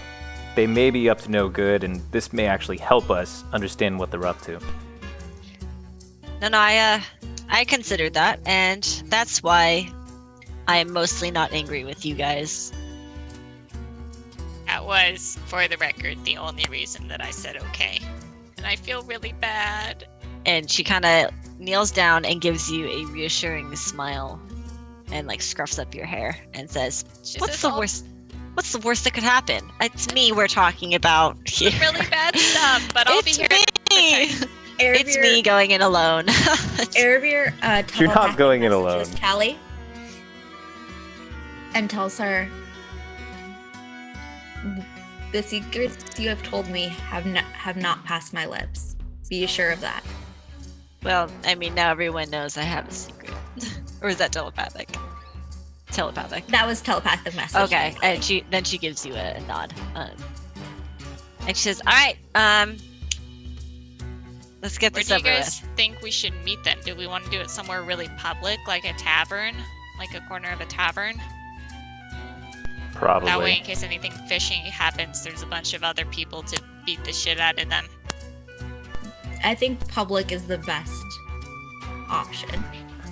they may be up to no good, and this may actually help us understand what they're up to. No, I considered that, and that's why I am mostly not angry with you guys. That was, for the record, the only reason that I said okay. And I feel really bad. And she kind of kneels down and gives you a reassuring smile, and like scruffs up your hair and says, She "What's says the all worst? What's the worst that could happen? It's me we're talking about here. the really bad stuff, but I'll It's be here. me. It's me going in alone." Erebir, You're not going in alone. Callie, and tells her, "The secrets you have told me have not passed my lips. Be assured of that." Well, I mean, now everyone knows I have a secret. Or is that telepathic? Telepathic. That was telepathic message. Okay, and she gives you a nod. And she says, "All right, let's get Where this do you over guys with." think we should meet them? Do we want to do it somewhere really public, like a tavern? Like a corner of a tavern? Probably. That way, in case anything fishy happens, there's a bunch of other people to beat the shit out of them. I think public is the best option.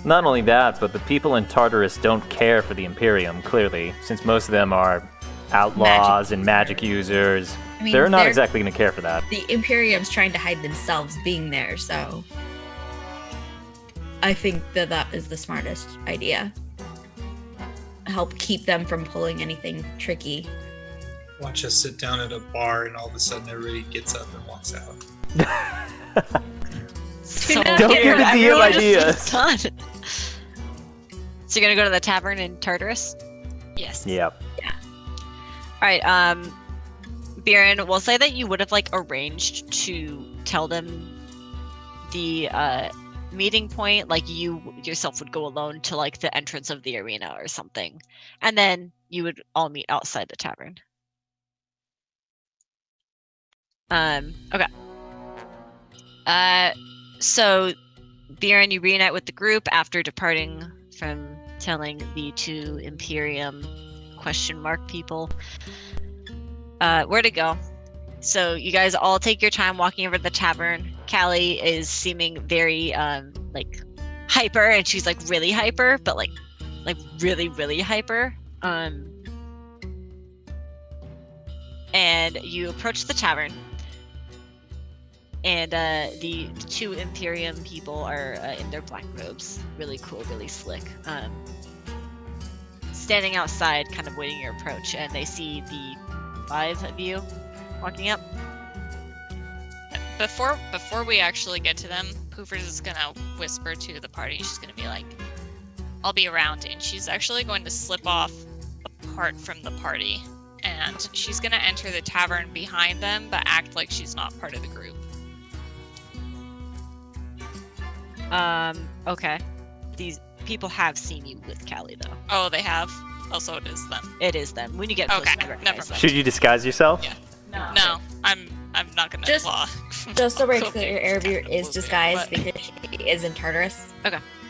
Not only that, but the people in Tartarus don't care for the Imperium, clearly, since most of them are outlaws and magic users. I mean, they're not exactly going to care for that. The Imperium's trying to hide themselves being there, so I think that is the smartest idea. Help keep them from pulling anything tricky. Watch us sit down at a bar, and all of a sudden everybody gets up and walks out. So Don't give the weird. DM Everyone just ideas. is done. So you're gonna go to the tavern in Tartarus? Yes. Yep. All right. Biren, we'll say that you would have like arranged to tell them the meeting point, like you yourself would go alone to like the entrance of the arena or something, and then you would all meet outside the tavern. Okay. So Biren, you reunite with the group after departing from telling the two Imperium ? People where to go. So you guys all take your time walking over to the tavern. Callie is seeming very like hyper, and she's like really hyper, but like really really hyper. And you approach the tavern, and the two Imperium people are in their black robes, really cool, really slick, standing outside, kind of waiting your approach, and they see the 5 of you walking up. Before we actually get to them, Poofers is gonna whisper to the party. She's gonna be like, "I'll be around," and she's actually going to slip off apart from the party, and she's gonna enter the tavern behind them, but act like she's not part of the group. Okay. These people have seen you with Callie, though. Oh, they have. Also, it is them. It is them. When you get close, Okay, you recognize never them. mind. Should you disguise yourself? Yeah. No, I'm not gonna Just- claw. Just so we're Cool. clear, Airview is disguised because she is in Tartarus.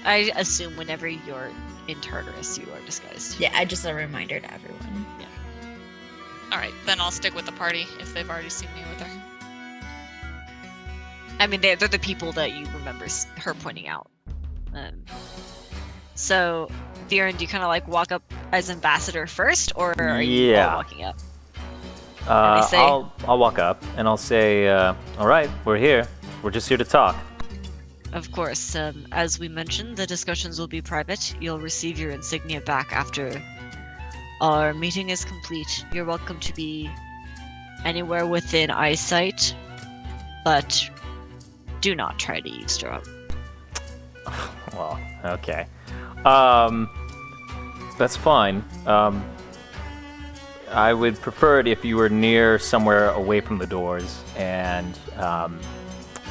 I assume whenever you're in Tartarus, you are disguised. Yeah, just a reminder to everyone. All right, then I'll stick with the party if they've already seen me with her. I mean, they're the people that you remember her pointing out. So, Biren, do you kind of like walk up as ambassador first, or are you all walking up? they say- I'll walk up and I'll say, all right, we're here. We're just here to talk. Of course. As we mentioned, the discussions will be private. You'll receive your insignia back after our meeting is complete. You're welcome to be anywhere within eyesight, but do not try to eavesdrop. Well, okay. That's fine. I would prefer it if you were near somewhere away from the doors, and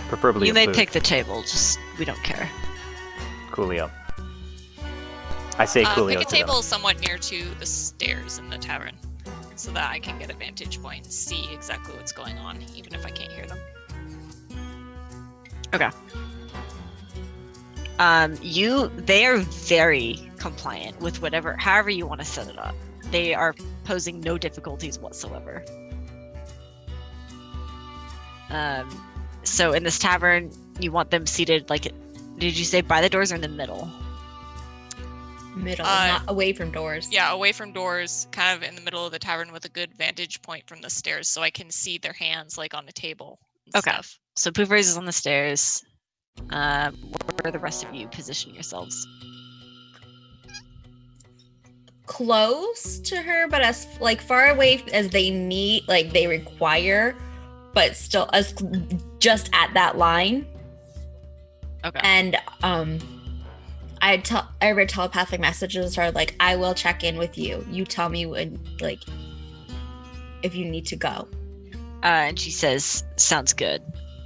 preferably You a may booth. pick the table, just we don't care. Coolio. I say Coolio Pick a to them. table somewhat near to the stairs in the tavern, so that I can get a vantage point and see exactly what's going on, even if I can't hear them. Okay. They are very compliant with however you want to set it up. They are posing no difficulties whatsoever. So in this tavern, you want them seated, like, did you say by the doors or in the middle? Middle, not away from doors. Yeah, away from doors, kind of in the middle of the tavern with a good vantage point from the stairs, so I can see their hands, like, on the table and Okay. stuff. So Poofers is on the stairs. Where the rest of you position yourselves? Close to her, but as like far away as they need, like they require, but still as just at that line. Okay. And I read telepathic messages are like, I will check in with you. You tell me when, like, if you need to go. And she says, "Sounds good."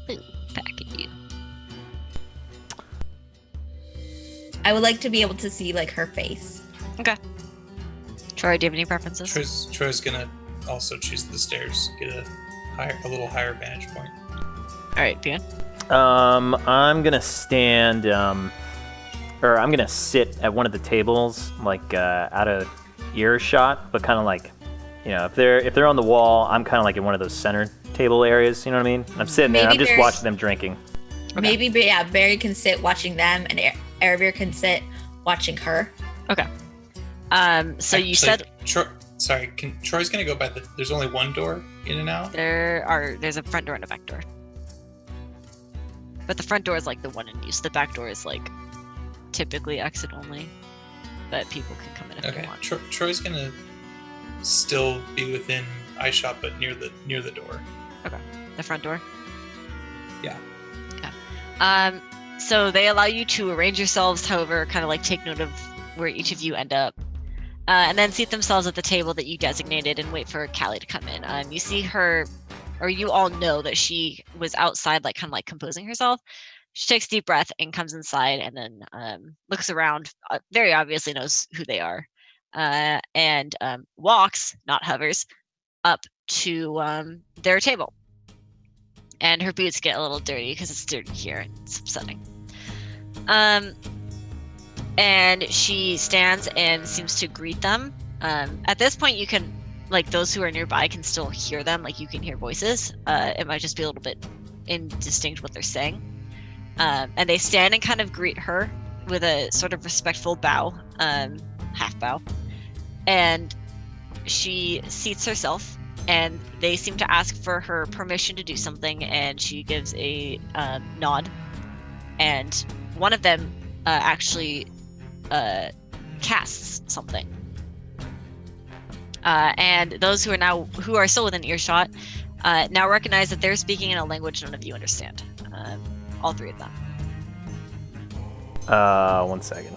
Ooh, back at you. I would like to be able to see like her face. Okay. Troy, do you have any preferences? Troy's gonna also choose the stairs, get a little higher vantage point. All right, Bian. I'm gonna stand, or I'm gonna sit at one of the tables, like out of earshot, but kind of like you know, if they're on the wall, I'm kind of like in one of those center table areas. You know what I mean? I'm sitting there. I'm just watching them drinking. Okay. Maybe, yeah, Barry can sit watching them, and Aravir can sit watching her. Okay. So you said Troy's gonna go by there's only one door in and out? there's a front door and a back door. But the front door is like the one in use. The back door is like typically exit only. But people can come in if they want. Troy's gonna still be within eyeshot, but near the door. Okay. The front door? Yeah. Okay. So they allow you to arrange yourselves, however, kind of like take note of where each of you end up. And then seat themselves at the table that you designated and wait for Callie to come in. You see her, or you all know that she was outside, like kind of like composing herself. She takes a deep breath and comes inside and then looks around, very obviously knows who they are, and walks, not hovers, up to their table. And her boots get a little dirty because it's dirty here and it's upsetting. And she stands and seems to greet them. At this point, you can, like, those who are nearby can still hear them, like you can hear voices. It might just be a little bit indistinct what they're saying. And they stand and kind of greet her with a sort of respectful bow, half bow. And she seats herself, and they seem to ask for her permission to do something, and she gives a nod. And one of them actually casts something. And those who are still within earshot now recognize that they're speaking in a language none of you understand. All three of them. 1 second.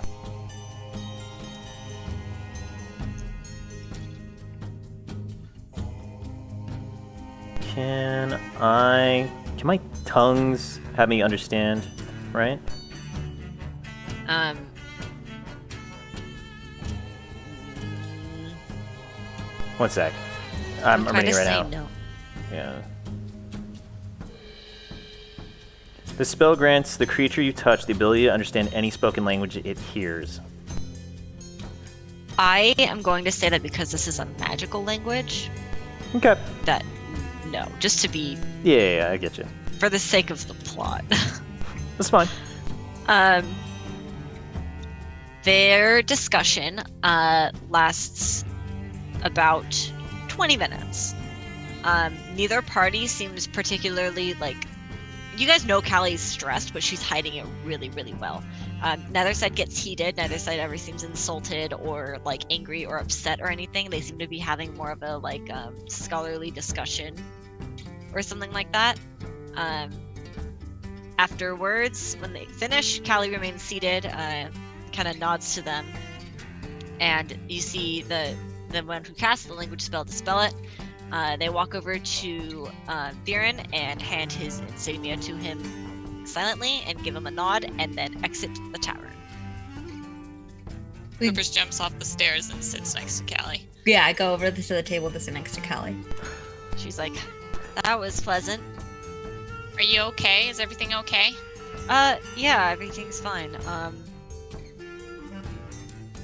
Can my tongues have me understand, right? 1 sec. I'm ready right now. No. Yeah. The spell grants the creature you touch the ability to understand any spoken language it hears. I am going to say that because this is a magical language, Okay. that no, just to be Yeah, I get you. for the sake of the plot. That's fine. Their discussion lasts about 20 minutes. Neither party seems particularly, like, you guys know Callie's stressed, but she's hiding it really, really well. Neither side gets heated. Neither side ever seems insulted or like angry or upset or anything. They seem to be having more of a like scholarly discussion or something like that. Afterwards, when they finish, Callie remains seated, kind of nods to them, and you see the one who casts the language spell to spell it. They walk over to Viren and hand his insignia to him silently and give him a nod and then exit the tavern. Clippers jumps off the stairs and sits next to Callie. Yeah, I go over to the table that's next to Callie. She's like, that was pleasant. Are you okay? Is everything okay? Yeah, everything's fine.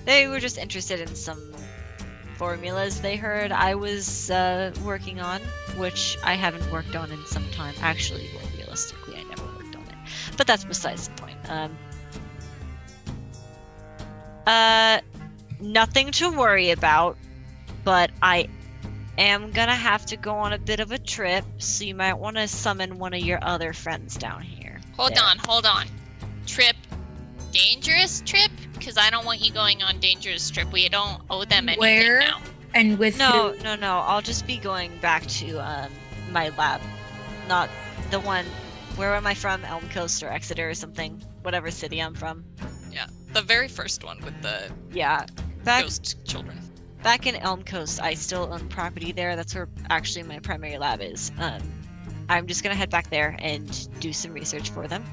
They were just interested in some formulas they heard I was working on, which I haven't worked on in some time. Actually, well, realistically, I never worked on it. But that's besides the point. Nothing to worry about, but I am gonna have to go on a bit of a trip, so you might want to summon one of your other friends down here. Hold on. Trip. Dangerous trip? Because I don't want you going on dangerous trip. We don't owe them anything Where? now. And with No, who? no. I'll just be going back to my lab, not the one. Where am I from? Elm Coast or Exeter or something? Whatever city I'm from. Yeah, the very first one with the Yeah, back ghost children. back in Elm Coast, I still own property there. That's where actually my primary lab is. I'm just gonna head back there and do some research for them.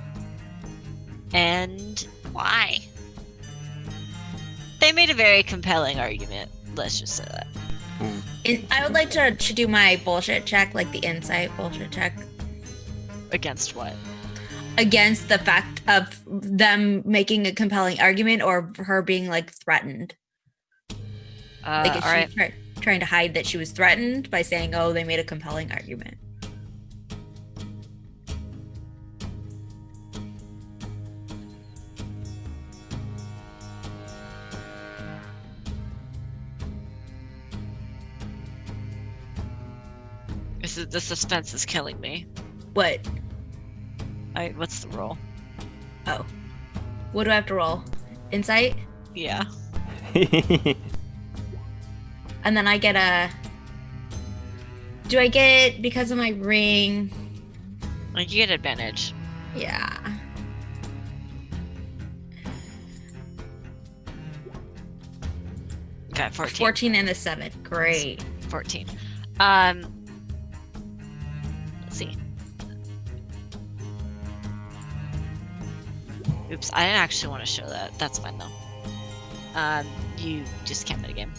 And Why? they made a very compelling argument. Let's just say that. I would like to do my bullshit check, like the insight bullshit check, Against what? against the fact of them making a compelling argument or her being like threatened. Like, is All right. trying to hide that she was threatened by saying, "Oh, they made a compelling argument." The suspense is killing me. What? What's the roll? Oh. What do I have to roll? Insight? Yeah. And then I get a... Do I get, because of my ring? Like, you get advantage. Yeah. Okay, 14. 14 and a 7. Great. 14. Let's see. Oops, I didn't actually want to show that. That's fine though. You just can't metagame.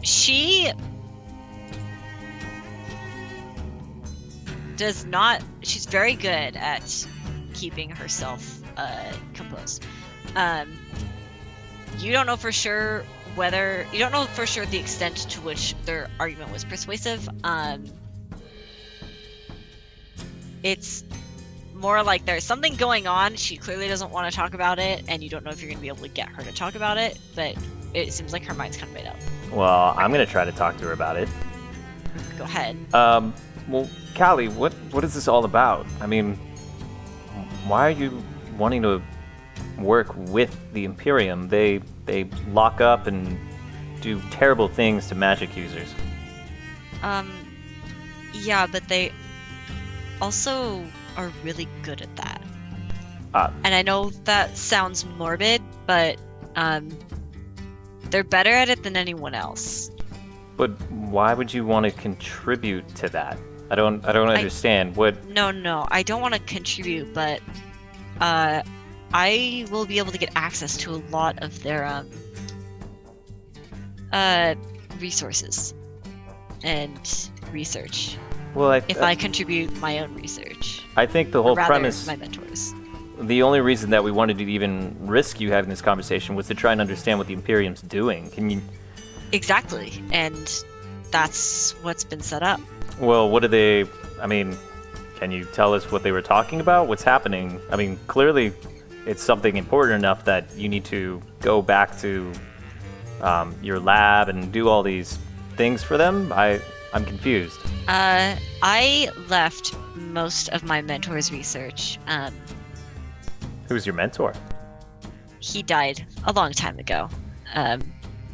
She does not. She's very good at keeping herself composed. You don't know for sure whether you don't know for sure the extent to which their argument was persuasive. It's more like there's something going on. She clearly doesn't want to talk about it, and you don't know if you're going to be able to get her to talk about it. But it seems like her mind's kind of made up. Well, I'm gonna try to talk to her about it. Go ahead. Well, Callie, what is this all about? I mean, why are you wanting to work with the Imperium? They lock up and do terrible things to magic users. Yeah, but they also are really good at that. And I know that sounds morbid, but they're better at it than anyone else. But why would you want to contribute to that? I don't understand. No, I don't want to contribute, but I will be able to get access to a lot of their resources and research. Well, if I contribute my own research. I think the whole premise, my mentors. The only reason that we wanted to even risk you having this conversation was to try and understand what the Imperium's doing. Can you? Exactly, and that's what's been set up. Well, what do they? I mean, can you tell us what they were talking about? What's happening? I mean, clearly, it's something important enough that you need to go back to your lab and do all these things for them. I'm confused. I left most of my mentor's research. Who's your mentor? He died a long time ago.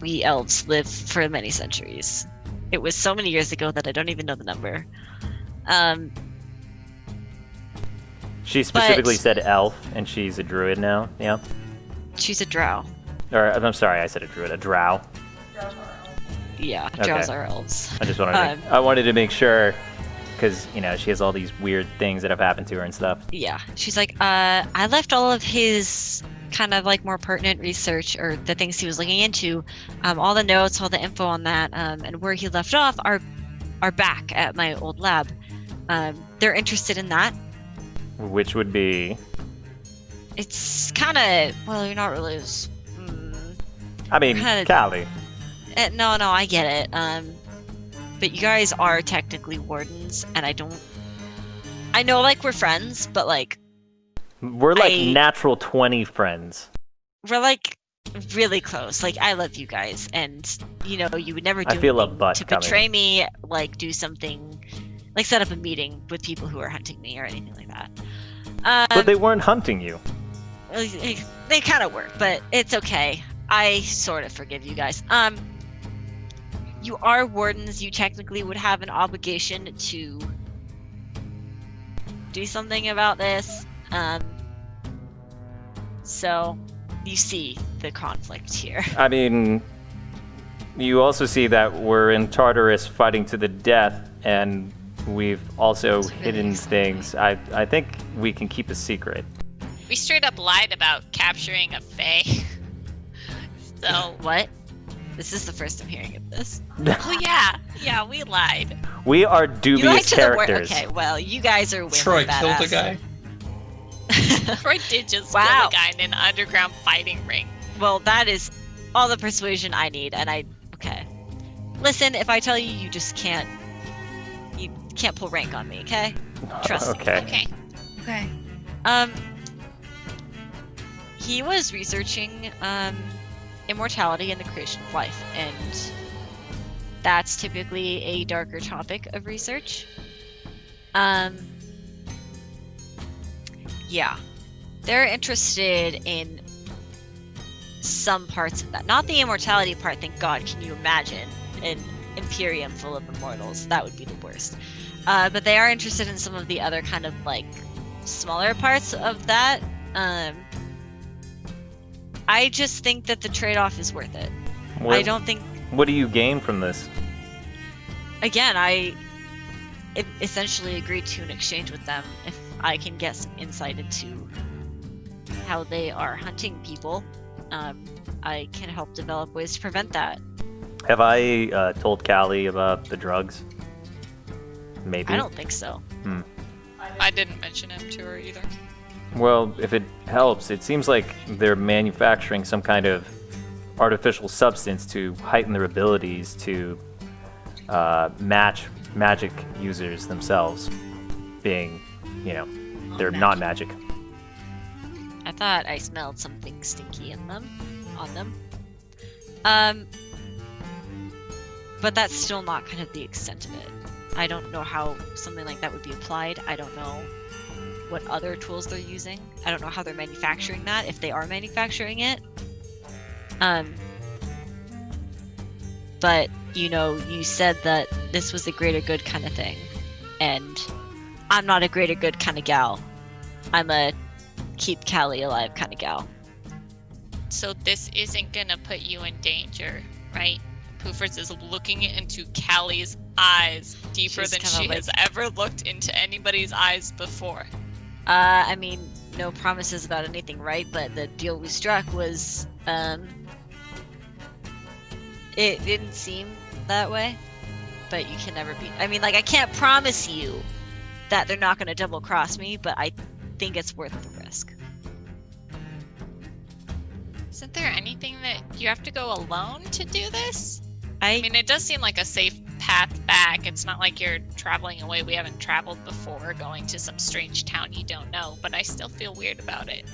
We elves live for many centuries. It was so many years ago that I don't even know the number. She specifically said elf, and she's a druid now, yeah? She's a drow. Or, I'm sorry, I said a druid, a drow. Yeah, Okay. drows are elves. I just wanted to make sure, because, you know, she has all these weird things that have happened to her and stuff. Yeah, she's like, I left all of his kind of like more pertinent research, or the things he was looking into, all the notes, all the info on that, and where he left off are back at my old lab. They're interested in that. Which would be? It's kind of, well, you're not really as... I mean, Callie. No, I get it. But you guys are technically wardens, and I know, like, we're friends, but, like... We're, like, natural 20 friends. We're, like, really close. Like, I love you guys, and, you know, you would never do anything to betray me, like, do something... Like, set up a meeting with people who are hunting me or anything like that. But they weren't hunting you. They kind of were, but it's okay. I sort of forgive you guys. You are wardens. You technically would have an obligation to do something about this. So you see the conflict here. I mean, you also see that we're in Tartarus fighting to the death, and we've also hidden things. I think we can keep a secret. We straight up lied about capturing a fae. So what? This is the first I'm hearing of this. Oh yeah, we lied. We are dubious characters. Okay, well, you guys are women. Troy badass. killed a guy. Troy did just kill a guy in an underground fighting ring. Well, that is all the persuasion I need, and I Listen, if I tell you, you just can't. You can't pull rank on me, okay? Trust me. Okay. Okay. Okay. He was researching immortality and the creation of life, and that's typically a darker topic of research. Yeah, they're interested in some parts of that. Not the immortality part, thank God. Can you imagine an Imperium full of immortals? That would be the worst. But they are interested in some of the other kind of like smaller parts of that. I just think that the trade-off is worth it. I don't think. What do you gain from this? Again, I essentially agreed to an exchange with them if I can get some insight into how they are hunting people. I can help develop ways to prevent that. Have I told Callie about the drugs? Maybe. I don't think so. I didn't mention him to her either. Well, if it helps, it seems like they're manufacturing some kind of artificial substance to heighten their abilities to match magic users themselves, being, they're not magic. I thought I smelled something stinky on them. But that's still not kind of the extent of it. I don't know how something like that would be applied. I don't know what other tools they're using. I don't know how they're manufacturing that, if they are manufacturing it. But, you said that this was a greater good kind of thing. And I'm not a greater good kind of gal. I'm a keep Callie alive kind of gal. So this isn't gonna put you in danger, right? Poofers is looking into Callie's eyes deeper She's than kinda she like- has ever looked into anybody's eyes before. I mean, no promises about anything, right? But the deal we struck was, it didn't seem that way. But you can never be. I mean, I can't promise you that they're not going to double cross me, but I think it's worth the risk. Isn't there anything that you have to go alone to do this? I I mean, it does seem like a safe path back. It's not like you're traveling away we haven't traveled before, going to some strange town you don't know, but I still feel weird about it.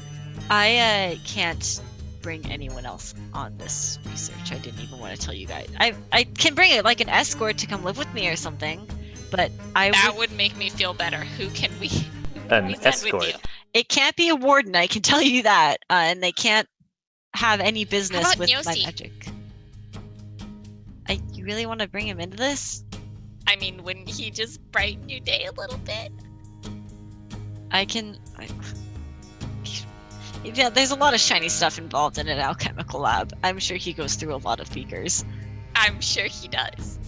can't bring anyone else on this research. I didn't even want to tell you guys. I can bring it like an escort to come live with me or something, but That would make me feel better. Who can we An send escort. with you? It can't be a warden, I can tell you that. And they can't have any business about with my Yosi? magic. You really want to bring him into this? I mean, wouldn't he just brighten your day a little bit? Yeah, there's a lot of shiny stuff involved in an alchemical lab. I'm sure he goes through a lot of beakers. I'm sure he does.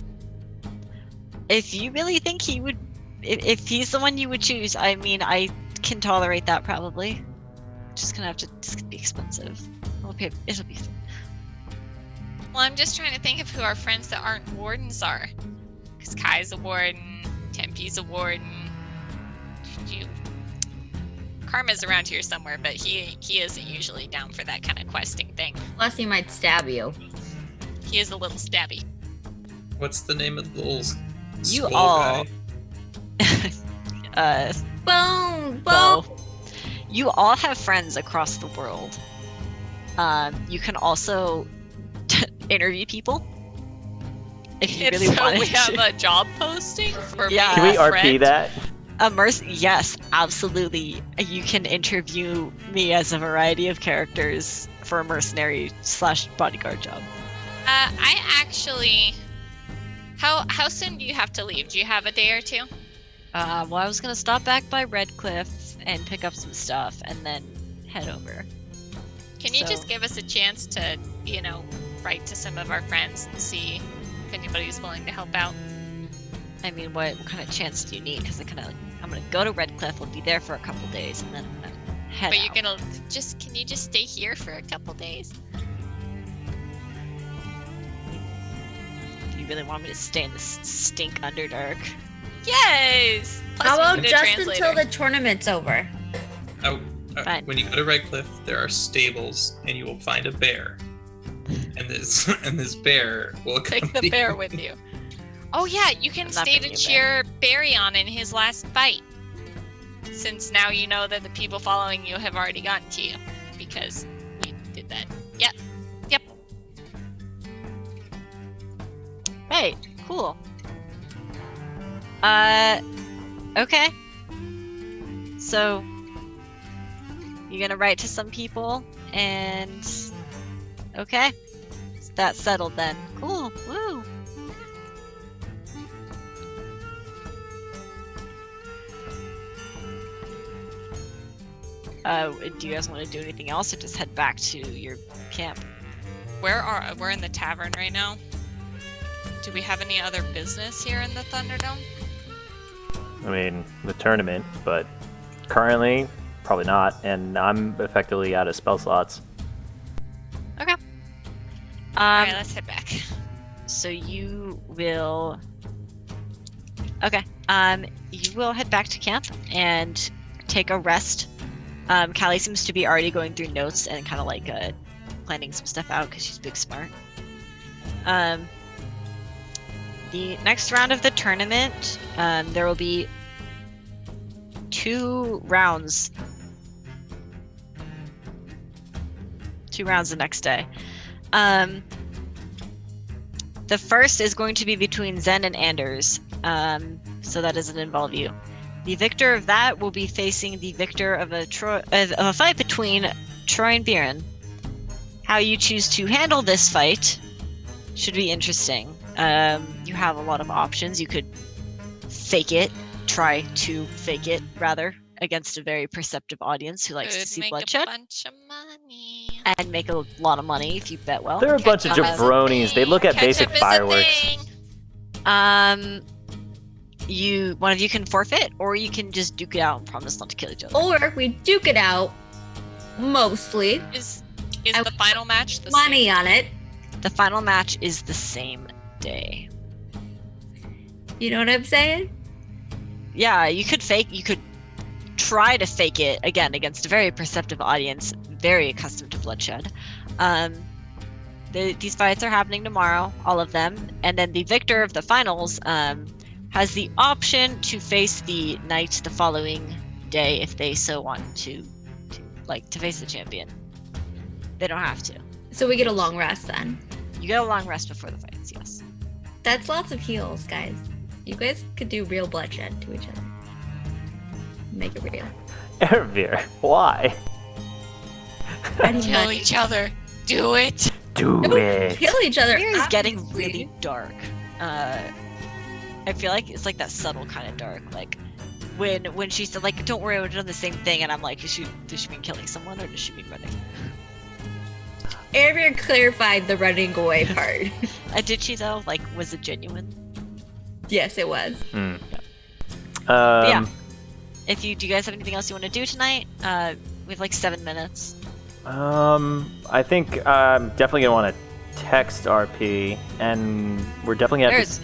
If you really think he would, if he's the one you would choose, I mean, I can tolerate that probably. Just gonna have to, it's gonna be expensive. It'll be fun. Well, I'm just trying to think of who our friends that aren't wardens are. Because Kai's a warden, Tempe's a warden. Karma's around here somewhere, but he isn't usually down for that kind of questing thing. Plus, he might stab you. He is a little stabby. What's the name of the little You skull all- guy? Boom! Well, you all have friends across the world. You can also interview people if you really so wanted we have to. a job posting for Yeah. Can being we a RP friend? that? Yes, absolutely. You can interview me as a variety of characters for a mercenary / bodyguard job. I actually. How soon do you have to leave? Do you have a day or two? Well, I was gonna stop back by Redcliffe and pick up some stuff, and then head over. Can you So- just give us a chance to, write to some of our friends and see if anybody's willing to help out? I mean, what kind of chance do you need? Because I'm gonna go to Redcliffe. We'll be there for a couple days, and then I'm gonna head But out. you're gonna can you just stay here for a couple days? Do you really want me to stay in this stink Underdark? Yes. Plus How we about need a just translator. until the tournament's over? Oh, Fine. when you go to Redcliffe, there are stables, and you will find a bear. and this bear will Take the accompany bear you. with you. Oh yeah, you can I'm not stay to bringing you cheer Barry on in his last fight. Since now you know that the people following you have already gotten to you. Because we did that. Yep. Hey, cool. Okay. So, you're gonna write to some people, and okay, that's settled then. Cool. Woo. Do you guys want to do anything else, or just head back to your camp? We're in the tavern right now. Do we have any other business here in the Thunderdome? I mean, the tournament, but currently, probably not, and I'm effectively out of spell slots. Okay. Alright, let's head back. So you will. Okay. You will head back to camp and take a rest. Callie seems to be already going through notes and kind of like planning some stuff out because she's big smart. The next round of the tournament, there will be 2 rounds. 2 rounds the next day. The first is going to be between Zen and Anders, so that doesn't involve you. The victor of that will be facing the victor of a fight between Troy and Biren. How you choose to handle this fight should be interesting. You have a lot of options. You could try to fake it, rather, against a very perceptive audience who likes to Could see make bloodshed. a bunch of money. And make a lot of money if you bet well. They're a bunch of Ketchup is a jabronis. They look at Ketchup basic is a fireworks. thing. One of you can forfeit, or you can just duke it out and promise not to kill each other. Or we duke it out, mostly. Is I the final match the Money same? on it. The final match is the same day. You know what I'm saying? Yeah, you could try to fake it again against a very perceptive audience, very accustomed to bloodshed. These fights are happening tomorrow, all of them, and then the victor of the finals has the option to face the knight the following day if they so want to face the champion. They don't have to. So we get a long rest then. You get a long rest before the fights, yes. That's lots of heals, guys. You guys could do real bloodshed to each other. Make it real. Ervir, why? I need Kill money. each other. Do it. Do Don't it. kill each other. Here is getting obviously. really dark. I feel like it's like that subtle kind of dark. Like when she said like, "Don't worry, we're doing the same thing," and I'm like, does she mean killing someone or does she mean running? Ervir clarified the running away part. Did she though? Like, was it genuine? Yes, it was. Yeah. Do you guys have anything else you want to do tonight? We have like 7 minutes. I think I'm definitely gonna want to text RP, and we're definitely gonna have There's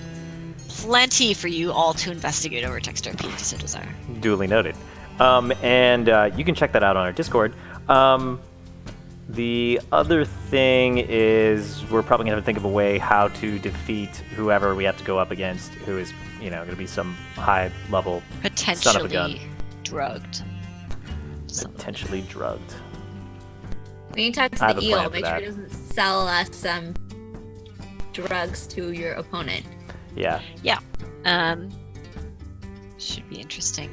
plenty for you all to investigate over text RP if you so desire. to duly noted. And you can check that out on our Discord. The other thing is we're probably gonna have to think of a way how to defeat whoever we have to go up against, who is gonna be some high level son of a gun. Potentially drugged. Potentially drugged. We need to talk I to have the a plan eel. for Make sure that. he doesn't sell us some drugs to your opponent. Yeah. Should be interesting.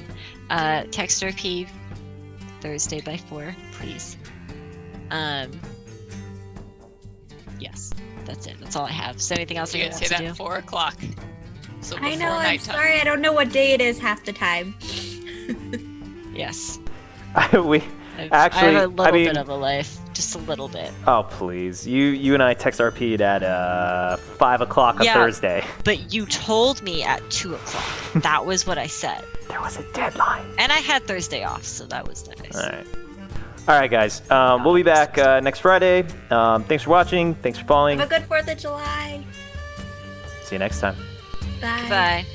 Text RP Thursday by 4, please. Yes, that's it. That's all I have. So anything else You you can want say to that do? 4 o'clock. So before I know, I'm nighttime. sorry, I don't know what day it is half the time. Yes. we I actually. have a little I mean, bit of a life, just a little bit. oh please, you and I text RP'd at 5 o'clock on Yeah. Thursday. But you told me at 2 o'clock. That was what I said. There was a deadline. And I had Thursday off, so that was nice. All right, guys. We'll be back next Friday. Thanks for watching. Thanks for following. Have a good 4th of July. See you next time. Bye. Goodbye.